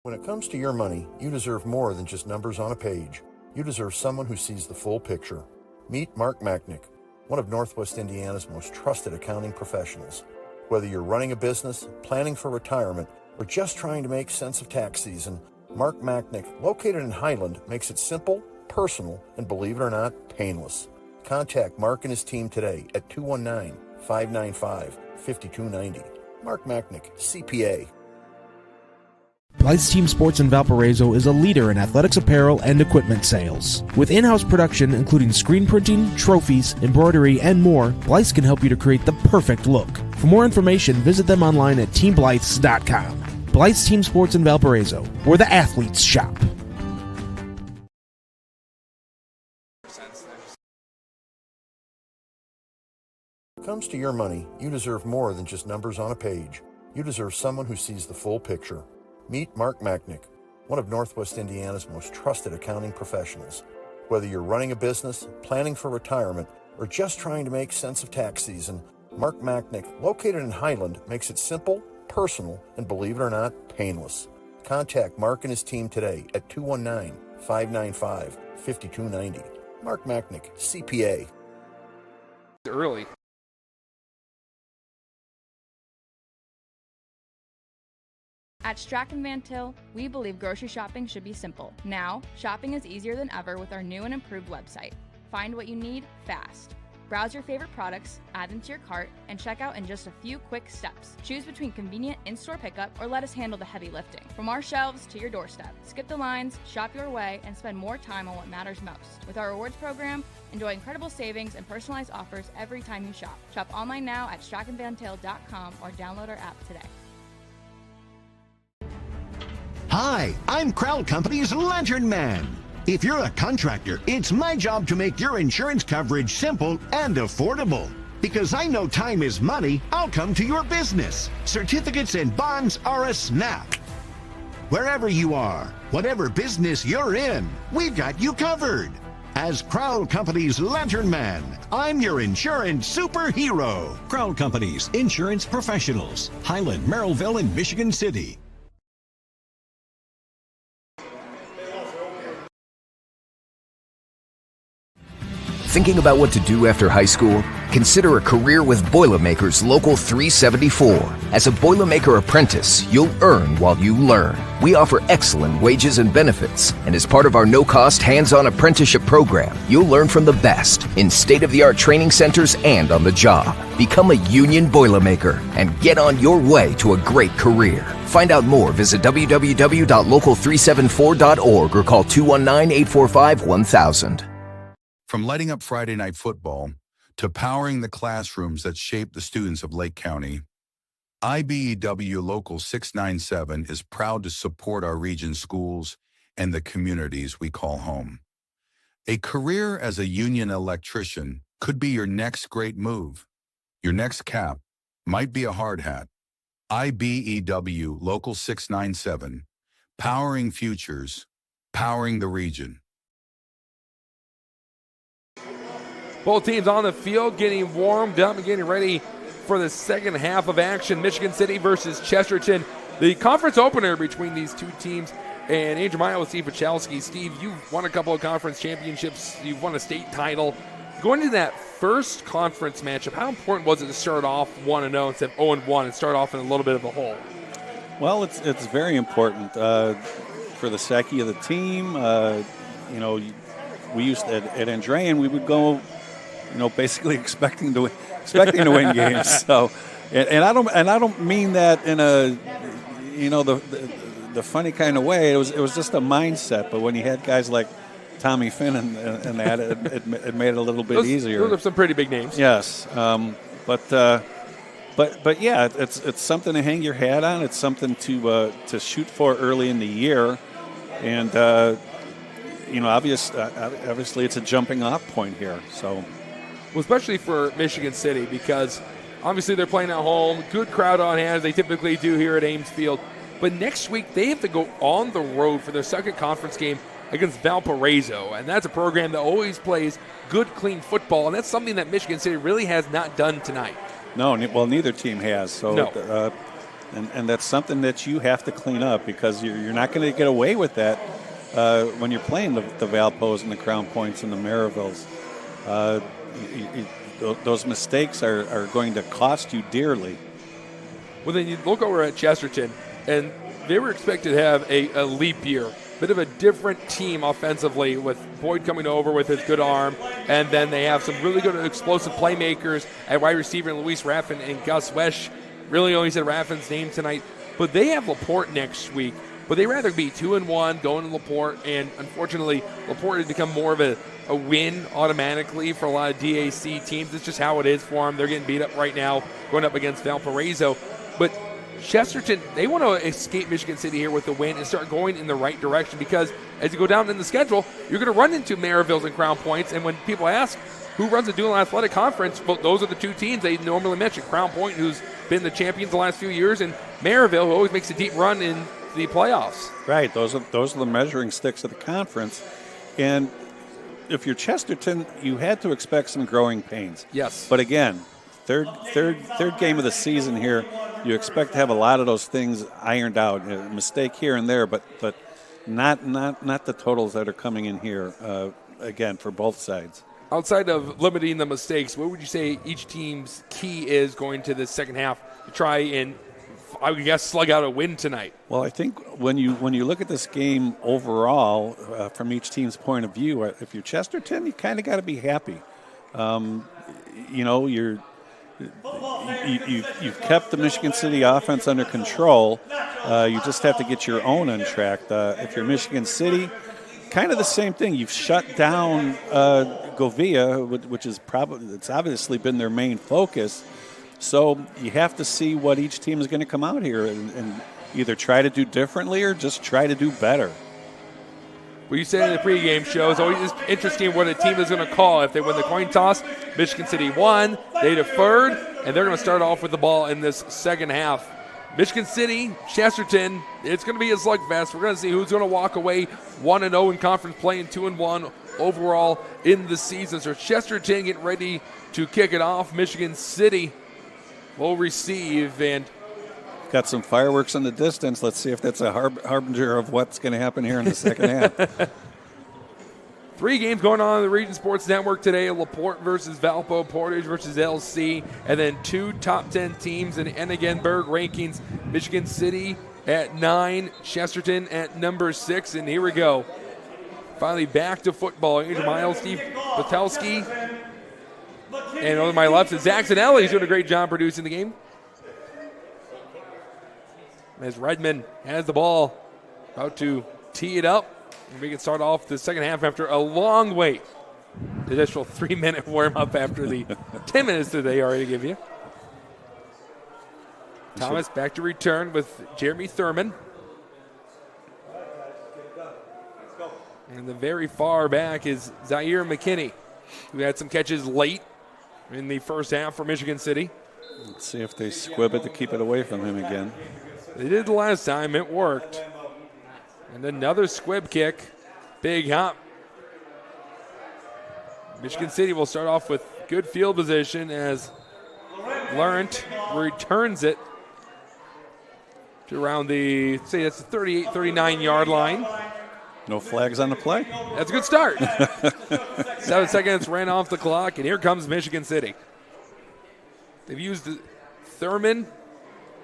When it comes to your money, you deserve more than just numbers on a page. You deserve someone who sees the full picture. Meet Mark Machnick, one of Northwest Indiana's most trusted accounting professionals. Whether you're running a business, planning for retirement, or just trying to make sense of tax season, Mark Machnick, located in Highland, makes it simple, personal, and believe it or not, painless. Contact Mark and his team today at 219-595-5290. Mark Machnick, CPA. Blythe's Team Sports in Valparaiso is a leader in athletics apparel and equipment sales. With in-house production including screen printing, trophies, embroidery, and more, Blythe's can help you to create the perfect look. For more information, visit them online at teamblythes.com. Blythe's Team Sports in Valparaiso, where the athletes shop. When it comes to your money, you deserve more than just numbers on a page. You deserve someone who sees the full picture. Meet Mark Machnick, one of Northwest Indiana's most trusted accounting professionals. Whether you're running a business, planning for retirement, or just trying to make sense of tax season, Mark Machnick, located in Highland, makes it simple, personal, and believe it or not, painless. Contact Mark and his team today at 219-595-5290. Mark Machnick, CPA. Early. At Strachan Van Til, we believe grocery shopping should be simple. Now, shopping is easier than ever with our new and improved website. Find what you need fast. Browse your favorite products, add them to your cart, and check out in just a few quick steps. Choose between convenient in-store pickup or let us handle the heavy lifting. From our shelves to your doorstep, skip the lines, shop your way, and spend more time on what matters most. With our rewards program, enjoy incredible savings and personalized offers every time you shop. Shop online now at strackandvantail.com or download our app today. Hi, I'm Crowd Company's Lantern Man. If you're a contractor, it's my job to make your insurance coverage simple and affordable. Because I know time is money, I'll come to your business. Certificates and bonds are a snap. Wherever you are, whatever business you're in, we've got you covered. As Crowd Company's Lantern Man, I'm your insurance superhero. Crowd Company's insurance professionals. Highland, Merrillville, and Michigan City. Thinking about what to do after high school? Consider a career with Boilermakers Local 374. As a Boilermaker apprentice, you'll earn while you learn. We offer excellent wages and benefits, and as part of our no-cost hands-on apprenticeship program, you'll learn from the best in state-of-the-art training centers and on the job. Become a union Boilermaker and get on your way to a great career. Find out more, visit www.local374.org or call 219-845-1000. From lighting up Friday night football to powering the classrooms that shape the students of Lake County, IBEW Local 697 is proud to support our region's schools and the communities we call home. A career as a union electrician could be your next great move. Your next cap might be a hard hat. IBEW Local 697, powering futures, powering the region. Both teams on the field getting warmed up and getting ready for the second half of action. Michigan City versus Chesterton. The conference opener between these two teams. And Andrew Meyer with Steve Pachalski. Steve, you've won a couple of conference championships. You've won a state title. Going into that first conference matchup, how important was it to start off 1-0 instead of 0-1 and start off in a little bit of a hole? Well, it's very important for the psyche of the team. We used to, at Andrean, we would go, basically expecting to win games. So, and I don't mean that in a, the funny kind of way. It was just a mindset. But when you had guys like Tommy Finn and that, it made it a little bit easier. Those are some pretty big names. Yes, but yeah, it's something to hang your hat on. It's something to shoot for early in the year, and obviously it's a jumping off point here. So. Well, especially for Michigan City, because obviously they're playing at home, good crowd on hand, as they typically do here at Ames Field. But next week they have to go on the road for their second conference game against Valparaiso, and that's a program that always plays good, clean football, and that's something that Michigan City really has not done tonight. No, well, neither team has. So, no. And that's something that you have to clean up, because you're not going to get away with that when you're playing the Valpos and the Crown Points and the Merrivilles. Those mistakes are going to cost you dearly. Well, then you look over at Chesterton, and they were expected to have a leap year, bit of a different team offensively, with Boyd coming over with his good arm, and then they have some really good explosive playmakers at wide receiver, Luis Raffin and Gus Wesch. Really only said Raffin's name tonight, but they have LaPorte next week. But they'd rather be 2-1 going to LaPorte, and unfortunately, LaPorte has become more of a win automatically for a lot of DAC teams. It's just how it is for them. They're getting beat up right now, going up against Valparaiso. But Chesterton, they want to escape Michigan City here with the win and start going in the right direction, because as you go down in the schedule, you're going to run into Merrivilles and Crown Points, and when people ask who runs a dual athletic conference, well, those are the two teams they normally mention. Crown Point, who's been the champions the last few years, and Merriville, who always makes a deep run in the playoffs. Right, those are the measuring sticks of the conference. And if you're Chesterton, you had to expect some growing pains. Yes. But again, third game of the season here, you expect to have a lot of those things ironed out. A mistake here and there, but not the totals that are coming in here, again, for both sides. Outside of limiting the mistakes, what would you say each team's key is going to the second half to try and, I would guess, slug out a win tonight? Well, I think when you look at this game overall, from each team's point of view, if you're Chesterton, you kind of got to be happy. you've kept the Michigan City offense under control. You just have to get your own on track. If you're Michigan City, kind of the same thing. You've shut down Govia, which is it's obviously been their main focus. So you have to see what each team is going to come out here and either try to do differently or just try to do better. Well, you said in the pregame show, it's always interesting what a team is going to call. If they win the coin toss, Michigan City won, they deferred, and they're going to start off with the ball in this second half. Michigan City, Chesterton, it's going to be a slugfest. We're going to see who's going to walk away 1-0 in conference play and 2-1 overall in the season. So Chesterton getting ready to kick it off. Michigan City will receive, and got some fireworks in the distance. Let's see if that's a harbinger of what's going to happen here in the second half. 3 games going on the Region Sports Network today. LaPorte versus Valpo, Portage versus LC, and then 2 top 10 teams in Ennegenberg rankings. Michigan City at 9, Chesterton at number 6, and here we go. Finally back to football. Andrew Miles, Steve Patelski, and on my left is Zach Zanelli. He's doing a great job producing the game. As Redmond has the ball, about to tee it up. And we can start off the second half after a long wait. The additional 3-minute warm-up after the 10 minutes that they already give you. Thomas back to return with Jeremy Thurman. And the very far back is Zaire McKinney, who had some catches late in the first half for Michigan City. Let's see if they squib it to keep it away from him again. They did the last time. It worked. And another squib kick. Big hop. Michigan City will start off with good field position as Laurent returns it to around the, say that's the 38, 39-yard line. No flags on the play. That's a good start. 7 seconds ran off the clock, and here comes Michigan City. They've used Thurman,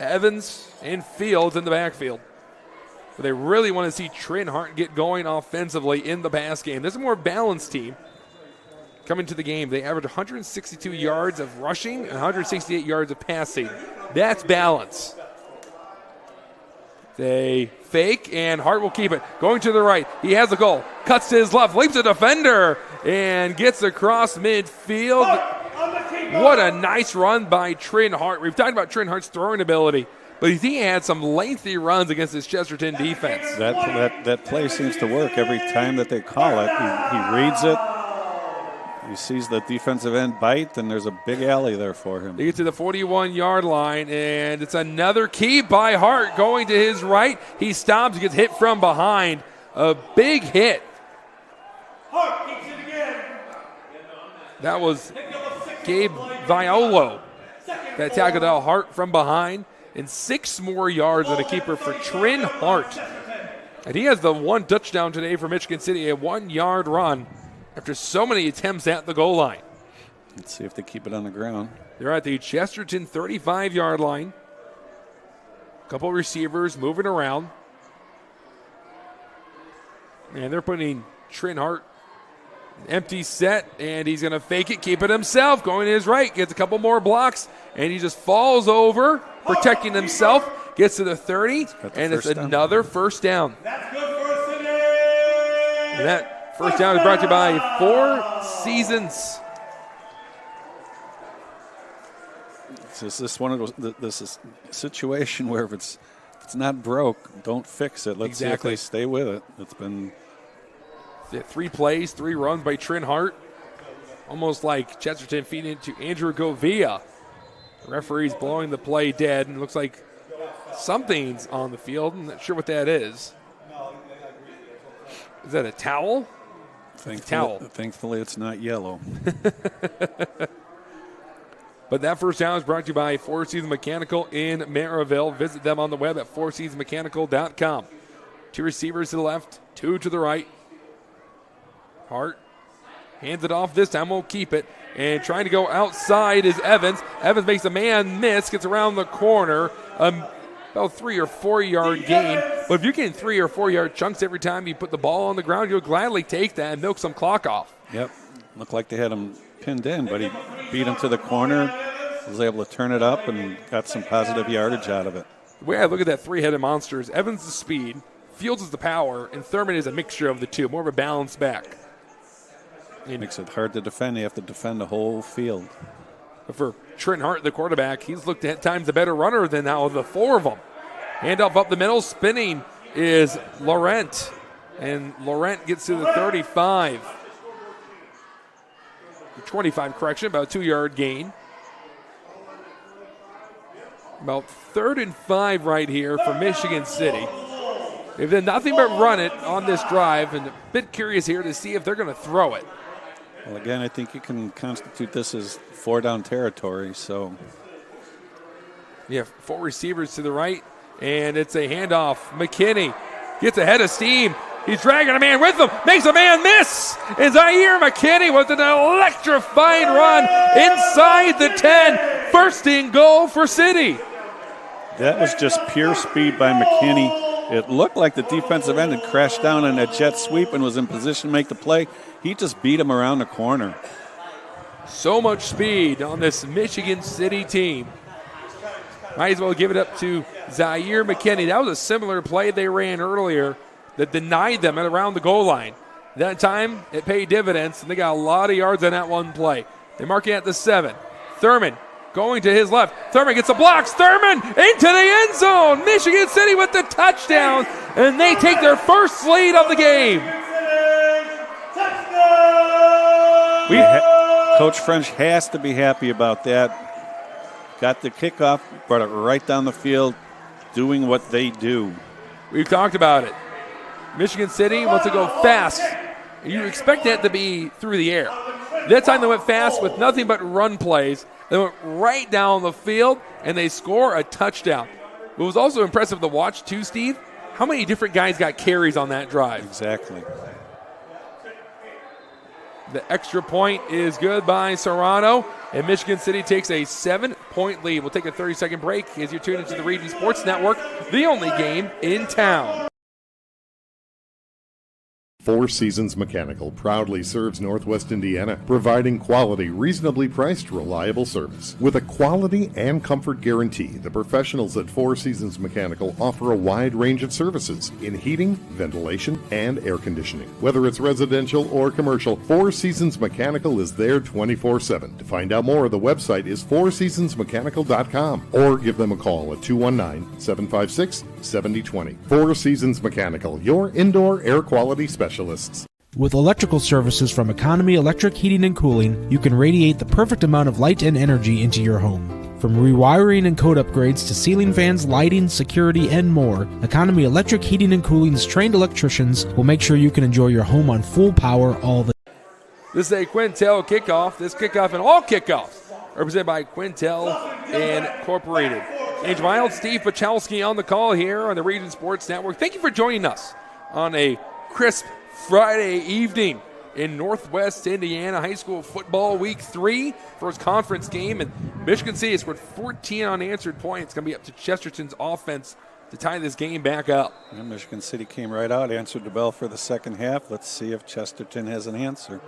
Evans, and Fields in the backfield. But they really want to see Trent Hart get going offensively in the pass game. This is a more balanced team coming to the game. They average 162 yards of rushing and 168 yards of passing. That's balance. They fake, and Hart will keep it. Going to the right. He has the goal. Cuts to his left. Leaps a defender and gets across midfield. What a nice run by Trent Hart. We've talked about Trent Hart's throwing ability, but he had some lengthy runs against this Chesterton defense. That play seems to work every time that they call it. He reads it. He sees the defensive end bite, and there's a big alley there for him. They get to the 41-yard line, and it's another keep by Hart going to his right. He stops, he gets hit from behind. A big hit. Hart keeps it again. That was Gabe Violo that tackled out Hart from behind, and 6 more yards on a keeper for Trent Hart. And he has the 1 touchdown today for Michigan City, a 1-yard run after so many attempts at the goal line. Let's see if they keep it on the ground. They're at the Chesterton 35-yard line. A couple receivers moving around. And they're putting Trent Hart empty set, and he's going to fake it, keep it himself, going to his right, gets a couple more blocks, and he just falls over, protecting himself, gets to the 30, and it's another first down. That's good for a city. And that first down is brought to you by 4 Seasons. This is one of those. This is a situation where if it's not broke, don't fix it. Let's see if they stay with it. It's been 3 plays, 3 runs by Trent Hart. Almost like Chesterton feeding it to Andrew Govia. The referee's blowing the play dead, and it looks like something's on the field. I'm not sure what that is. Is that a towel? Thankfully, it's not yellow. But that first down is brought to you by 4 Seasons Mechanical in Maryville. Visit them on the web at 4seasonsmechanical.com. 2 receivers to the left, 2 to the right. Hart hands it off. This time won't keep it. And trying to go outside is Evans. Evans makes a man miss, gets around the corner. About 3 or 4 yard gain. But if you're getting 3 or 4 yard chunks every time you put the ball on the ground, you'll gladly take that and milk some clock off. Yep. Looked like they had him pinned in, but he beat him to the corner, was able to turn it up and got some positive yardage out of it. The way I look at that three-headed monster is Evans is speed, Fields is the power, and Thurman is a mixture of the two, more of a balanced back. It makes it hard to defend. You have to defend the whole field. But for Trent Hart, the quarterback, he's looked at times a better runner than now the four of them. Handoff up the middle, spinning is Laurent. And Laurent gets to the 35. 25 correction, about a 2-yard gain. About 3rd and 5 right here for Michigan City. They've done nothing but run it on this drive, and a bit curious here to see if they're going to throw it. Well, again, I think you can constitute this as 4-down territory, so. Yeah, 4 receivers to the right, and it's a handoff. McKinney gets ahead of steam. He's dragging a man with him, makes a man miss. And Zaire McKinney with an electrifying run inside the 10. First and goal for City. That was just pure speed by McKinney. It looked like the defensive end had crashed down in a jet sweep and was in position to make the play. He just beat him around the corner. So much speed on this Michigan City team. Might as well give it up to Zaire McKinney. That was a similar play they ran earlier that denied them at around the goal line. That time, it paid dividends, and they got a lot of yards on that one play. They mark it at the 7. Thurman going to his left. Thurman gets a block. Thurman into the end zone. Michigan City with the touchdown, and they take their first lead of the game. Coach French has to be happy about that. Got the kickoff, brought it right down the field, doing what they do. We've talked about it. Michigan City wants to go fast. You expect that to be through the air. That time they went fast with nothing but run plays. They went right down the field, and they score a touchdown. It was also impressive to watch, too, Steve, how many different guys got carries on that drive. Exactly. The extra point is good by Serrano, and Michigan City takes a 7-point lead. We'll take a 30-second break as you tune into the Region Sports Network, the only game in town. Four Seasons Mechanical proudly serves Northwest Indiana, providing quality, reasonably priced, reliable service. With a quality and comfort guarantee, the professionals at Four Seasons Mechanical offer a wide range of services in heating, ventilation, and air conditioning. Whether it's residential or commercial, Four Seasons Mechanical is there 24/7. To find out more, the website is fourseasonsmechanical.com or give them a call at 219-756-7020. Four Seasons Mechanical, your indoor air quality specialist. With electrical services from Economy Electric Heating and Cooling, you can radiate the perfect amount of light and energy into your home. From rewiring and code upgrades to ceiling fans, lighting, security, and more, Economy Electric Heating and Cooling's trained electricians will make sure you can enjoy your home on full power all the time. This is a Quintel kickoff. This kickoff and all kickoffs are presented by Quintel Incorporated. Angel Miles, Steve Pachalski on the call here on the Region Sports Network. Thank you for joining us on a crisp Friday evening in Northwest Indiana High School Football Week 3, first conference game, and Michigan City has scored 14 unanswered points. It's going to be up to Chesterton's offense to tie this game back up. Yeah, Michigan City came right out, answered the bell for the second half. Let's see if Chesterton has an answer.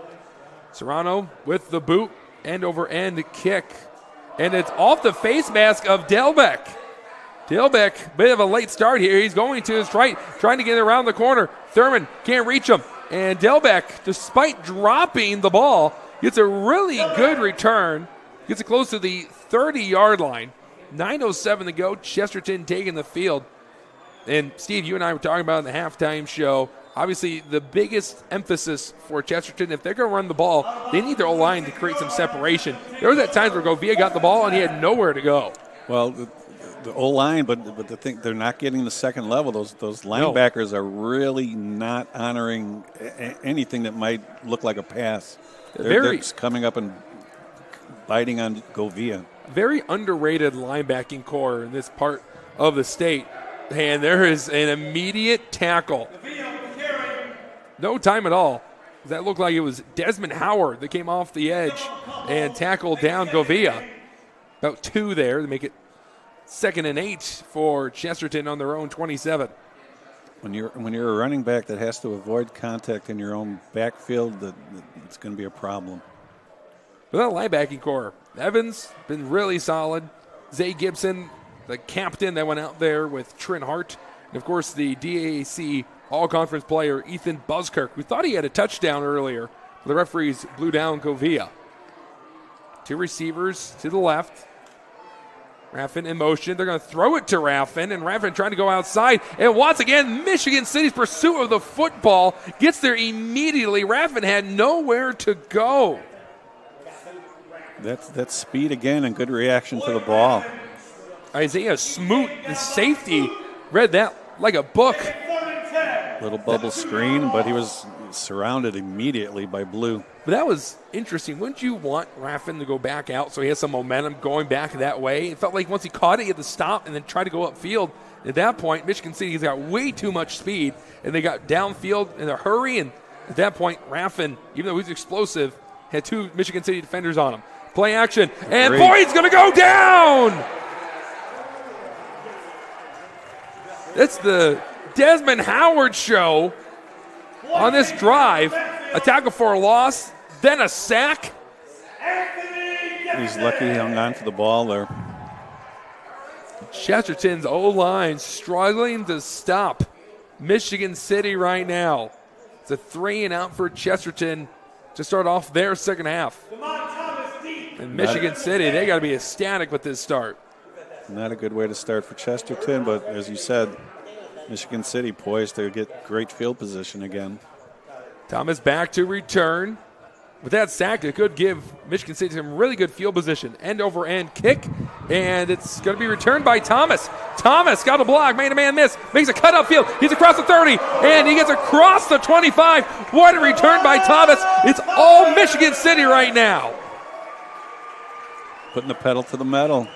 Serrano with the boot, end-over-end kick, and it's off the face mask of Delbeck. Delbeck, bit of a late start here. He's going to his right, trying to get around the corner. Thurman can't reach him. And Delbeck, despite dropping the ball, gets a really good return. Gets it close to the 30-yard line. 9:07 to go. Chesterton taking the field. And, Steve, you and I were talking about in the halftime show, obviously the biggest emphasis for Chesterton, if they're going to run the ball, they need their O-line to create some separation. There was that times where Govia got the ball and he had nowhere to go. Well, the O-line, but the thing, they're not getting the second level. Those linebackers are really not honoring anything that might look like a pass. They're coming up and biting on Govia. Very underrated linebacking core in this part of the state. And there is an immediate tackle. No time at all. That looked like it was Desmond Howard that came off the edge and tackled down Govia. About 2 there to make it 2nd and 8 for Chesterton on their own 27. When you're a running back that has to avoid contact in your own backfield, it's going to be a problem. But that linebacking core, Evans been really solid. Zay Gibson, the captain that went out there with Trent Hart. And, of course, the DAC all-conference player, Ethan Buskirk. We thought he had a touchdown earlier. The referees blew down Govia. Two receivers to the left. Raffin in motion. They're going to throw it to Raffin, and Raffin trying to go outside. And once again, Michigan City's pursuit of the football gets there immediately. Raffin had nowhere to go. That's speed again and good reaction to the ball. Isaiah Smoot, the safety, read that like a book. Little bubble screen, but he was surrounded immediately by blue. But that was interesting. Wouldn't you want Raffin to go back out so he has some momentum going back that way? It felt like once he caught it, he had to stop and then try to go upfield. At that point, Michigan City's got way too much speed, and they got downfield in a hurry. And at that point, Raffin, even though he's explosive, had two Michigan City defenders on him. Play action, and Boyd's going to go down! It's the Desmond Howard show on this drive. A tackle for a loss, then a sack. He's lucky he hung on to the ball there. Chesterton's O-line struggling to stop Michigan City right now. It's a 3-and-out for Chesterton to start off their second half. And Michigan City, they got to be ecstatic with this start. Not a good way to start for Chesterton, but as you said, Michigan City poised to get great field position again. Thomas back to return. With that sack, it could give Michigan City some really good field position. End-over-end kick, and it's going to be returned by Thomas. Thomas got a block, made a man miss, makes a cut upfield. He's across the 30, and he gets across the 25. What a return by Thomas. It's all Michigan City right now. Putting the pedal to the metal.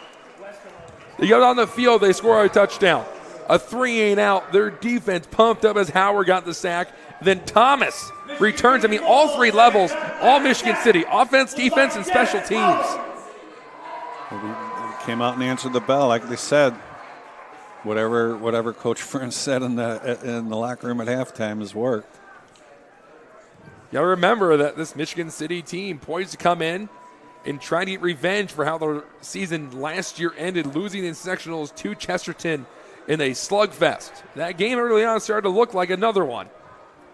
They go on the field, they score a touchdown. A 3-and-out. Their defense pumped up as Howard got the sack. Then Thomas returns. I mean, all three levels, all Michigan City, offense, defense, and special teams. We came out and answered the bell, like they said. Whatever Coach Fern said in the locker room at halftime has worked. You got to remember that this Michigan City team poised to come in and try to get revenge for how their season last year ended, losing in sectionals to Chesterton in a slugfest. That game early on started to look like another one.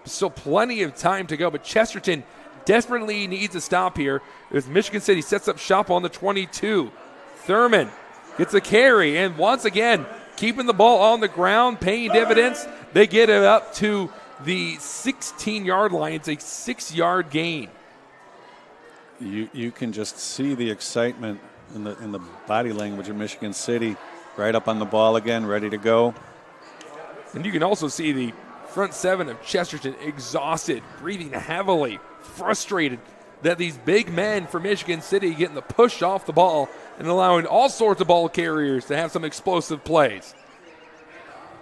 Still plenty of time to go, but Chesterton desperately needs a stop here as Michigan City sets up shop on the 22. Thurman gets a carry, and once again, keeping the ball on the ground, paying dividends. They get it up to the 16-yard line. It's a 6-yard gain. You can just see the excitement in the body language of Michigan City. Right up on the ball again, ready to go. And you can also see the front seven of Chesterton exhausted, breathing heavily, frustrated that these big men for Michigan City getting the push off the ball and allowing all sorts of ball carriers to have some explosive plays.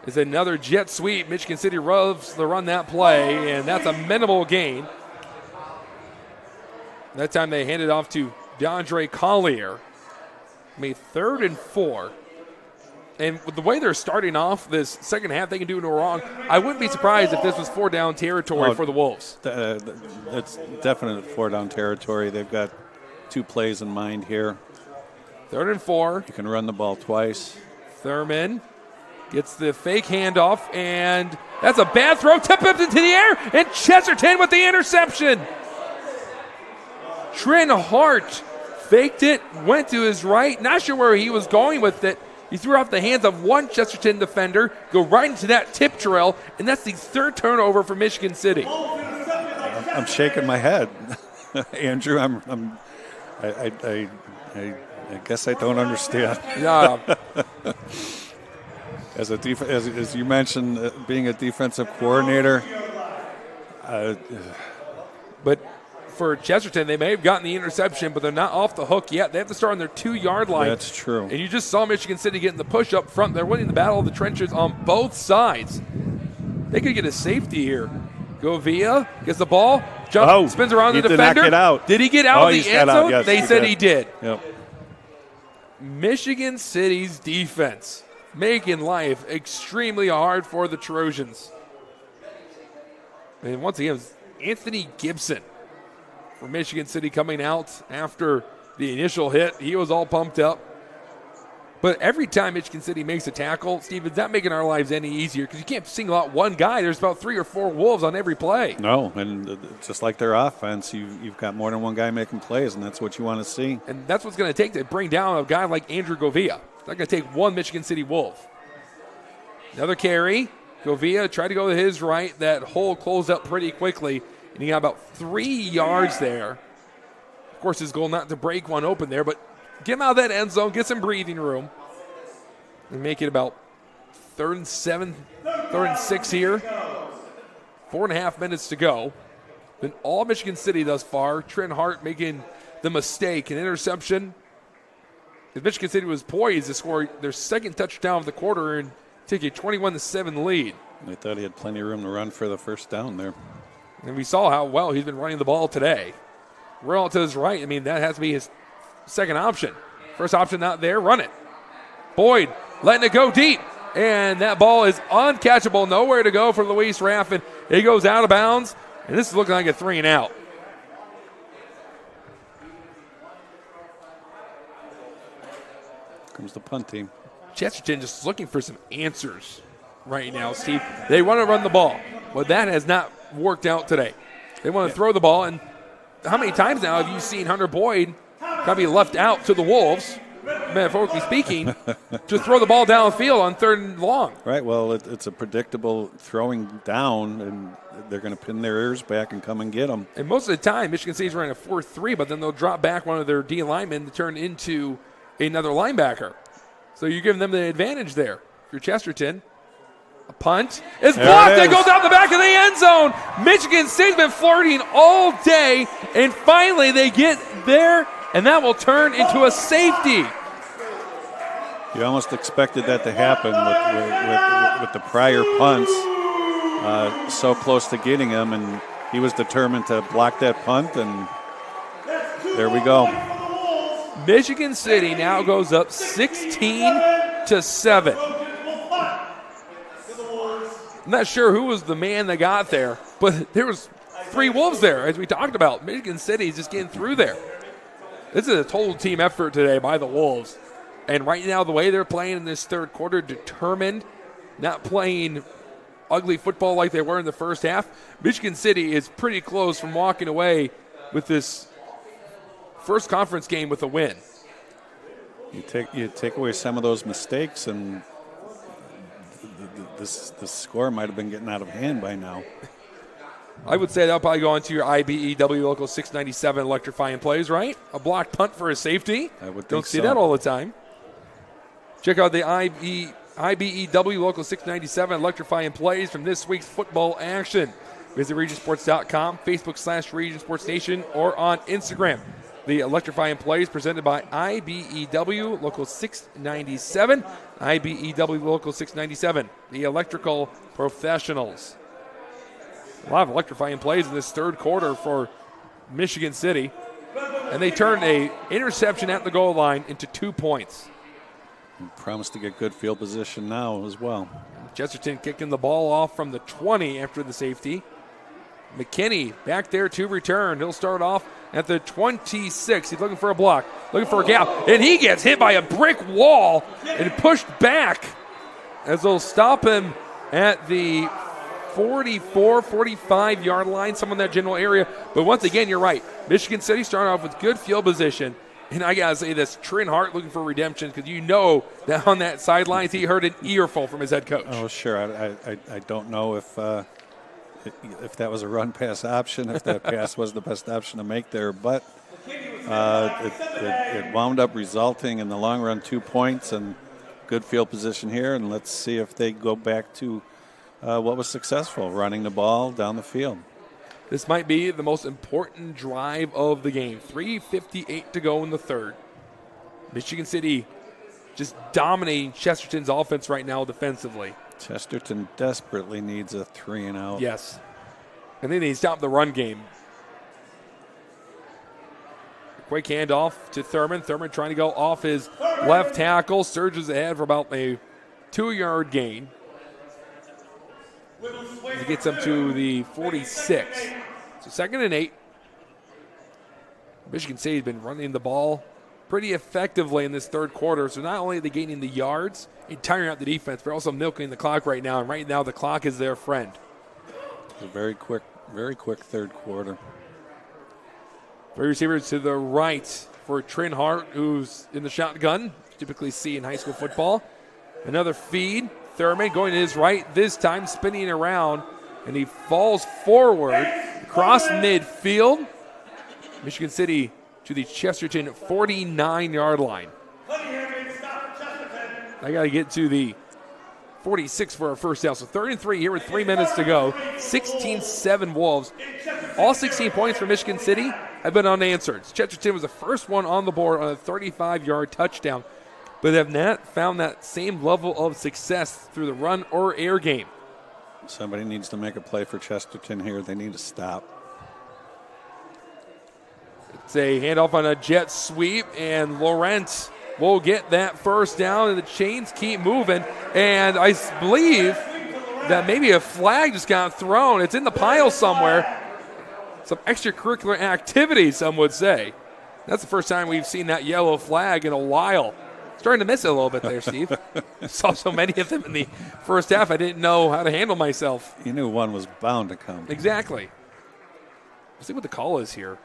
It's another jet sweep. Michigan City loves to run that play, and that's a minimal gain. That time they hand it off to DeAndre Collier. Made 3rd and 4. And with the way they're starting off this second half, they can do no wrong. I wouldn't be surprised if this was 4-down territory for the Wolves. It's definite 4-down territory. They've got 2 plays in mind here. 3rd and 4. You can run the ball twice. Thurman gets the fake handoff, and that's a bad throw. Tip up into the air, and Chesterton with the interception. Trent Hart faked it, went to his right. Not sure where he was going with it. He threw off the hands of one Chesterton defender, go right into that tip drill, and that's the 3rd turnover for Michigan City. I'm shaking my head, Andrew. I guess I don't understand. Yeah. As you mentioned, being a defensive coordinator, but for Chesterton, they may have gotten the interception, but they're not off the hook yet. They have to start on their 2-yard line. That's true. And you just saw Michigan City getting the push up front. They're winning the battle of the trenches on both sides. They could get a safety here. Govia gets the ball, spins around the defender. Did not get out. Did he get out of the end zone? Yes, they said he did. Yep. Michigan City's defense making life extremely hard for the Trojans. And once again, it was Anthony Gibson for Michigan City coming out after the initial hit. He was all pumped up. But every time Michigan City makes a tackle, Steve, it's not making our lives any easier because you can't single out one guy. There's about 3 or 4 Wolves on every play. No, and just like their offense, you've got more than one guy making plays, and that's what you want to see. And that's what's going to take to bring down a guy like Andrew Govia. It's not going to take one Michigan City Wolf. Another carry. Govia tried to go to his right. That hole closed up pretty quickly, and he got about 3 yards there. Of course, his goal not to break one open there, but get him out of that end zone, get some breathing room, and make it about 3rd and 7, 3rd and 6 here. 4.5 minutes to go. Been all Michigan City thus far. Trent Hart making the mistake, an interception. Michigan City was poised to score their second touchdown of the quarter and take a 21-7 lead. They thought he had plenty of room to run for the first down there. And we saw how well he's been running the ball today. We're all to his right. I mean, that has to be his second option. First option not there, run it. Boyd letting it go deep. And that ball is uncatchable. Nowhere to go for Luis Raffin. He goes out of bounds. And this is looking like a 3 and out. Comes the punt team. Chesterton just looking for some answers right now, Steve. They want to run the ball, but that has not worked out today. They want to throw the ball, and how many times now have you seen Hunter Boyd kind of be left out to the Wolves, metaphorically speaking, to throw the ball downfield on 3rd and long? Right, well, it's a predictable throwing down, and they're going to pin their ears back and come and get them. And most of the time, Michigan State's running a 4-3, but then they'll drop back one of their D linemen to turn into another linebacker. So you're giving them the advantage there. If you're Chesterton, a punt is blocked. It goes out the back of the end zone. Michigan State's been flirting all day, and finally they get there, and that will turn into a safety. You almost expected that to happen with the prior punts, so close to getting him, and he was determined to block that punt, and there we go. Michigan City now goes up 16-7. I'm not sure who was the man that got there, but there was 3 Wolves there, as we talked about. Michigan City is just getting through there. This is a total team effort today by the Wolves. And right now, the way they're playing in this third quarter, determined, not playing ugly football like they were in the first half, Michigan City is pretty close from walking away with this first conference game with a win. You take away some of those mistakes, and this score might have been getting out of hand by now. I would say that'll probably go into your IBEW Local 697 electrifying plays, right? A blocked punt for a safety. I would think Don't see that all the time. Check out the IBEW Local 697 electrifying plays from this week's football action. Visit Regionsports.com, Facebook/Region Sports Nation, or on Instagram. The electrifying plays presented by IBEW Local 697. IBEW Local 697, the electrical professionals. A lot of electrifying plays in this third quarter for Michigan City. And they turned an interception at the goal line into 2 points. And promise to get good field position now as well. Chesterton kicking the ball off from the 20 after the safety. McKinney back there to return. He'll start off at the 26. He's looking for a block, looking for a gap, and he gets hit by a brick wall and pushed back as they'll stop him at the 44, 45-yard line, somewhere in that general area. But once again, you're right. Michigan City starting off with good field position. And I got to say this, Trent Hart looking for redemption because you know that on that sidelines he heard an earful from his head coach. Oh, sure. I don't know if that was a run-pass option, if that pass was the best option to make there. But it wound up resulting in the long run 2 points and good field position here. And let's see if they go back to what was successful, running the ball down the field. This might be the most important drive of the game. 3:58 to go in the third. Michigan City just dominating Chesterton's offense right now defensively. Chesterton desperately needs a 3-and-out. Yes. And then they stop the run game. Quick handoff to Thurman. Thurman trying to go off his left tackle. Surges ahead for about a 2-yard gain. He gets them to the 46. So 2nd and 8. Michigan State has been running the ball pretty effectively in this third quarter. So not only are they gaining the yards and tiring out the defense, but also milking the clock right now. And right now the clock is their friend. It's a very quick third quarter. Three receivers to the right for Trin Hart, who's in the shotgun, typically see in high school football. Another feed. Thurman going to his right, this time spinning around, and he falls forward across midfield. Michigan City to the Chesterton 49-yard line. I got to get to the 46 for our first down. So 3rd and 3 here with 3 minutes to go. 16-7 Wolves. All 16 points for Michigan City have been unanswered. Chesterton was the first one on the board on a 35-yard touchdown, but have not found that same level of success through the run or air game. Somebody needs to make a play for Chesterton here. They need to stop. It's a handoff on a jet sweep, and Laurent will get that first down, and the chains keep moving. And I believe that maybe a flag just got thrown. It's in the pile somewhere. Some extracurricular activity, some would say. That's the first time we've seen that yellow flag in a while. Starting to miss it a little bit there, Steve. Saw so many of them in the first half, I didn't know how to handle myself. You knew one was bound to come. Exactly. Let's see what the call is here.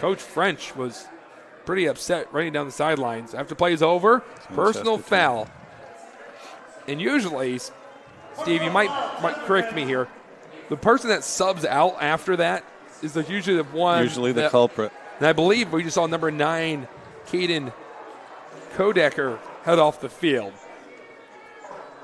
Coach French was pretty upset running down the sidelines. After play is over, personal foul. And usually, Steve, you might correct me here, the person that subs out after that is usually the one. Usually the culprit. And I believe we just saw number 9, Caden Kodecker, head off the field.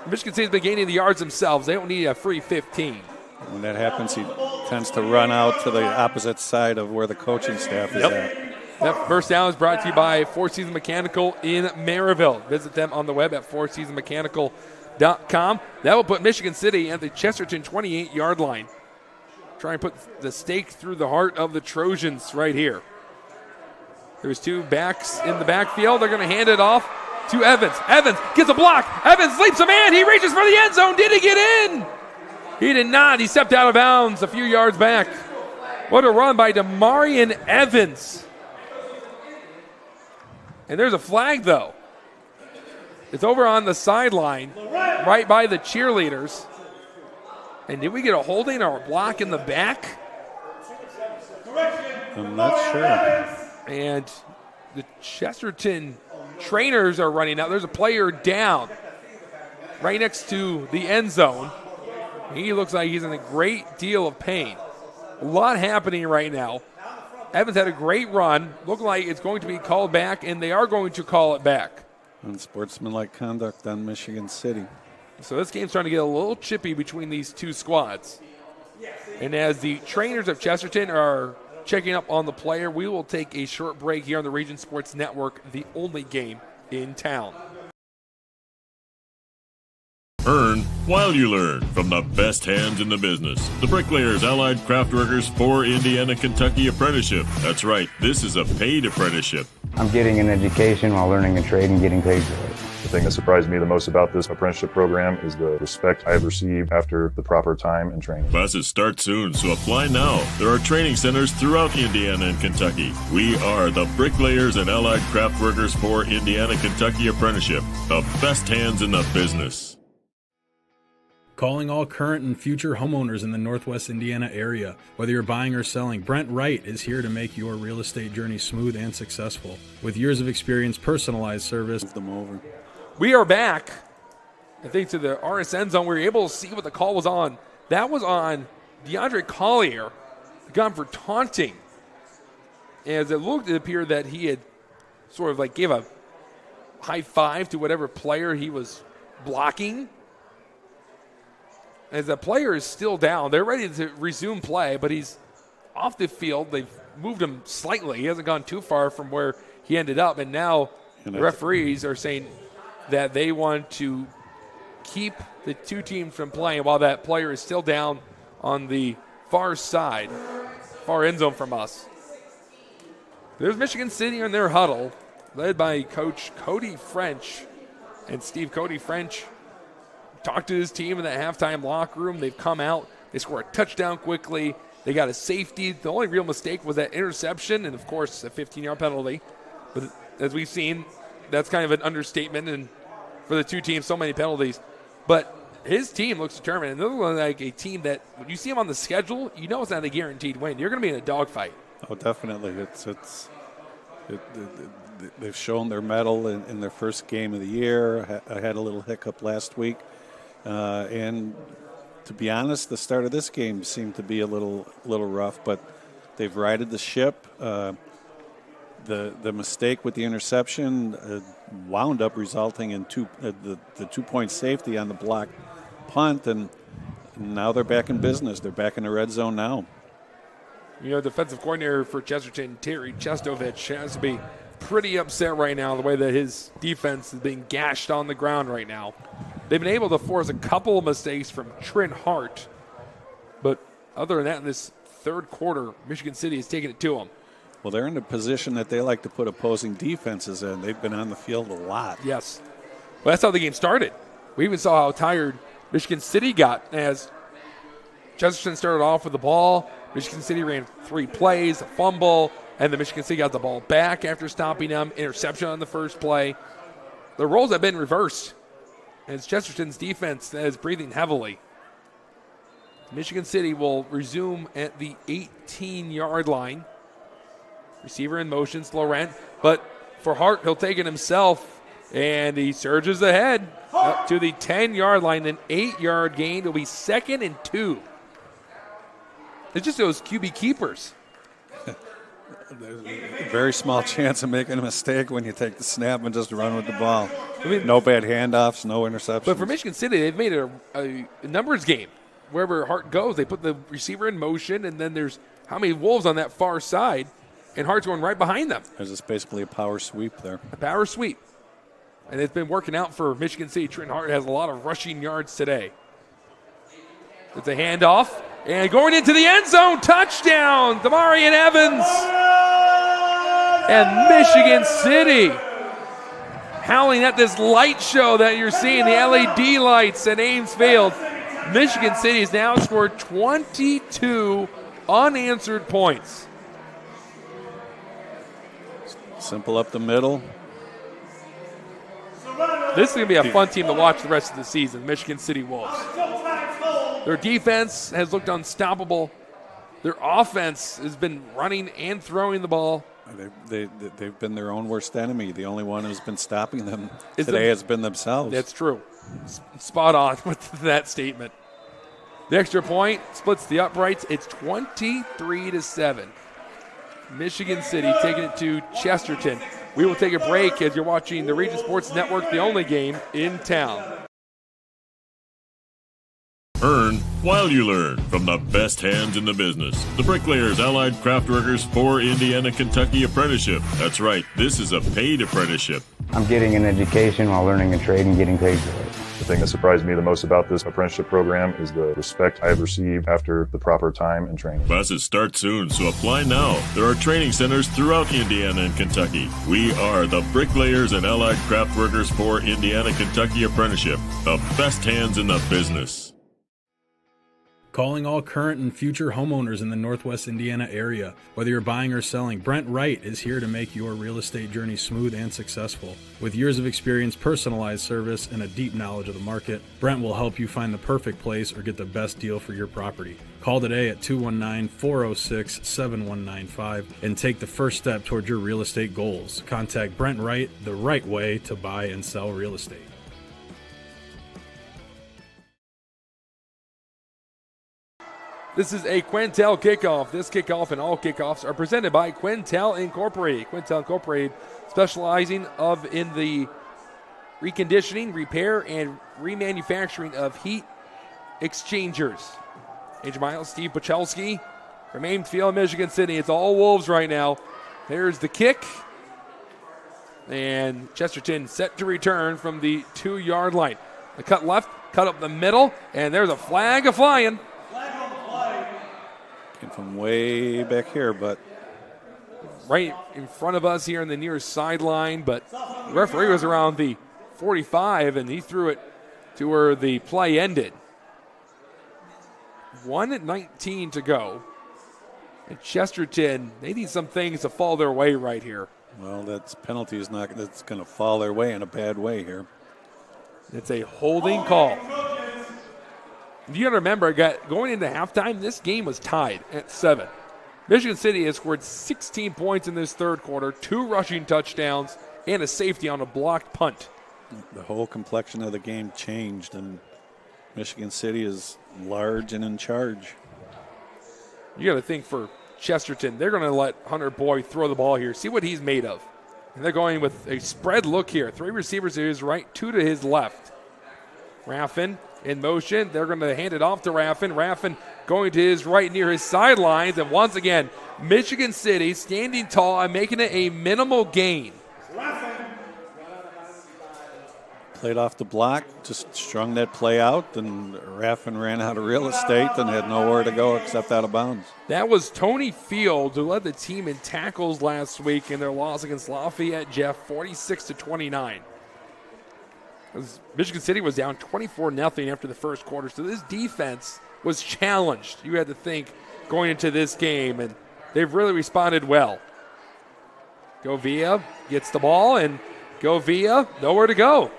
Michigan State's been gaining the yards themselves. They don't need a free 15. When that happens, he tends to run out to the opposite side of where the coaching staff is at. That first down is brought to you by Four Seasons Mechanical in Maryville. Visit them on the web at fourseasonsmechanical.com. That will put Michigan City at the Chesterton 28-yard line. Try and put the stake through the heart of the Trojans right here. There's 2 backs in the backfield. They're going to hand it off to Evans. Evans gets a block. Evans leaps a man. He reaches for the end zone. Did he get in? He did not. He stepped out of bounds a few yards back. What a run by Demarion Evans. And there's a flag, though. It's over on the sideline, right by the cheerleaders. And did we get a holding or a block in the back? I'm not sure. And the Chesterton trainers are running out. There's a player down right next to the end zone. He looks like he's in a great deal of pain. A lot happening right now. Evans had a great run. Looked like it's going to be called back, and they are going to call it back. Unsportsmanlike conduct on Michigan City. So this game's starting to get a little chippy between these two squads. And as the trainers of Chesterton are checking up on the player, we will take a short break here on the Region Sports Network, the only game in town. Earn while you learn from the best hands in the business. The Bricklayers Allied Craftworkers for Indiana Kentucky Apprenticeship. That's right, this is a paid apprenticeship. I'm getting an education while learning a trade and getting paid for it. The thing that surprised me the most about this apprenticeship program is the respect I have received after the proper time and training. Classes start soon, so apply now. There are training centers throughout Indiana and Kentucky. We are the Bricklayers and Allied Craftworkers for Indiana Kentucky Apprenticeship. The best hands in the business. Calling all current and future homeowners in the Northwest Indiana area. Whether you're buying or selling, Brent Wright is here to make your real estate journey smooth and successful. With years of experience, personalized service. Move them over. We are back, I think, to the RSN zone. We were able to see what the call was on. That was on DeAndre Collier, gone for taunting. As it appeared that he had sort of like gave a high five to whatever player he was blocking. As the player is still down, they're ready to resume play, but he's off the field. They've moved him slightly. He hasn't gone too far from where he ended up, and now the referees are saying that they want to keep the two teams from playing while that player is still down on the far side, far end zone from us. There's Michigan City in their huddle, led by Coach Cody French. And Steve, Cody French talked to his team in the halftime locker room. They've come out. They score a touchdown quickly. They got a safety. The only real mistake was that interception and, of course, a 15-yard penalty. But as we've seen, that's kind of an understatement, and for the two teams, so many penalties. But his team looks determined, and they're like a team that when you see them on the schedule, you know it's not a guaranteed win. You're going to be in a dogfight. Oh, definitely. They've shown their mettle in their first game of the year. I had a little hiccup last week, and to be honest, the start of this game seemed to be a little rough, but they've righted the ship. The mistake with the interception wound up resulting in the 2-point safety on the block punt, and now they're back in business. They're back in the red zone now. You know, defensive coordinator for Chesterton, Terry Chestovich, has to be pretty upset right now the way that his defense is being gashed on the ground right now. They've been able to force a couple of mistakes from Trent Hart, but other than that, in this third quarter, Michigan City has taken it to them. Well, they're in a position that they like to put opposing defenses in. They've been on the field a lot. Yes. Well, that's how the game started. We even saw how tired Michigan City got as Chesterton started off with the ball. Michigan City ran 3 plays, a fumble, and then Michigan City got the ball back after stopping them. Interception on the first play. The roles have been reversed as Chesterton's defense is breathing heavily. Michigan City will resume at the 18-yard line. Receiver in motion, Laurent. But for Hart, he'll take it himself, and he surges ahead up to the 10-yard line. An 8-yard gain. It'll be 2nd and 2. It's just those QB keepers. There's a very small chance of making a mistake when you take the snap and just run with the ball. I mean, no bad handoffs, no interceptions. But for Michigan City, they've made it a numbers game. Wherever Hart goes, they put the receiver in motion, and then there's how many Wolves on that far side, and Hart's going right behind them. There's just basically a power sweep there. A power sweep. And it's been working out for Michigan City. Trent Hart has a lot of rushing yards today. It's a handoff. And going into the end zone, touchdown, Damarian Evans. And Michigan City howling at this light show that you're seeing, the LED lights at Ames Field. Michigan City has now scored 22 unanswered points. Simple up the middle. This is going to be a fun team to watch the rest of the season, Michigan City Wolves. Their defense has looked unstoppable. Their offense has been running and throwing the ball. They've been their own worst enemy. The only one who's been stopping them today has been themselves. That's true. Spot on with that statement. The extra point splits the uprights. It's 23-7. Michigan City taking it to Chesterton. We will take a break as you're watching the Region Sports Network, the only game in town. Earn while you learn from the best hands in the business. The Bricklayers Allied Craft Workers for Indiana, Kentucky Apprenticeship. That's right, this is a paid apprenticeship. I'm getting an education while learning a trade and getting paid for it. The thing that surprised me the most about this apprenticeship program is the respect I've received after the proper time and training. Classes start soon, so apply now. There are training centers throughout Indiana and Kentucky. We are the Bricklayers and Allied Craft Workers for Indiana, Kentucky Apprenticeship. The best hands in the business. Calling all current and future homeowners in the Northwest Indiana area. Whether you're buying or selling, Brent Wright is here to make your real estate journey smooth and successful. With years of experience, personalized service, and a deep knowledge of the market, Brent will help you find the perfect place or get the best deal for your property. Call today at 219-406-7195 and take the first step toward your real estate goals. Contact Brent Wright, the right way to buy and sell real estate. This is a Quintel kickoff. This kickoff and all kickoffs are presented by Quintel Incorporated. Quintel Incorporated specializing in the reconditioning, repair, and remanufacturing of heat exchangers. Agent Miles, Steve Pachelski from Ames Field, Michigan City. It's all Wolves right now. There's the kick. And Chesterton set to return from the 2-yard line. The cut left, cut up the middle, and there's a flag a-flying. From way back here, but right in front of us here in the near sideline, but the referee was around the 45 and he threw it to where the play ended. 1:19 to go. And Chesterton, they need some things to fall their way right here. Well, that's penalty is not that's going to fall their way in a bad way here. It's a holding call. You got to remember, going into halftime, this game was tied at 7. Michigan City has scored 16 points in this third quarter, 2 rushing touchdowns, and a safety on a blocked punt. The whole complexion of the game changed, and Michigan City is large and in charge. You got to think for Chesterton, they're going to let Hunter Boyd throw the ball here, see what he's made of. And they're going with a spread look here. 3 receivers to his right, 2 to his left. Raffin in motion. They're going to hand it off to Raffin. Raffin going to his right near his sidelines. And once again, Michigan City standing tall and making it a minimal gain. Played off the block, just strung that play out, and Raffin ran out of real estate and had nowhere to go except out of bounds. That was Tony Field, who led the team in tackles last week in their loss against Lafayette, Jeff, 46-29. Michigan City was down 24-0 after the first quarter, so this defense was challenged, you had to think, going into this game, and they've really responded well. Govia gets the ball, and Govia, nowhere to go.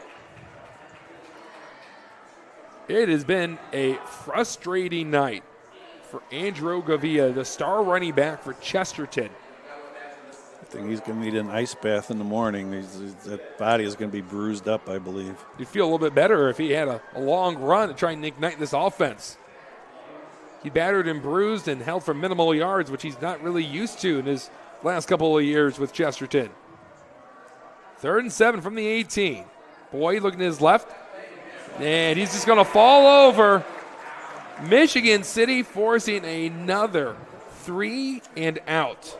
It has been a frustrating night for Andrew Govia, the star running back for Chesterton. I think he's going to need an ice bath in the morning. That body is going to be bruised up, I believe. You'd feel a little bit better if he had a long run to try and ignite this offense. He battered and bruised and held for minimal yards, which he's not really used to in his last couple of years with Chesterton. 3rd and 7 from the 18. Boyd looking to his left. And he's just going to fall over. Michigan City forcing another 3 and out.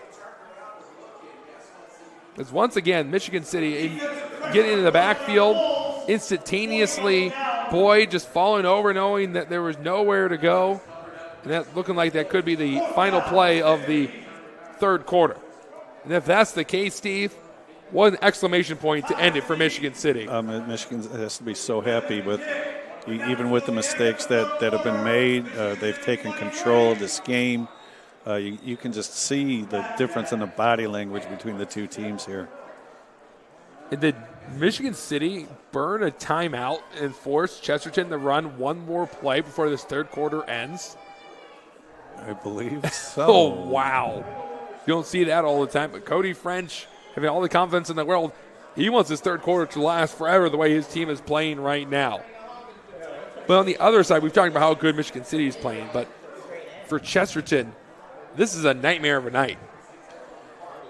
As once again, Michigan City getting into the backfield instantaneously. Boyd just falling over, knowing that there was nowhere to go. And that looking like that could be the final play of the third quarter. And if that's the case, Steve, what an exclamation point to end it for Michigan City. Michigan has to be so happy with, even with the mistakes that have been made. They've taken control of this game. You can just see the difference in the body language between the two teams here. And did Michigan City burn a timeout and force Chesterton to run one more play before this third quarter ends? I believe so. Oh, wow. You don't see that all the time, but Cody French, having all the confidence in the world, he wants his third quarter to last forever the way his team is playing right now. But on the other side, we've talked about how good Michigan City is playing, but for Chesterton, this is a nightmare of a night.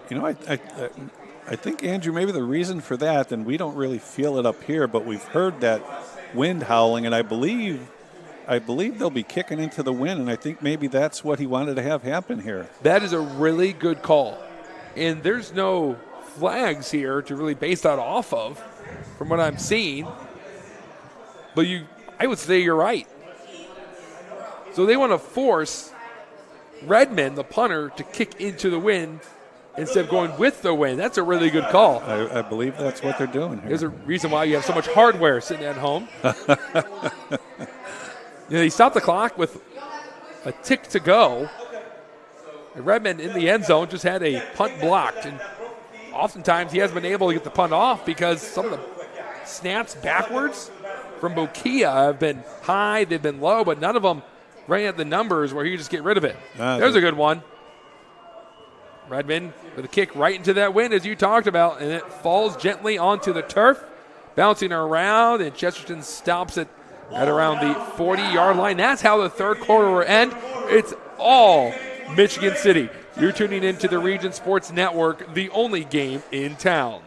You know, I think, Andrew, maybe the reason for that, and we don't really feel it up here, but we've heard that wind howling, and I believe they'll be kicking into the wind, and I think maybe that's what he wanted to have happen here. That is a really good call. And there's no flags here to really base that off of from what I'm seeing. But I would say you're right. So they want to force Redmond, the punter, to kick into the wind instead of going with the wind. That's a really good call. I believe that's what they're doing here. There's a reason why you have so much hardware sitting at home. They stopped the clock with a tick to go. Redmond in the end zone just had a punt blocked. And oftentimes he hasn't been able to get the punt off because some of the snaps backwards from Bokia have been high, they've been low, but none of them ran at the numbers where he could just get rid of it. There's a good one. Redmond with a kick right into that wind, as you talked about, and it falls gently onto the turf, bouncing around, and Chesterton stops it at around the 40-yard line. That's how the third quarter will end. It's all Michigan City. You're tuning into the Region Sports Network, the only game in town.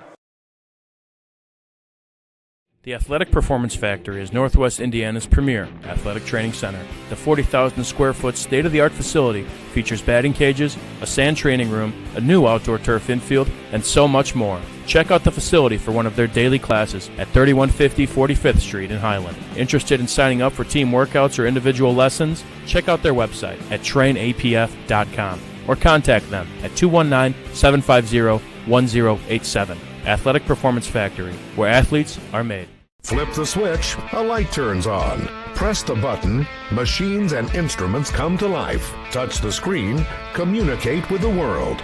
The Athletic Performance Factory is Northwest Indiana's premier athletic training center. The 40,000-square-foot state-of-the-art facility features batting cages, a sand training room, a new outdoor turf infield, and so much more. Check out the facility for one of their daily classes at 3150 45th Street in Highland. Interested in signing up for team workouts or individual lessons? Check out their website at trainapf.com or contact them at 219-750-1087. Athletic Performance Factory, where athletes are made. Flip the switch, a light turns on. Press the button, machines and instruments come to life. Touch the screen, communicate with the world.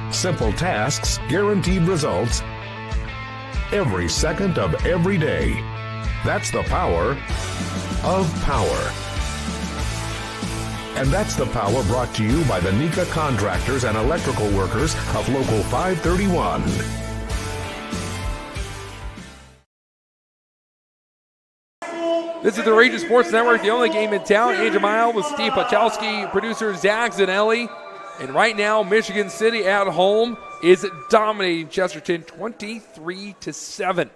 Simple tasks, guaranteed results, every second of every day. That's the power of power. And that's the power brought to you by the Nika contractors and electrical workers of Local 531. This is the Region Sports Network, the only game in town. Angel Mile with Steve Pachowski, producer Zach Zanelli. And right now, Michigan City at home is dominating Chesterton 23-7.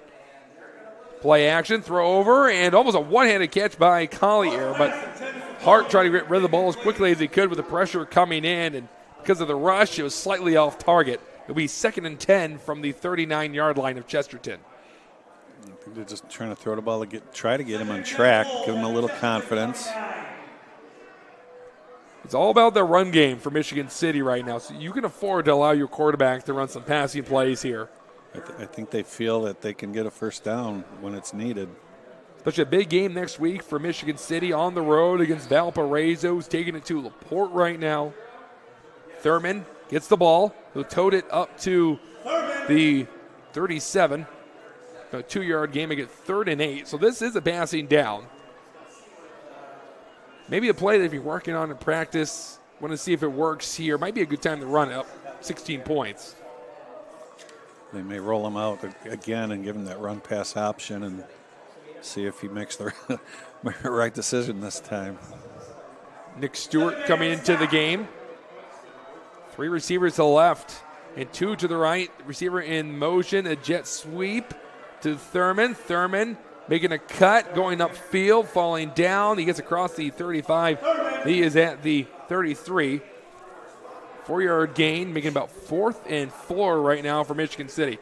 Play action, throw over, and almost a one-handed catch by Collier. But Hart tried to get rid of the ball as quickly as he could with the pressure coming in. And because of the rush, it was slightly off target. It'll be 2nd and 10 from the 39-yard line of Chesterton. I think they're just trying to throw the ball to try to get him on track, give him a little confidence. It's all about the run game for Michigan City right now, so you can afford to allow your quarterback to run some passing plays here. I think they feel that they can get a first down when it's needed. Especially a big game next week for Michigan City on the road against Valparaiso, who's taking it to LaPorte right now. Thurman gets the ball. He'll tote it up to the 37. A 2-yard game against 3rd and 8. So this is a passing down. Maybe a play that if you're working on in practice, want to see if it works here, might be a good time to run it up 16 points. They may roll him out again and give him that run-pass option and see if he makes the right decision this time. Nick Stewart coming into the game. 3 receivers to the left and 2 to the right. Receiver in motion, a jet sweep to Thurman. Thurman making a cut, going upfield, falling down. He gets across the 35. He is at the 33. 4-yard gain, making about 4th and 4 right now for Michigan City.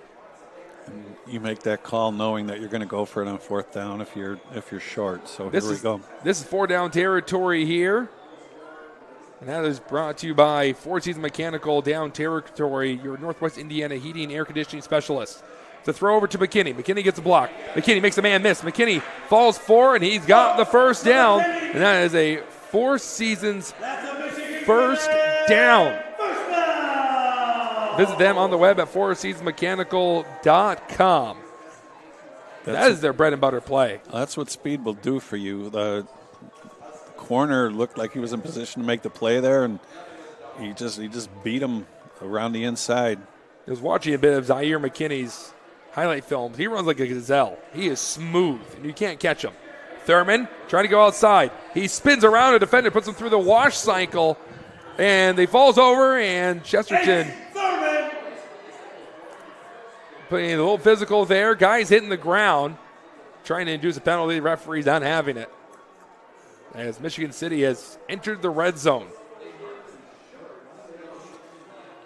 And you make that call knowing that you're going to go for it on 4th down if you're short. So here we go. This is 4-down territory here. And that is brought to you by Four Seasons Mechanical Down Territory, your Northwest Indiana heating and air conditioning specialist. To throw over to McKinney. McKinney gets a block. McKinney makes a man miss. McKinney falls forward, and he's got the first down. And that is a Four Seasons first down. Visit them on the web at fourseasonsmechanical.com. That is their bread and butter play. That's what speed will do for you. The corner looked like he was in position to make the play there, and he just beat him around the inside. I was watching a bit of Zaire McKinney's highlight films. He runs like a gazelle. He is smooth, and you can't catch him. Thurman trying to go outside. He spins around a defender, puts him through the wash cycle, and he falls over, and Chesterton putting a little physical there. Guys hitting the ground, trying to induce a penalty. The referee's not having it, as Michigan City has entered the red zone.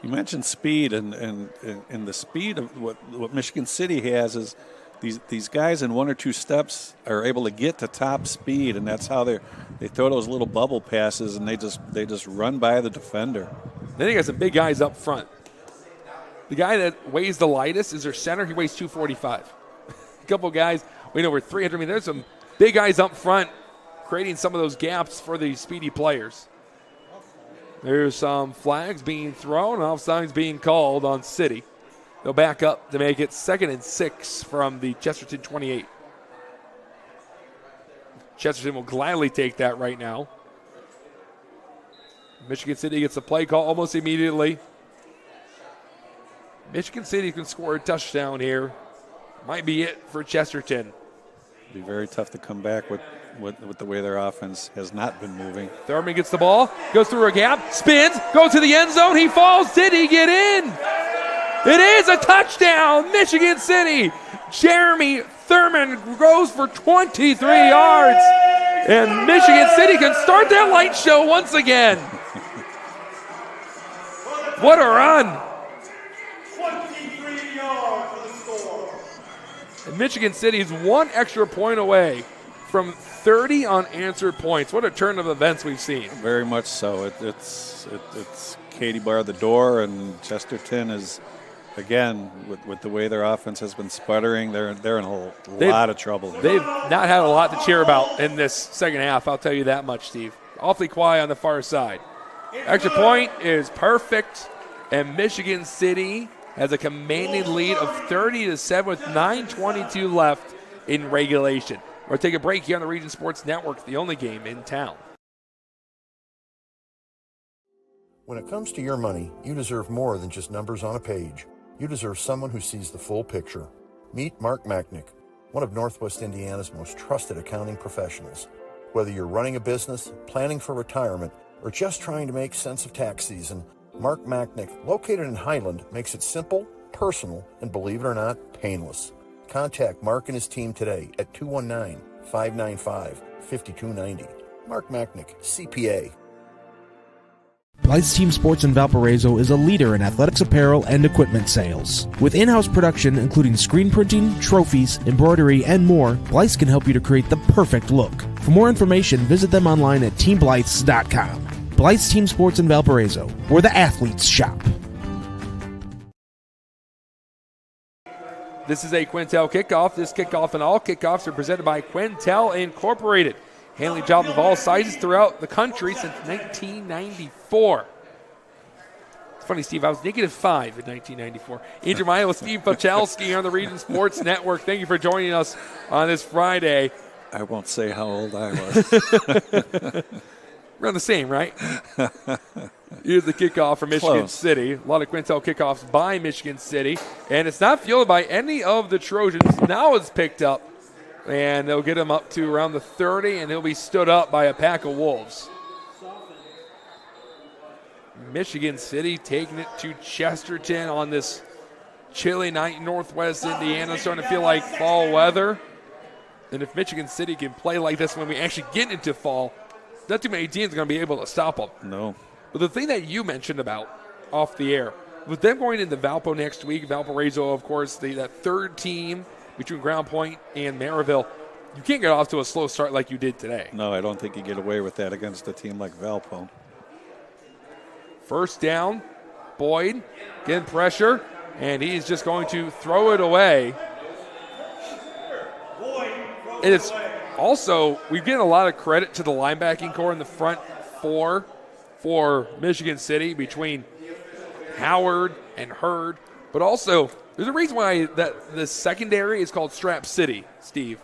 You mentioned speed, and the speed of what Michigan City has is these guys in 1 or 2 steps are able to get to top speed, and that's how they throw those little bubble passes, and they just run by the defender. Then you got some big guys up front. The guy that weighs the lightest is their center. He weighs 245. A couple guys weighing over 300. I mean, there's some big guys up front creating some of those gaps for the speedy players. There's some flags being thrown, offsides being called on City. They'll back up to make it 2nd and 6 from the Chesterton 28. Chesterton will gladly take that right now. Michigan City gets a play call almost immediately. Michigan City can score a touchdown here. Might be it for Chesterton. It'll be very tough to come back with the way their offense has not been moving. Thurman gets the ball, goes through a gap, spins, goes to the end zone. He falls. Did he get in? It is a touchdown, Michigan City. Jeremy Thurman goes for 23 yards. And Michigan City can start that light show once again. What a run. 23 yards for the score. And Michigan City is 1 extra point away from 30 unanswered points. What a turn of events we've seen. Very much so. It's Katie barred the door, and Chesterton is again, with the way their offense has been sputtering, they're in a lot of trouble. They've not had a lot to cheer about in this second half, I'll tell you that much, Steve. Awfully quiet on the far side. Extra point is perfect, and Michigan City has a commanding lead of 30-7 with 9:22 left in regulation. We're going to take a break here on the Region Sports Network, the only game in town. When it comes to your money, you deserve more than just numbers on a page. You deserve someone who sees the full picture. Meet Mark Machnick, one of Northwest Indiana's most trusted accounting professionals. Whether you're running a business, planning for retirement, or just trying to make sense of tax season, Mark Machnick, located in Highland, makes it simple, personal, and believe it or not, painless. Contact Mark and his team today at 219-595-5290. Mark Machnick, CPA. Blythe's Team Sports in Valparaiso is a leader in athletics apparel and equipment sales. With in-house production including screen printing, trophies, embroidery, and more, Blythe's can help you to create the perfect look. For more information, visit them online at teamblythes.com. Blythe's Team Sports in Valparaiso, where the athletes shop. This is a Quintel kickoff. This kickoff and all kickoffs are presented by Quintel Incorporated, handling jobs of all sizes throughout the country since 1994. It's funny, Steve, I was -5 in 1994. Andrew Meyer with Steve Pachelski on the Region Sports Network. Thank you for joining us on this Friday. I won't say how old I was. Around the same, right? Here's the kickoff for Michigan Close. City. A lot of Quintel kickoffs by Michigan City. And it's not fielded by any of the Trojans. Now it's picked up. And they'll get him up to around the 30, and he'll be stood up by a pack of Wolves. Michigan City taking it to Chesterton on this chilly night in Northwest Indiana. Starting to feel like fall weather. And if Michigan City can play like this when we actually get into fall, not too many teams are going to be able to stop them. No. But the thing that you mentioned about off the air, with them going into Valpo next week, Valparaiso, of course, that third team between Ground Point and Maryville, you can't get off to a slow start like you did today. No, I don't think you get away with that against a team like Valpo. First down, Boyd getting pressure, and he's just going to throw it away. And it's also, we've given a lot of credit to the linebacking core in the front four for Michigan City between Howard and Hurd, but also there's a reason why that the secondary is called Strap City, Steve,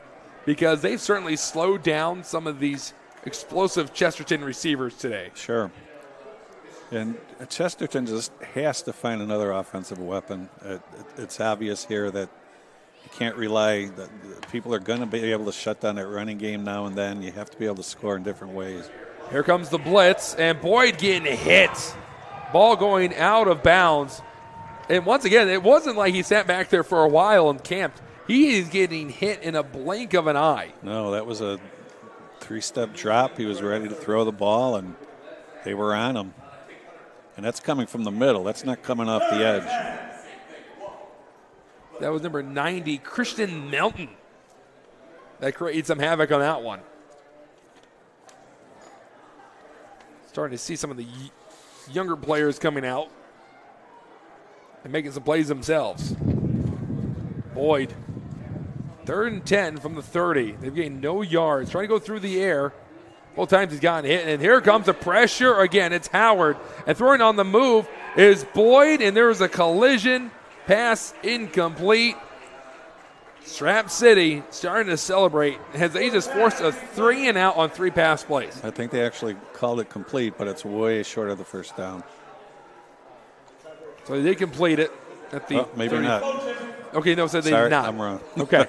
because they've certainly slowed down some of these explosive Chesterton receivers today. Sure. And Chesterton just has to find another offensive weapon. It's obvious here that you can't rely that people are going to be able to shut down that running game now and then. You have to be able to score in different ways. Here comes the blitz, and Boyd getting hit. Ball going out of bounds. And once again, it wasn't like he sat back there for a while and camped. He is getting hit in a blink of an eye. No, that was a three-step drop. He was ready to throw the ball, and they were on him. And that's coming from the middle. That's not coming off the edge. That was number 90, Christian Melton. That created some havoc on that one. Starting to see some of the younger players coming out and making some plays themselves. Boyd, 3rd and 10 from the 30. They've gained no yards. Trying to go through the air. Both times he's gotten hit. And here comes the pressure again. It's Howard. And throwing on the move is Boyd. And there's a collision. Pass incomplete. Strap City starting to celebrate. They just forced a 3-and-out on 3 pass plays. I think they actually called it complete, but it's way short of the first down. So they did complete it at the maybe 30. not. Okay, no, so they Sorry, did not. I'm wrong. Okay.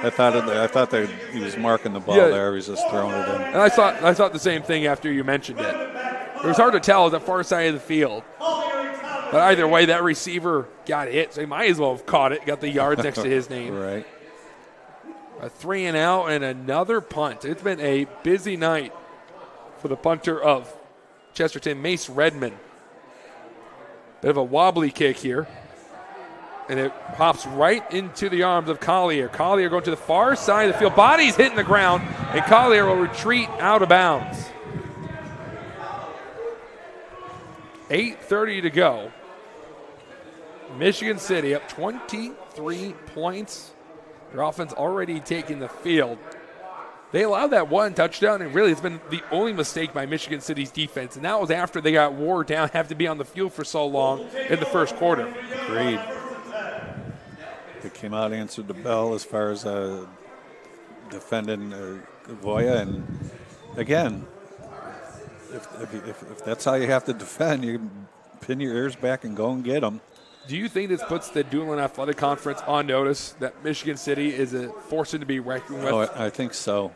I thought he was marking the ball there. He was just throwing it in. And I thought the same thing after you mentioned it. It was hard to tell at the far side of the field. But either way, that receiver got hit, so he might as well have caught it, got the yards next to his name. Right. A 3-and-out and another punt. It's been a busy night for the punter of Chesterton, Mace Redmond. Bit of a wobbly kick here. And it pops right into the arms of Collier. Collier going to the far side of the field. Body's hitting the ground, and Collier will retreat out of bounds. 8:30 to go. Michigan City up 23 points. Their offense already taking the field. They allowed that one touchdown, and really it's been the only mistake by Michigan City's defense, and that was after they got wore down, have to be on the field for so long in the first quarter. Agreed. They came out, answered the bell as far as defending Voya, and again, if that's how you have to defend, you pin your ears back and go and get them. Do you think this puts the Duneland Athletic Conference on notice that Michigan City is a force to be reckoned with? Oh, I think so.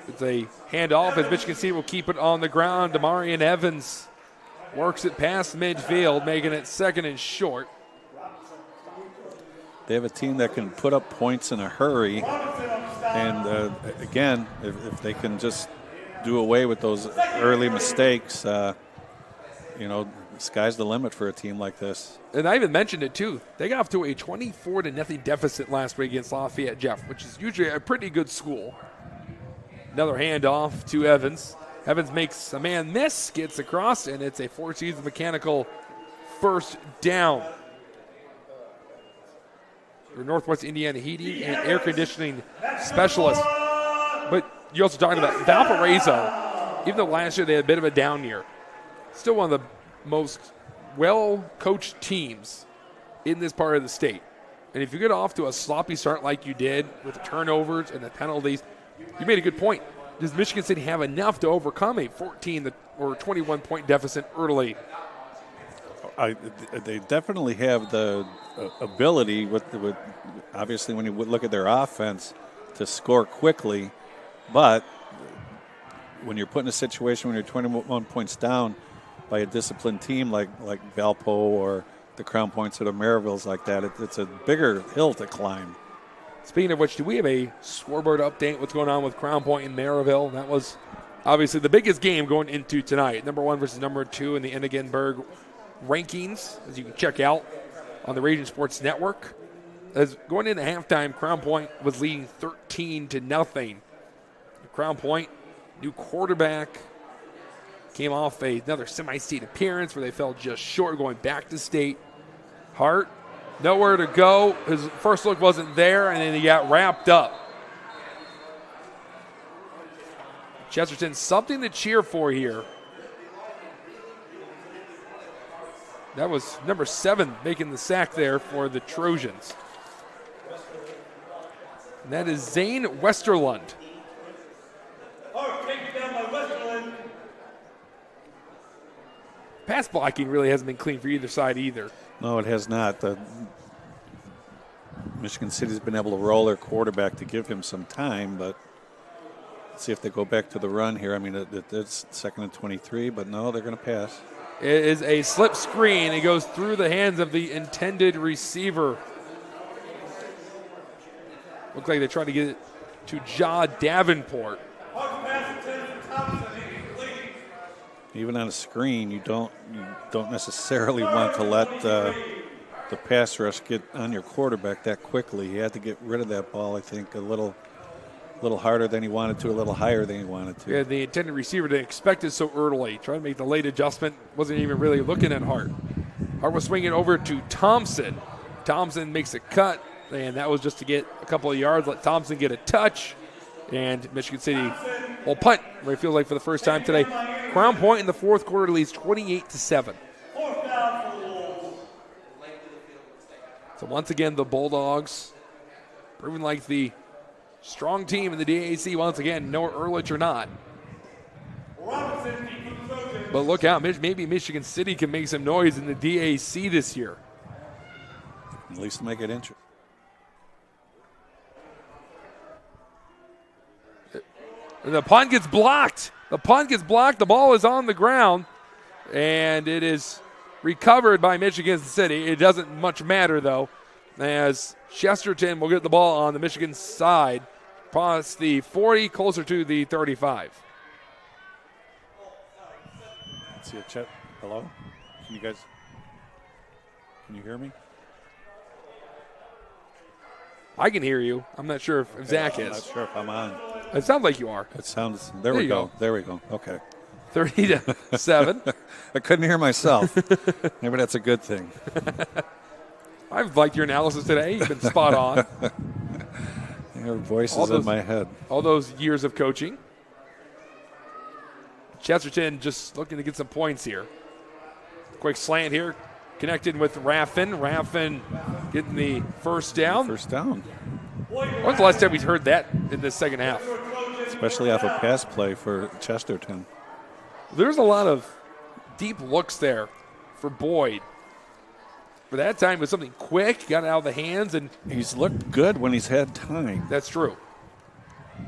It's a handoff as Michigan City will keep it on the ground. Damarian Evans works it past midfield, making it 2nd and short. They have a team that can put up points in a hurry. And, again, if they can just do away with those early mistakes, sky's the limit for a team like this. And I even mentioned it, too. They got off to a 24-0 deficit last week against Lafayette Jeff, which is usually a pretty good school. Another handoff to Evans. Evans makes a man miss, gets across, and it's a Four Seasons Mechanical first down. Your Northwest Indiana heating and air conditioning specialist. But you're also talking about Valparaiso. Even though last year they had a bit of a down year, still one of the most well-coached teams in this part of the state. And if you get off to a sloppy start like you did with the turnovers and the penalties, you made a good point. Does Michigan City have enough to overcome a 14 or 21-point deficit early? They definitely have the ability, with obviously when you look at their offense, to score quickly. But when you're put in a situation when you're 21 points down by a disciplined team like Valpo or the Crown Points or the Maryvilles like that, it's a bigger hill to climb. Speaking of which, do we have a scoreboard update? What's going on with Crown Point and Maryville? That was obviously the biggest game going into tonight. Number 1 versus number 2 in the Ennigenberg rankings, as you can check out on the Region Sports Network. As going into halftime, Crown Point was leading 13-0. Crown Point, new quarterback, came off another semi-state appearance where they fell just short, going back to state. Hart, nowhere to go. His first look wasn't there, and then he got wrapped up. Chesterton, something to cheer for here. That was number 7 making the sack there for the Trojans. And that is Zane Westerlund. Pass blocking really hasn't been clean for either side either. No, it has not. Michigan City's been able to roll their quarterback to give him some time, but let's see if they go back to the run here. I mean, it's 2nd and 23, but no, they're going to pass. It is a slip screen. It goes through the hands of the intended receiver. Looks like they try to get it to Ja Davenport. Even on a screen, you don't necessarily want to let the pass rush get on your quarterback that quickly. He had to get rid of that ball, I think, a little harder than he wanted to, a little higher than he wanted to. Yeah, the intended receiver didn't expect it so early. Tried to make the late adjustment. Wasn't even really looking at Hart. Hart was swinging over to Thompson. Thompson makes a cut, and that was just to get a couple of yards, let Thompson get a touch. And Michigan City will punt, where it feels like for the first time today. Crown Point in the fourth quarter leads 28-7. So once again, the Bulldogs proving like the strong team in the DAC once again, no Ehrlich or not. But look out, maybe Michigan City can make some noise in the DAC this year. At least make it interesting. And the punt gets blocked. The ball is on the ground, and it is recovered by Michigan City. It doesn't much matter, though, as Chesterton will get the ball on the Michigan side, past the 40, closer to the 35. Let's see a chat. Hello? Can you hear me? I can hear you. I'm not sure if Zach is. I'm not sure if I'm on. It sounds like you are. It sounds. There we go. There we go. Okay. 30-7. I couldn't hear myself. Maybe that's a good thing. I've liked your analysis today. You've been spot on. Your voice is in my head. All those years of coaching. Chesterton just looking to get some points here. Quick slant here. Connected with Raffin. Raffin getting the first down. First down. When's the last time we've heard that in the second half? Especially off a pass play for Chesterton. There's a lot of deep looks there for Boyd. For that time, it was something quick, got it out of the hands. And he's looked good when he's had time. That's true.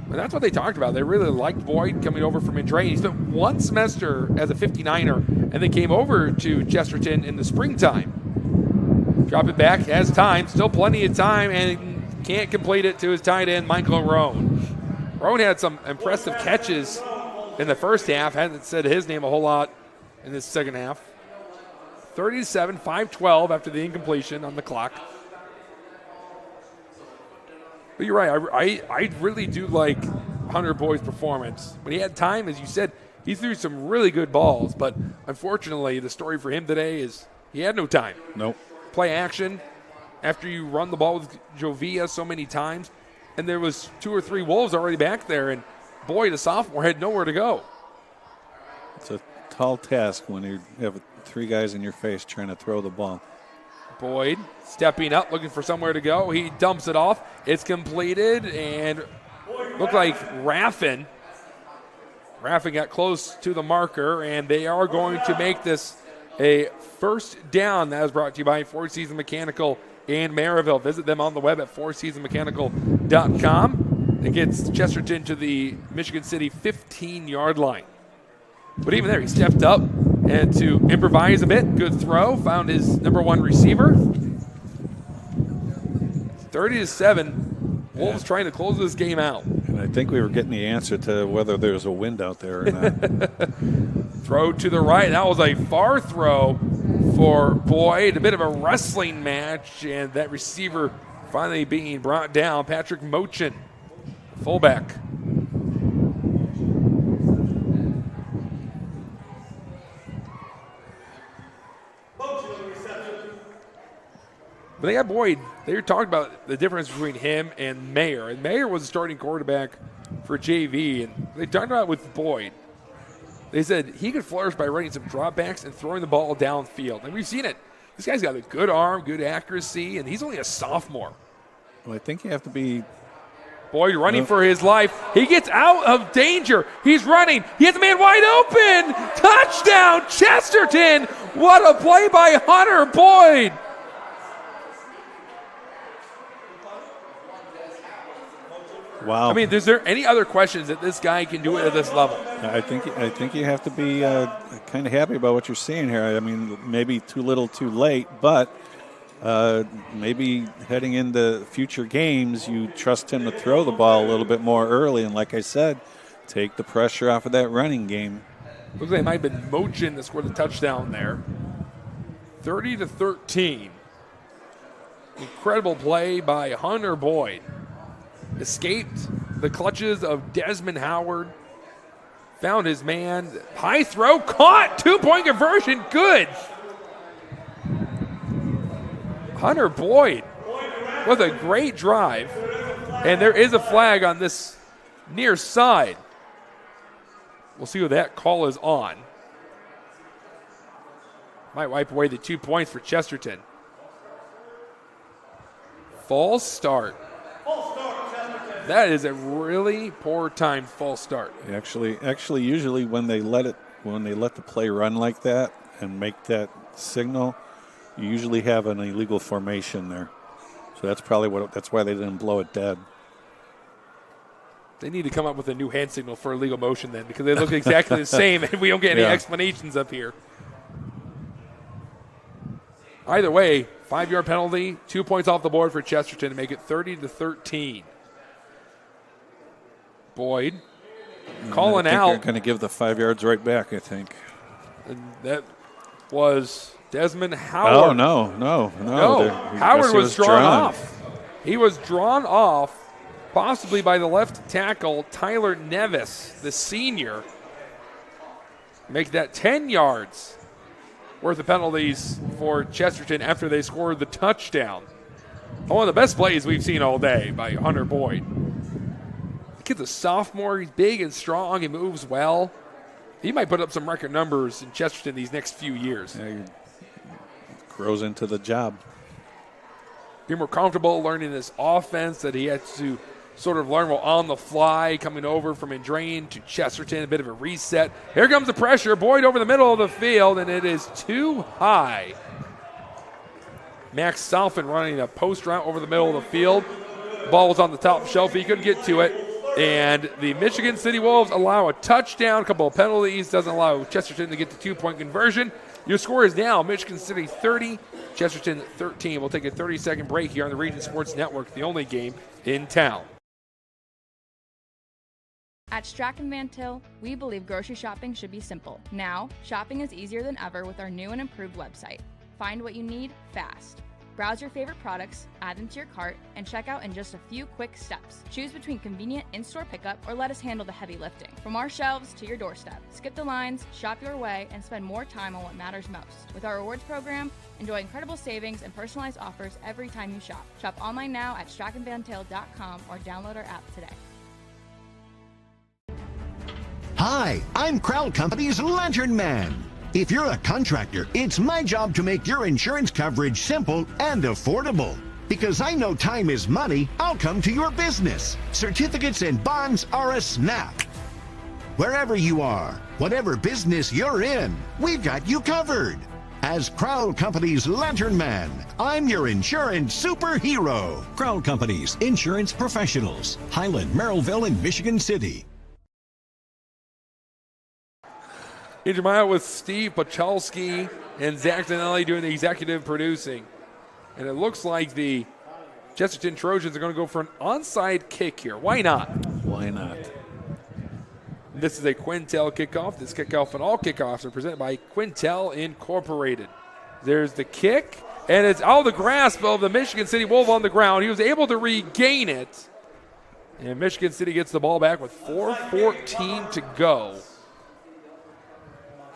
And that's what they talked about. They really liked Boyd coming over from Indre. He spent one semester as a 59er and then came over to Chesterton in the springtime. Drop it back, has time, still plenty of time, and can't complete it to his tight end, Michael Roan. Roan had some impressive catches in the first half. Hasn't said his name a whole lot in this second half. 37, 5-12 after the incompletion on the clock. But you're right. I really do like Hunter Boyd's performance. When he had time, as you said, he threw some really good balls. But unfortunately, the story for him today is he had no time. Nope. Play action after you run the ball with Jovia so many times. And there was 2 or 3 Wolves already back there. And Boyd, a sophomore, had nowhere to go. It's a tall task when you have 3 guys in your face trying to throw the ball. Boyd stepping up, looking for somewhere to go. He dumps it off. It's completed, and looked like Raffin got close to the marker, and they are going to make this a first down. That was brought to you by Four Seasons Mechanical in Maryville. Visit them on the web at fourseasonsmechanical.com. It gets Chesterton to the Michigan City 15-yard line. But even there, he stepped up and to improvise a bit. Good throw. Found his number 1 receiver. 30-7. Wolves trying to close this game out. And I think we were getting the answer to whether there's a wind out there or not. Throw to the right. That was a far throw for Boyd. A bit of a wrestling match. And that receiver finally being brought down. Patrick Mochin, fullback. But they got Boyd. They were talking about the difference between him and Mayer. And Mayer was the starting quarterback for JV. And they talked about it with Boyd. They said he could flourish by running some dropbacks and throwing the ball downfield. And we've seen it. This guy's got a good arm, good accuracy, and he's only a sophomore. Well, I think you have to be... Boyd running for his life. He gets out of danger. He's running. He has a man wide open. Touchdown, Chesterton. What a play by Hunter Boyd. Wow. I mean, is there any other questions that this guy can do it at this level? I think you have to be kind of happy about what you're seeing here. I mean, maybe too little, too late, but maybe heading into future games, you trust him to throw the ball a little bit more early. And like I said, take the pressure off of that running game. Looks like it might have been Mochin that scored the touchdown there. 30-13. Incredible play by Hunter Boyd. Escaped the clutches of Desmond Howard. Found his man. High throw, caught. 2-point conversion, good. Hunter Boyd with a great drive. And there is a flag on this near side. We'll see what that call is on. Might wipe away the 2 points for Chesterton. False start. That is a really poor timed false start. Actually, usually when they let the play run like that and make that signal, you usually have an illegal formation there. So that's probably that's why they didn't blow it dead. They need to come up with a new hand signal for illegal motion then, because they look exactly the same and we don't get any explanations up here. Either way, 5-yard penalty, 2 points off the board for Chesterton to make it 30-13. Boyd calling out. They're going to give the 5 yards right back, I think. And that was Desmond Howard. Oh, no. Howard was drawn off. He was drawn off possibly by the left tackle, Tyler Nevis, the senior. Make that 10 yards worth of penalties for Chesterton after they scored the touchdown. One of the best plays we've seen all day by Hunter Boyd. The kid's a sophomore. He's big and strong. He moves well. He might put up some record numbers in Chesterton these next few years. Yeah, he grows into the job. Be more comfortable learning this offense that he had to sort of learn while on the fly, coming over from Indrain to Chesterton, a bit of a reset. Here comes the pressure. Boyd over the middle of the field, and it is too high. Max Salfin running a post route over the middle of the field. Ball was on the top shelf. He couldn't get to it. And the Michigan City Wolves allow a touchdown, a couple of penalties, doesn't allow Chesterton to get the two-point conversion. Your score is now Michigan City 30, Chesterton 13. We'll take a 30-second break here on the Region Sports Network, the only game in town. At Strachan Van Til, we believe grocery shopping should be simple. Now, shopping is easier than ever with our new and improved website. Find what you need fast. Browse your favorite products, add them to your cart, and check out in just a few quick steps. Choose between convenient in-store pickup or let us handle the heavy lifting. From our shelves to your doorstep, skip the lines, shop your way, and spend more time on what matters most. With our rewards program, enjoy incredible savings and personalized offers every time you shop. Shop online now at strachanvantil.com or download our app today. Hi, I'm Crowd Company's Lantern Man. If you're a contractor, it's my job to make your insurance coverage simple and affordable. Because I know time is money, I'll come to your business. Certificates and bonds are a snap. Wherever you are, whatever business you're in, we've got you covered. As Crowd Company's Lantern Man, I'm your insurance superhero. Crowd Company's insurance professionals. Highland, Merrillville, and Michigan City. In Jeremiah with Steve Pachalski and Zach Zanelli doing the executive producing. And it looks like the Chesterton Trojans are going to go for an onside kick here. Why not? Why not? This is a Quintel kickoff. This kickoff and all kickoffs are presented by Quintel Incorporated. There's the kick, and it's out of the grasp of the Michigan City Wolf on the ground. He was able to regain it. And Michigan City gets the ball back with 4:14 to go.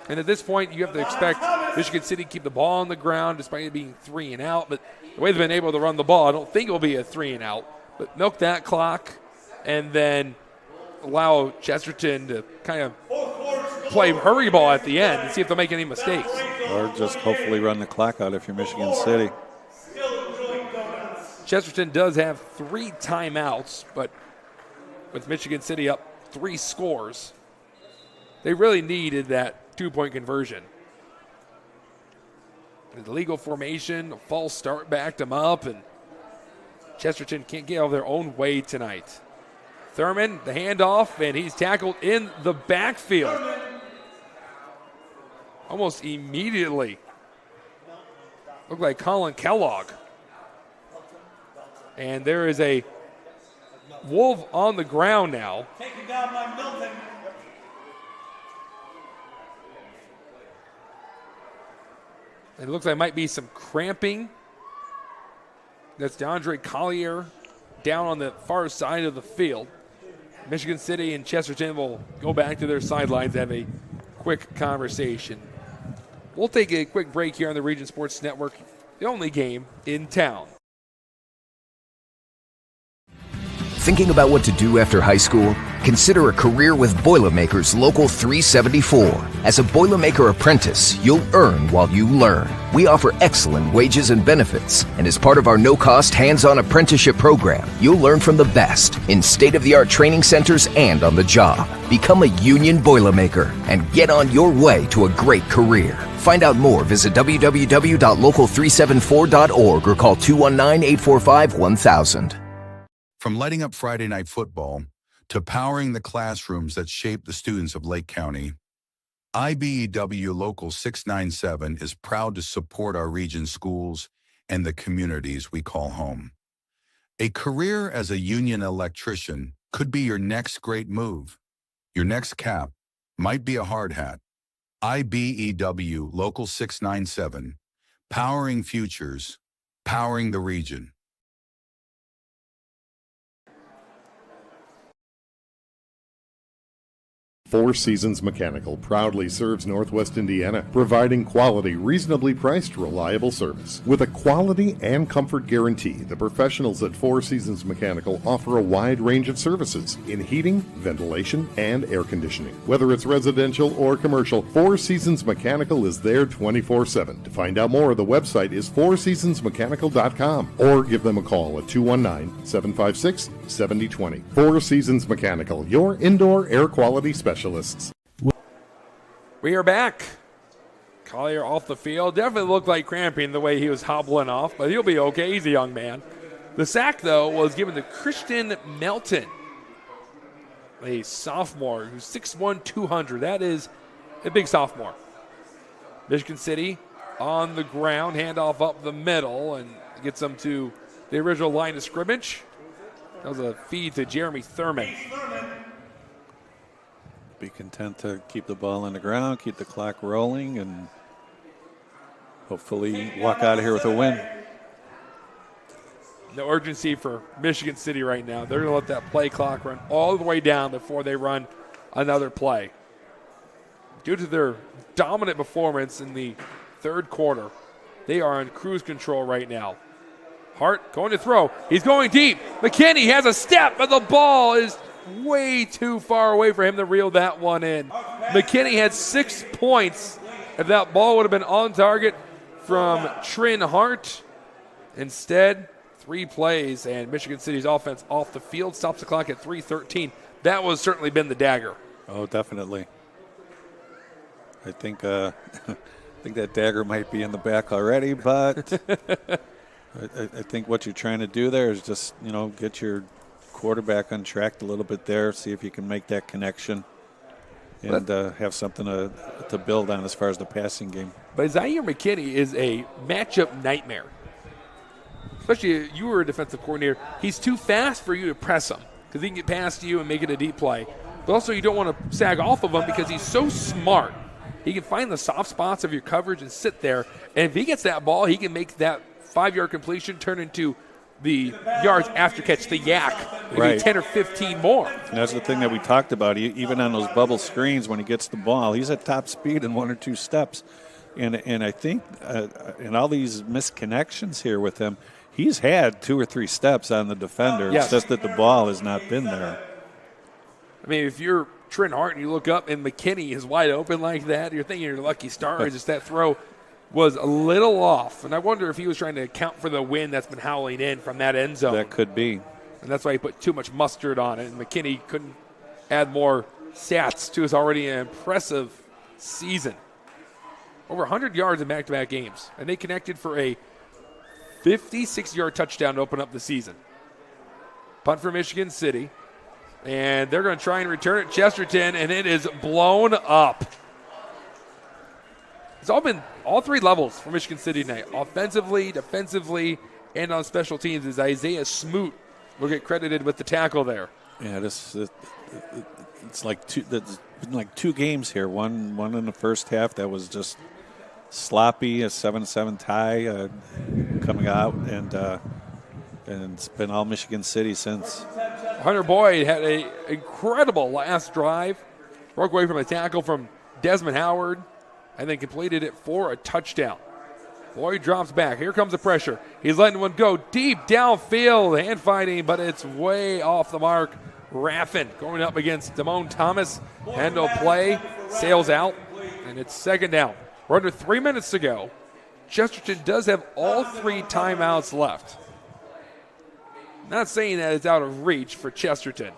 And at this point, you have to expect Michigan City to keep the ball on the ground despite it being 3 and out. But the way they've been able to run the ball, I don't think it will be a 3 and out. But milk that clock and then allow Chesterton to kind of play hurry ball at the end and see if they'll make any mistakes. Or just hopefully run the clock out if you're Michigan City. Chesterton does have 3 timeouts, but with Michigan City up 3 scores, they really needed that 2-point conversion. The legal formation, a false start backed them up, and Chesterton can't get out of their own way tonight. Thurman, the handoff, and he's tackled in the backfield. Almost immediately. Looked like Colin Kellogg. And there is a Wolf on the ground now. Taken down by Milton. It looks like it might be some cramping. That's DeAndre Collier down on the far side of the field. Michigan City and Chesterton will go back to their sidelines and have a quick conversation. We'll take a quick break here on the Region Sports Network, the only game in town. Thinking about what to do after high school? Consider a career with Boilermakers Local 374. As a Boilermaker apprentice, you'll earn while you learn. We offer excellent wages and benefits, and as part of our no-cost hands-on apprenticeship program, you'll learn from the best in state-of-the-art training centers and on the job. Become a union Boilermaker and get on your way to a great career. Find out more, visit www.local374.org or call 219-845-1000. From lighting up Friday night football to powering the classrooms that shape the students of Lake County, IBEW Local 697 is proud to support our region's schools and the communities we call home. A career as a union electrician could be your next great move. Your next cap might be a hard hat. IBEW Local 697, powering futures, powering the region. Four Seasons Mechanical proudly serves Northwest Indiana, providing quality, reasonably priced, reliable service. With a quality and comfort guarantee, the professionals at Four Seasons Mechanical offer a wide range of services in heating, ventilation, and air conditioning. Whether it's residential or commercial, Four Seasons Mechanical is there 24/7. To find out more, the website is fourseasonsmechanical.com or give them a call at 219-756-7020. Four Seasons Mechanical, your indoor air quality specialist. We are back. Collier off the field. Definitely looked like cramping the way he was hobbling off, but he'll be okay. He's a young man. The sack, though, was given to Christian Melton, a sophomore who's 6'1", 200. That is a big sophomore. Michigan City on the ground, handoff up the middle, and gets them to the original line of scrimmage. That was a feed to Jeremy Thurman. Be content to keep the ball on the ground, keep the clock rolling, and hopefully walk out of here with a win. No urgency for Michigan City right now. They're going to let that play clock run all the way down before they run another play. Due to their dominant performance in the third quarter, they are on cruise control right now. Hart going to throw. He's going deep. McKinney has a step, but the ball is way too far away for him to reel that one in. McKinney had 6 points. If that ball would have been on target from Trin Hart. Instead, 3 plays, and Michigan City's offense off the field stops the clock at 3:13. That was certainly been the dagger. Oh, definitely. I think I think that dagger might be in the back already, but I think what you're trying to do there is just, get your quarterback untracked a little bit there, see if you can make that connection and have something to build on as far as the passing game. But Zaire McKinney is a matchup nightmare. Especially you were a defensive coordinator. He's too fast for you to press him because he can get past you and make it a deep play. But also you don't want to sag off of him because he's so smart. He can find the soft spots of your coverage and sit there. And if he gets that ball, he can make that 5-yard completion turn into the yards after catch, the yak, maybe 10 or 15 more. And that's the thing that we talked about. Even on those bubble screens, when he gets the ball, he's at top speed in 1 or 2 steps. And I think in all these misconnections here with him, he's had 2 or 3 steps on the defender. Yes. It's just that the ball has not been there. I mean, if you're Trent Hart and you look up and McKinney is wide open like that, you're thinking your lucky stars. Just that throw was a little off. And I wonder if he was trying to account for the wind that's been howling in from that end zone. That could be. And that's why he put too much mustard on it. And McKinney couldn't add more stats to his already impressive season. Over 100 yards in back-to-back games. And they connected for a 56-yard touchdown to open up the season. Punt for Michigan City. And they're going to try and return it. Chesterton, and it is blown up. It's all 3 levels for Michigan City tonight. Offensively, defensively, and on special teams as Isaiah Smoot will get credited with the tackle there. Yeah, it's like there's been like 2 games here. One in the first half that was just sloppy, a 7-7 tie coming out, and it's been all Michigan City since. Hunter Boyd had an incredible last drive. Broke away from a tackle from Desmond Howard and then completed it for a touchdown. Boyd drops back. Here comes the pressure. He's letting one go deep downfield. Hand fighting, but it's way off the mark. Raffin going up against Damone Thomas. End of play. Sails out, and it's 2nd down. We're under 3 minutes to go. Chesterton does have all 3 timeouts left. Not saying that it's out of reach for Chesterton.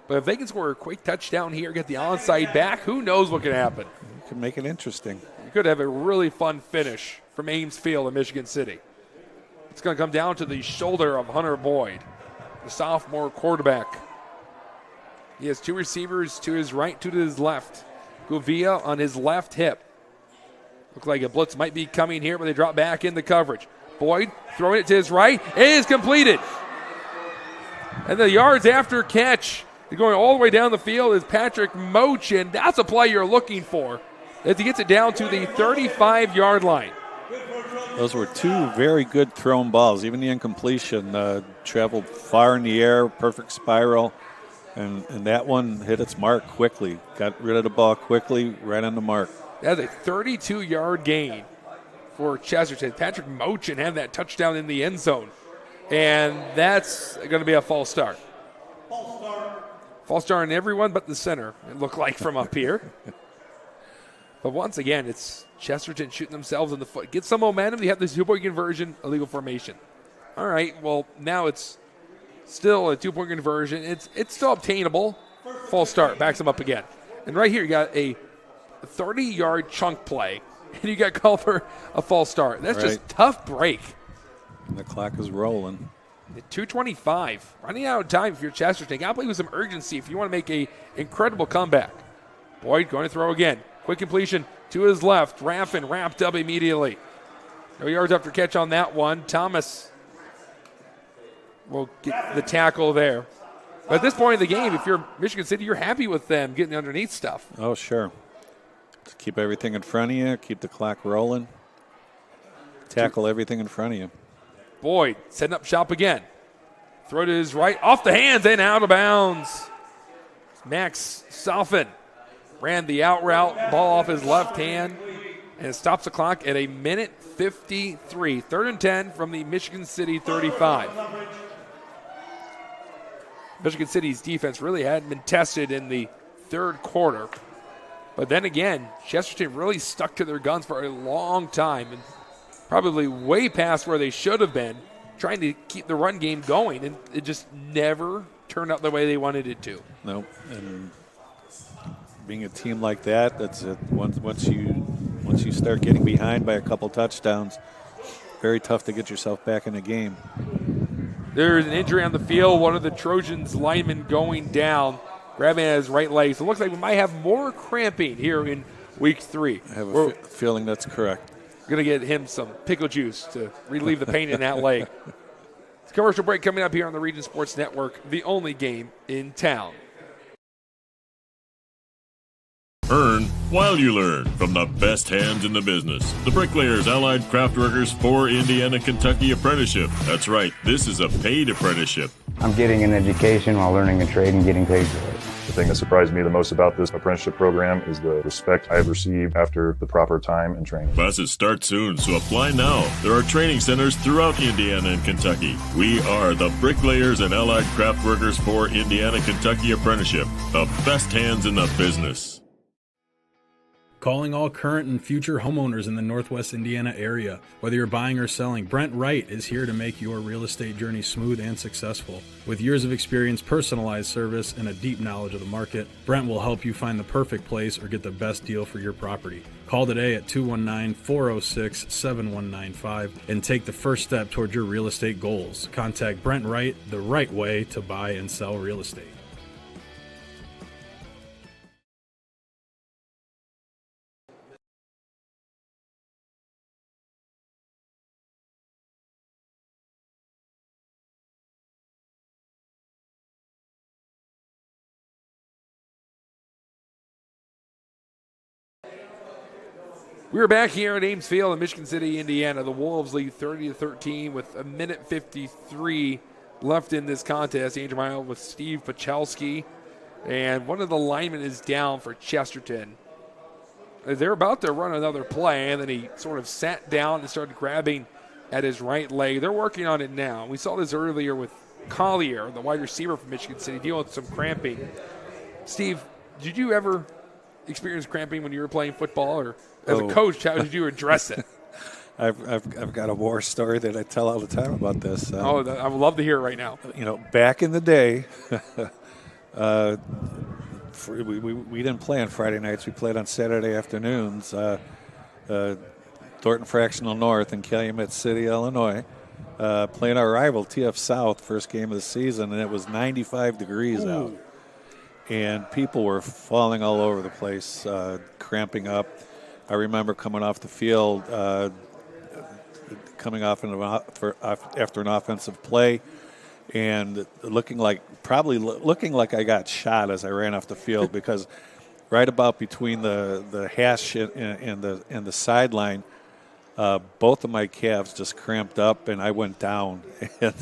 But if they can score a quick touchdown here, get the onside back, who knows what can happen. You can make it interesting. You could have a really fun finish from Ames Field in Michigan City. It's going to come down to the shoulder of Hunter Boyd, the sophomore quarterback. He has 2 receivers to his right, 2 to his left. Guvia on his left hip. Looks like a blitz might be coming here, but they drop back into coverage. Boyd throwing it to his right. It is completed. And the yards after catch, going all the way down the field, is Patrick Moch, and that's a play you're looking for as he gets it down to the 35-yard line. Those were 2 very good thrown balls. Even the incompletion traveled far in the air, perfect spiral. And that one hit its mark quickly. Got rid of the ball quickly, right on the mark. That's a 32-yard gain for Chesterton. Patrick Mochin had that touchdown in the end zone. And that's going to be a false start. False start on everyone but the center, it looked like from up here. But once again, it's Chesterton shooting themselves in the foot. Get some momentum. They have this 2-point conversion, illegal formation. All right, well, now it's still a 2-point conversion. It's still obtainable. False start, backs them up again. And right here, you got a 30-yard chunk play, and you got called for a false start. That's just tough break. And the clock is rolling. 2:25, running out of time if you're Chesterton. Got to play with some urgency if you want to make a incredible comeback. Boyd going to throw again. Quick completion to his left. Raffin wrapped up immediately. No yards after catch on that one. Thomas will get the tackle there. But at this point in the game, if you're Michigan City, you're happy with them getting underneath stuff. Oh, sure. Just keep everything in front of you. Keep the clock rolling. Tackle everything in front of you. Boyd setting up shop again. Throw to his right, off the hands and out of bounds. Max Soffin ran the out route, ball off his left hand, and it stops the clock at 1:53. 3rd and 10 from the Michigan City 35. Michigan City's defense really hadn't been tested in the third quarter. But then again, Chesterton really stuck to their guns for a long time and probably way past where they should have been, trying to keep the run game going, and it just never turned out the way they wanted it to. Nope. And being a team like that, that's it. Once you start getting behind by a couple touchdowns, very tough to get yourself back in the game. There's an injury on the field. One of the Trojans linemen going down, grabbing at his right leg. So it looks like we might have more cramping here in week 3. I have a feeling that's correct. Going to get him some pickle juice to relieve the pain in that leg. It's a commercial break coming up here on the Region Sports Network, the only game in town. Earn while you learn from the best hands in the business. The Bricklayers Allied Craft Workers for Indiana, Kentucky Apprenticeship. That's right, this is a paid apprenticeship. I'm getting an education while learning a trade and getting paid for it. The thing that surprised me the most about this apprenticeship program is the respect I've received after the proper time and training. Classes start soon, so apply now. There are training centers throughout Indiana and Kentucky. We are the Bricklayers and Allied Craft Workers for Indiana, Kentucky Apprenticeship. The best hands in the business. Calling all current and future homeowners in the Northwest Indiana area. Whether you're buying or selling, Brent Wright is here to make your real estate journey smooth and successful. With years of experience, personalized service, and a deep knowledge of the market, Brent will help you find the perfect place or get the best deal for your property. Call today at 219-406-7195 and take the first step toward your real estate goals. Contact Brent Wright, the right way to buy and sell real estate. We're back here at Ames Field in Michigan City, Indiana. The Wolves lead 30-13 with 1:53 left in this contest. Andrew Mile with Steve Pachalski, and one of the linemen is down for Chesterton. They're about to run another play, and then he sort of sat down and started grabbing at his right leg. They're working on it now. We saw this earlier with Collier, the wide receiver from Michigan City, dealing with some cramping. Steve, did you ever experience cramping when you were playing football, or as a coach, how did you address it? I've got a war story that I tell all the time about this. I would love to hear it right now. You know, back in the day, we didn't play on Friday nights. We played on Saturday afternoons. Thornton Fractional North in Calumet City, Illinois, playing our rival TF South, first game of the season, and it was 95 degrees out. And people were falling all over the place, cramping up. I remember coming off the field, coming off after an offensive play, and looking like I got shot as I ran off the field because right about between the hash and the sideline, both of my calves just cramped up, and I went down. And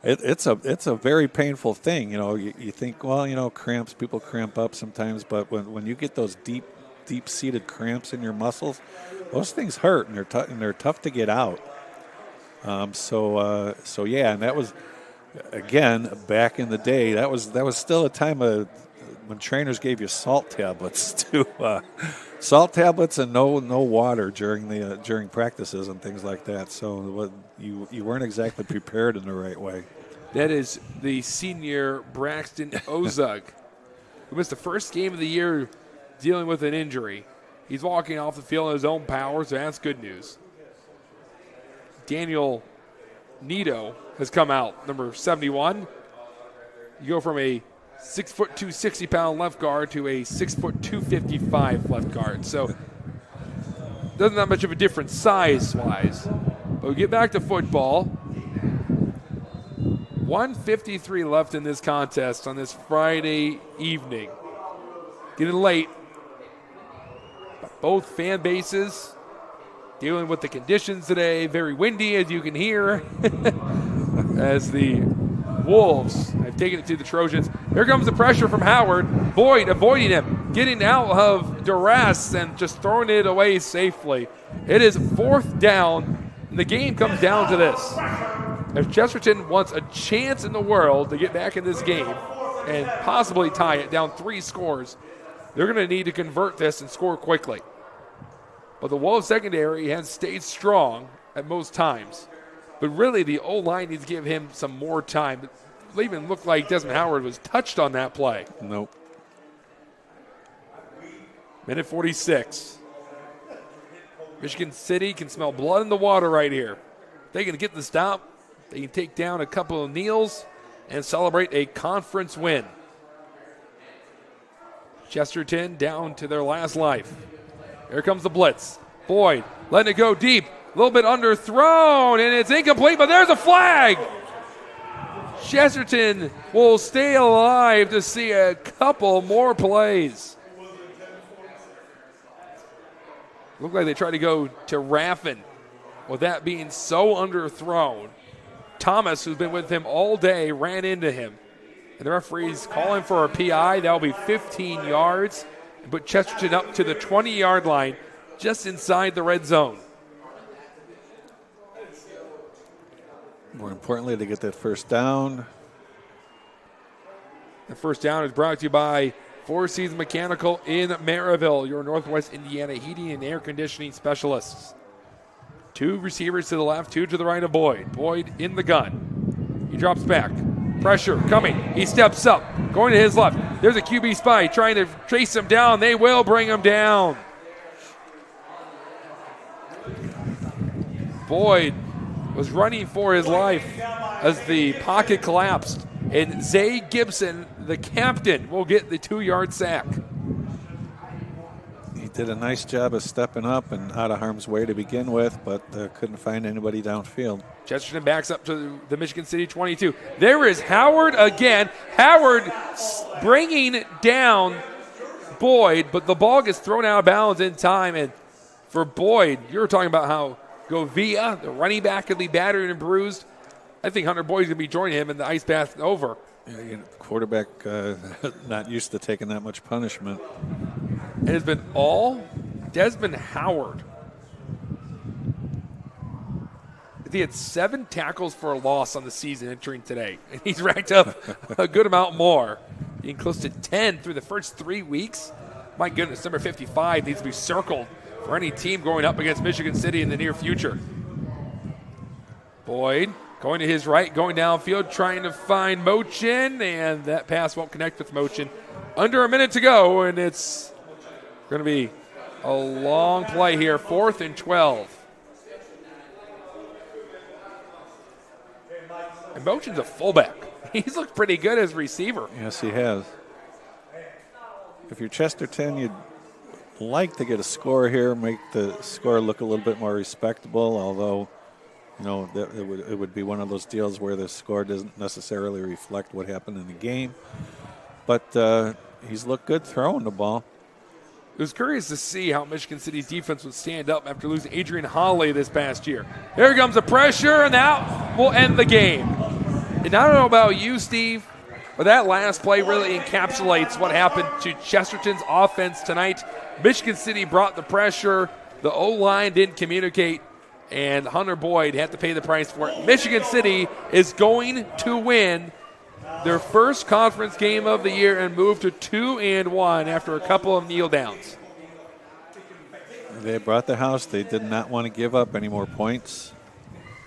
It's a very painful thing. You think, well, cramps, people cramp up sometimes, but when you get those deep-seated cramps in your muscles, those things hurt, and they're tough to get out. So yeah, and that was, again, back in the day, that was still a time when trainers gave you salt tablets too. Salt tablets and no water during practices and things like that. So you weren't exactly prepared in the right way. That is the senior Braxton Ozug, who missed the first game of the year dealing with an injury. He's walking off the field in his own power, so that's good news. Daniel Nito has come out, number 71. You go from a 6'2", 60-pound left guard to a 6'2", 255 left guard. So doesn't have much of a difference size-wise. But we get back to football. 1:53 left in this contest on this Friday evening. Getting late. Both fan bases dealing with the conditions today. Very windy, as you can hear, as the Wolves have taken it to the Trojans. Here comes the pressure from Howard. Boyd avoiding him, getting out of duress and just throwing it away safely. It is 4th down, and the game comes down to this. If Chesterton wants a chance in the world to get back in this game and possibly tie it down 3 scores, they're going to need to convert this and score quickly. But the Wolves secondary has stayed strong at most times. But really, the O-line needs to give him some more time. It even looked like Desmond Howard was touched on that play. Nope. Minute 46. Michigan City can smell blood in the water right here. They can get the stop. They can take down a couple of kneels and celebrate a conference win. Chesterton down to their last life. Here comes the blitz. Boyd letting it go deep. A little bit underthrown, and it's incomplete, but there's a flag. Chesterton will stay alive to see a couple more plays. Looked like they tried to go to Raffin with that being so underthrown. Thomas, who's been with him all day, ran into him. And the referee's calling for a PI. That'll be 15 yards. And put Chesterton up to the 20-yard line, just inside the red zone. More importantly, to get that first down. The first down is brought to you by Four Seasons Mechanical in Maryville, your Northwest Indiana heating and air conditioning specialists. 2 receivers to the left, 2 to the right of Boyd. Boyd in the gun. He drops back. Pressure coming. He steps up. Going to his left. There's a QB spy trying to chase him down. They will bring him down. Boyd was running for his life as the pocket collapsed. And Zay Gibson, the captain, will get the 2-yard sack. He did a nice job of stepping up and out of harm's way to begin with, but couldn't find anybody downfield. Chesterton backs up to the Michigan City 22. There is Howard again. Howard bringing down Boyd, but the ball gets thrown out of bounds in time. And for Boyd, you're talking about how Govia, the running back, could be battered and bruised. I think Hunter Boyd's going to be joining him in the ice bath over. Yeah, quarterback not used to taking that much punishment. It has been all Desmond Howard. He had 7 tackles for a loss on the season entering today. And he's racked up a good amount more, being close to 10 through the first 3 weeks. My goodness, number 55 needs to be circled for any team going up against Michigan City in the near future. Boyd going to his right, going downfield, trying to find Mochin, and that pass won't connect with Mochin. Under a minute to go, and it's going to be a long play here, 4th and 12. And Mochin's a fullback. He's looked pretty good as a receiver. Yes, he has. If you're Chesterton, you'd like to get a score here, make the score look a little bit more respectable, although, you know, it would be one of those deals where the score doesn't necessarily reflect what happened in the game. But he's looked good throwing the ball. It was curious to see how Michigan City's defense would stand up after losing Adrian Holley this past year. Here comes the pressure, and that will end the game. And I don't know about you, Steve, but that last play really encapsulates what happened to Chesterton's offense tonight. Michigan City brought the pressure. The O-line didn't communicate, and Hunter Boyd had to pay the price for it. Michigan City is going to win their first conference game of the year and move to 2-1 after a couple of kneel downs. They brought the house. They did not want to give up any more points.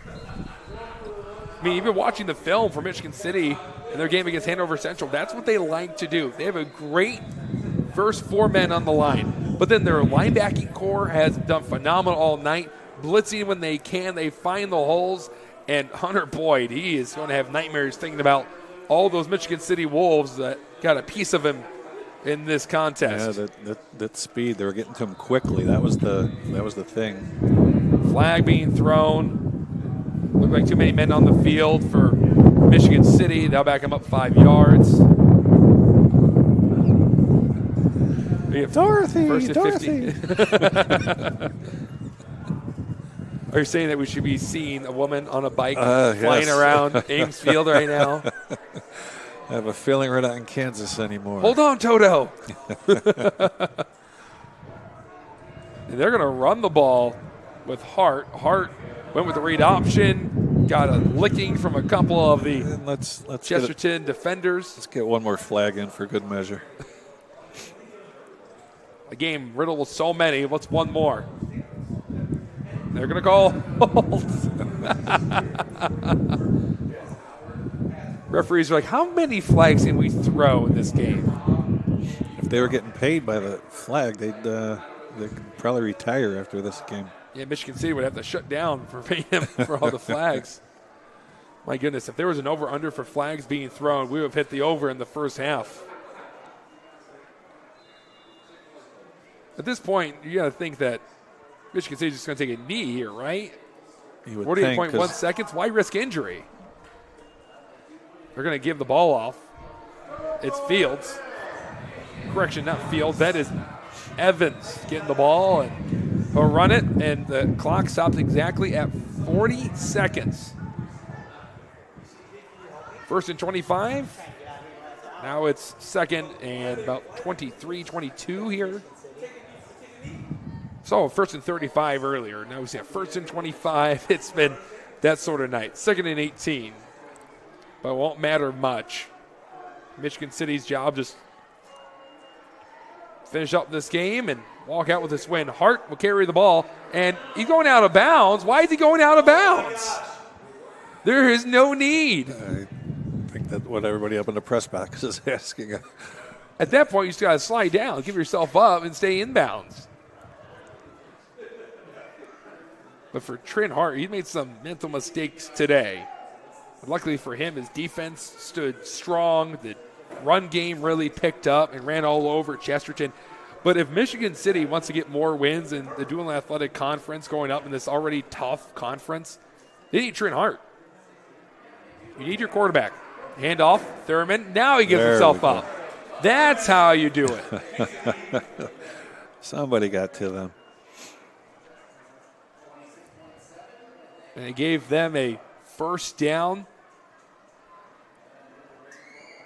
I mean, even watching the film for Michigan City in their game against Hanover Central, that's what they like to do. They have a great first 4 men on the line, but then their linebacking core has done phenomenal all night, blitzing when they can. They find the holes, and Hunter Boyd, he is going to have nightmares thinking about all those Michigan City Wolves that got a piece of him in this contest. Yeah, that speed, they were getting to him quickly. That was the thing. Flag being thrown. Looked like too many men on the field for Michigan City. They'll back them up 5 yards. Dorothy. Are you saying that we should be seeing a woman on a bike flying around Ames Field right now? I have a feeling we're not in Kansas anymore. Hold on, Toto. And they're going to run the ball with Hart. Hart went with the read option, got a licking from a couple of the let's Chesterton defenders. Let's get one more flag in for good measure. A game riddled with so many. What's one more? They're going to call holds. Referees are like, how many flags can we throw in this game? If they were getting paid by the flag, they'd probably retire after this game. Yeah, Michigan City would have to shut down for paying them for all the flags. My goodness, if there was an over-under for flags being thrown, we would have hit the over in the first half. At this point, you got to think that Michigan City is just going to take a knee here, right? 48.1 seconds. Why risk injury? They're going to give the ball off. It's Fields. Correction, not Fields. That is Evans getting the ball, and he'll run it, and the clock stops exactly at 40 seconds. 1st and 25. Now it's 2nd and about 23, 22 here. So 1st and 35 earlier. Now we see 1st and 25. It's been that sort of night. 2nd and 18. But it won't matter much. Michigan City's job just finish up this game and walk out with this win. Hart will carry the ball, and he's going out of bounds. Why is he going out of bounds? There is no need. I think that's what everybody up in the press box is asking. At that point, you just got to slide down, give yourself up, and stay inbounds. But for Trent Hart, he made some mental mistakes today. Luckily for him, his defense stood strong. The run game really picked up and ran all over Chesterton. But if Michigan City wants to get more wins in the Dual Athletic Conference going up in this already tough conference, they need Trent Hart. You need your quarterback. Hand off, Thurman. Now he gives himself up. That's how you do it. Somebody got to them. And it gave them a first down.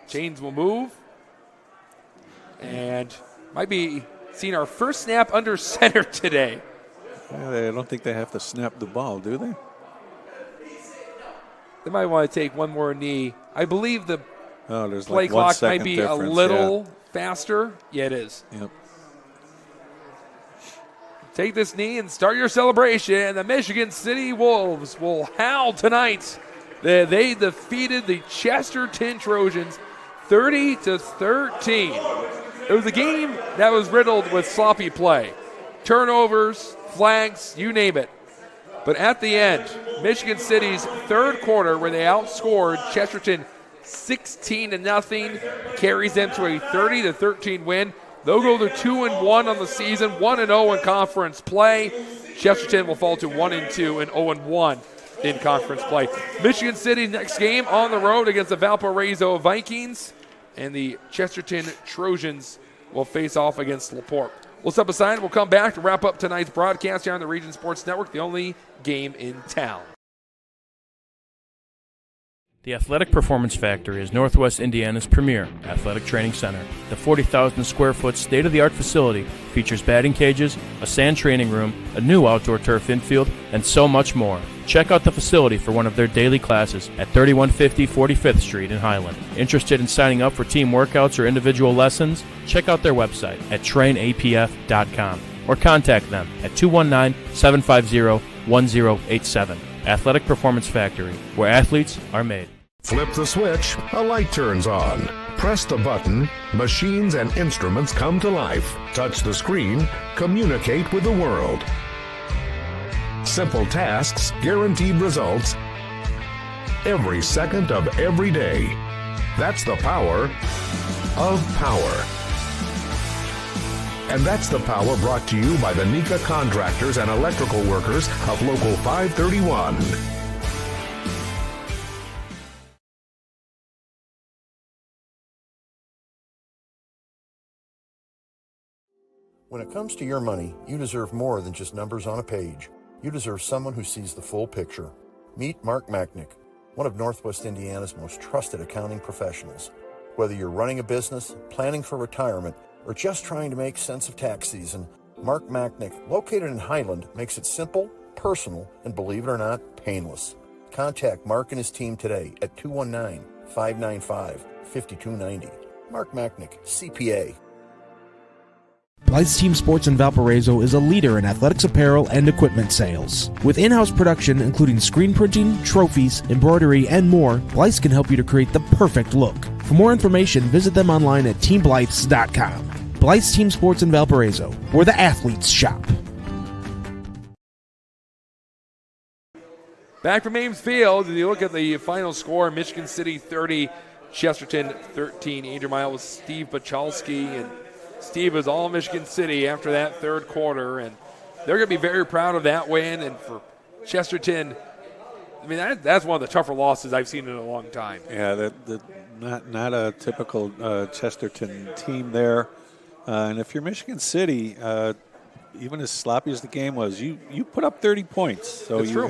Chains will move. And might be seeing our first snap under center today. Yeah, I don't think they have to snap the ball, do they? They might want to take one more knee. I believe the there's play like clock might be a difference, little faster. Yeah, it is. Yep. Take this knee and start your celebration. The Michigan City Wolves will howl tonight. They defeated the Chesterton Trojans 30-13. It was a game that was riddled with sloppy play. Turnovers, flags, you name it. But at the end, Michigan City's third quarter, where they outscored Chesterton 16-0, carries them to a 30-13 win. They'll go to 2-1 on the season, 1-0 in conference play. Chesterton will fall to 1-2 and 0-1 in conference play. Michigan City next game on the road against the Valparaiso Vikings, and the Chesterton Trojans will face off against LaPorte. We'll step aside. We'll come back to wrap up tonight's broadcast here on the Region Sports Network, the only game in town. The Athletic Performance Factory is Northwest Indiana's premier athletic training center. The 40,000 square foot state-of-the-art facility features batting cages, a sand training room, a new outdoor turf infield, and so much more. Check out the facility for one of their daily classes at 3150 45th Street in Highland. Interested in signing up for team workouts or individual lessons? Check out their website at trainapf.com or contact them at 219-750-1087. Athletic Performance Factory, where athletes are made. Flip the switch, a light turns on. Press the button, machines and instruments come to life. Touch the screen, communicate with the world. Simple tasks, guaranteed results, every second of every day. That's the power of power. And that's the power brought to you by the NECA contractors and electrical workers of Local 531. When it comes to your money, you deserve more than just numbers on a page. You deserve someone who sees the full picture. Meet Mark Machnick, one of Northwest Indiana's most trusted accounting professionals. Whether you're running a business, planning for retirement, or just trying to make sense of tax season, Mark Machnick, located in Highland, makes it simple, personal, and believe it or not, painless. Contact Mark and his team today at 219-595-5290. Mark Machnick, CPA. Blythe's Team Sports in Valparaiso is a leader in athletics apparel and equipment sales. With in-house production including screen printing, trophies, embroidery, and more, Blythe's can help you to create the perfect look. For more information, visit them online at teamblythes.com. Blythe's Team Sports in Valparaiso, where the athletes shop. Back from Ames Field, and you look at the final score, Michigan City 30, Chesterton 13. Andrew Mile was Steve Bachalski, and Steve was all Michigan City after that third quarter, and they're going to be very proud of that win. And for Chesterton, I mean, that's one of the tougher losses I've seen in a long time. Yeah, not a typical Chesterton team there. And if you're Michigan City, even as sloppy as the game was, you put up 30 points. So that's true.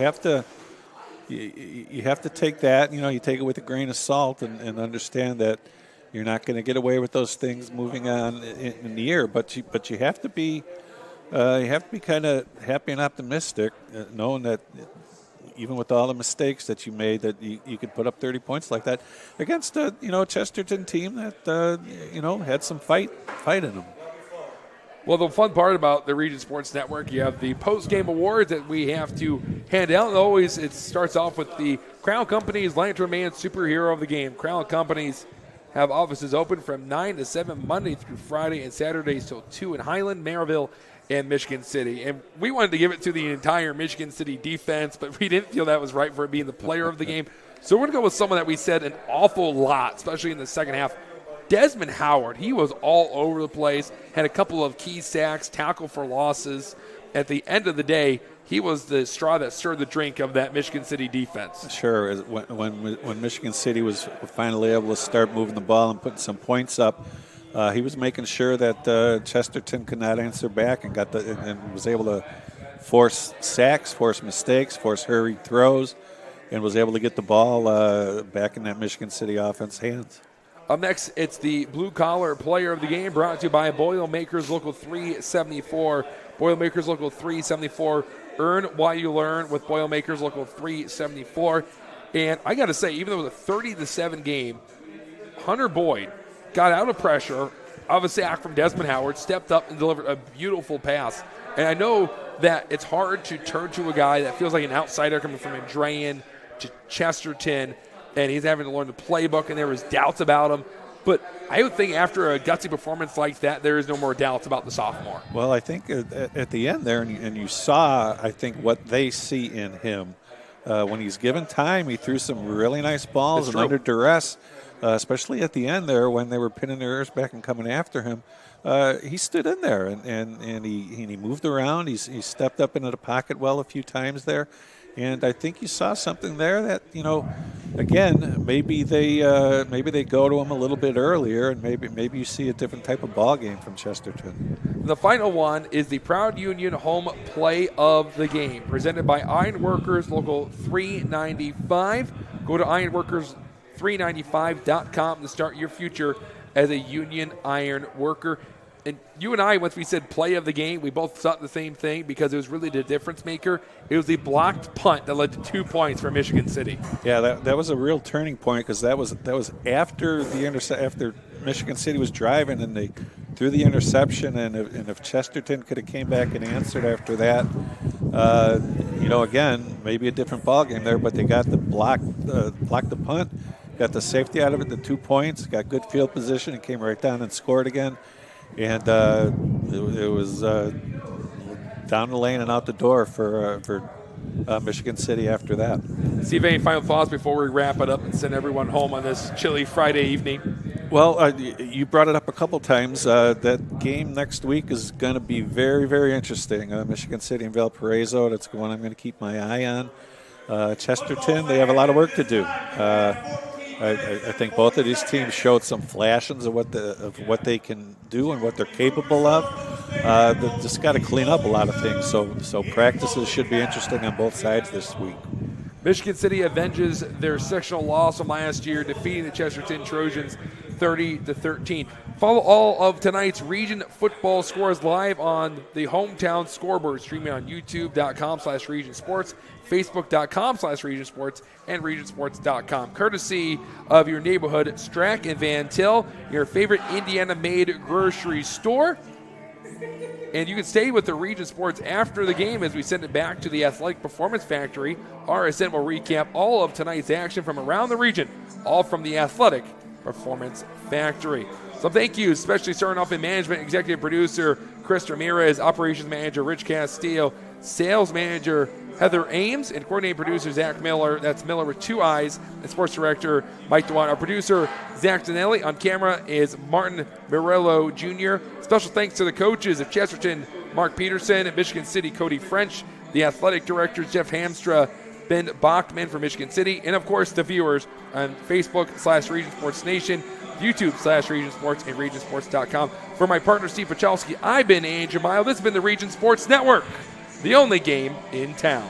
You have to take that. You know, you take it with a grain of salt and understand that you're not going to get away with those things moving on in the year. But you have to be kind of happy and optimistic, knowing that even with all the mistakes that you made, that you could put up 30 points like that against a Chesterton team that had some fight in them. Well, the fun part about the Region Sports Network, you have the post-game awards that we have to hand out. And always, it starts off with the Crown Companies Lantern Man Superhero of the Game. Crown Companies have offices open from 9 to 7 Monday through Friday and Saturdays till 2 in Highland, Maryville, and Michigan City. And we wanted to give it to the entire Michigan City defense, but we didn't feel that was right for it being the player of the game. So we're going to go with someone that we said an awful lot, especially in the second half. Desmond Howard, he was all over the place, had a couple of key sacks, tackle for losses. At the end of the day, he was the straw that stirred the drink of that Michigan City defense. Sure. When Michigan City was finally able to start moving the ball and putting some points up, he was making sure that Chesterton could not answer back and was able to force sacks, force mistakes, force hurried throws, and was able to get the ball back in that Michigan City offense hands. Up next, it's the Blue Collar Player of the Game, brought to you by Boilermakers Local 374. Boilermakers Local 374. Earn while you learn with Boilermakers Local 374. And I got to say, even though it was a 30-7 game, Hunter Boyd got out of pressure of a sack from Desmond Howard, stepped up and delivered a beautiful pass. And I know that it's hard to turn to a guy that feels like an outsider coming from Andrean to Chesterton, and he's having to learn the playbook, and there was doubts about him. But I would think after a gutsy performance like that, there is no more doubts about the sophomore. Well, I think at the end there, and you saw, I think, what they see in him. When he's given time, he threw some really nice balls, and under duress, especially at the end there when they were pinning their ears back and coming after him, he stood in there, and he moved around. He stepped up into the pocket well a few times there. And I think you saw something there that, again, maybe they go to him a little bit earlier, and maybe you see a different type of ball game from Chesterton. The final one is the Proud Union Home Play of the Game, presented by Ironworkers Local 395. Go to 395.com to start your future as a union iron worker. And you and I, once we said play of the game, we both thought the same thing because it was really the difference maker. It was the blocked punt that led to 2 points for Michigan City. Yeah, that was a real turning point because that was after after Michigan City was driving and they threw the interception, and if Chesterton could have came back and answered after that, again, maybe a different ballgame there, but they got the blocked the punt, got the safety out of it, the 2 points, got good field position, and came right down and scored again. And it was down the lane and out the door for Michigan City after that. Steve, any final thoughts before we wrap it up and send everyone home on this chilly Friday evening? Well, you brought it up a couple times. That game next week is going to be very, very interesting. Michigan City and Valparaiso, that's one I'm going to keep my eye on. Chesterton, they have a lot of work to do. I think both of these teams showed some flashes of what they can do and what they're capable of. They've just got to clean up a lot of things. So practices should be interesting on both sides this week. Michigan City avenges their sectional loss from last year, defeating the Chesterton Trojans 30-13. Follow all of tonight's Region football scores live on the Hometown Scoreboard, streaming on youtube.com/Region Sports, facebook.com/Region Sports, and regionsports.com. Courtesy of your neighborhood Strack and Van Til, your favorite Indiana-made grocery store. And you can stay with the Region Sports after the game as we send it back to the Athletic Performance Factory. RSN will recap all of tonight's action from around the region, all from the Athletic Performance Factory. So thank you, especially starting off in management, executive producer Chris Ramirez, operations manager Rich Castile, sales manager Heather Ames, and coordinating producer Zach Miller. That's Miller with 2 eyes, and sports director Mike DeWatt. Our producer Zach Dinelli. On camera is Martin Morello Jr. Special thanks to the coaches of Chesterton, Mark Peterson, and Michigan City, Cody French, the athletic directors Jeff Hamstra, Ben Bachman from Michigan City, and of course the viewers on Facebook/Region Sports Nation, YouTube/Region Sports, and regionsports.com. For my partner Steve Pachowski, I've been Andrew Mile. This has been the Region Sports Network, the only game in town.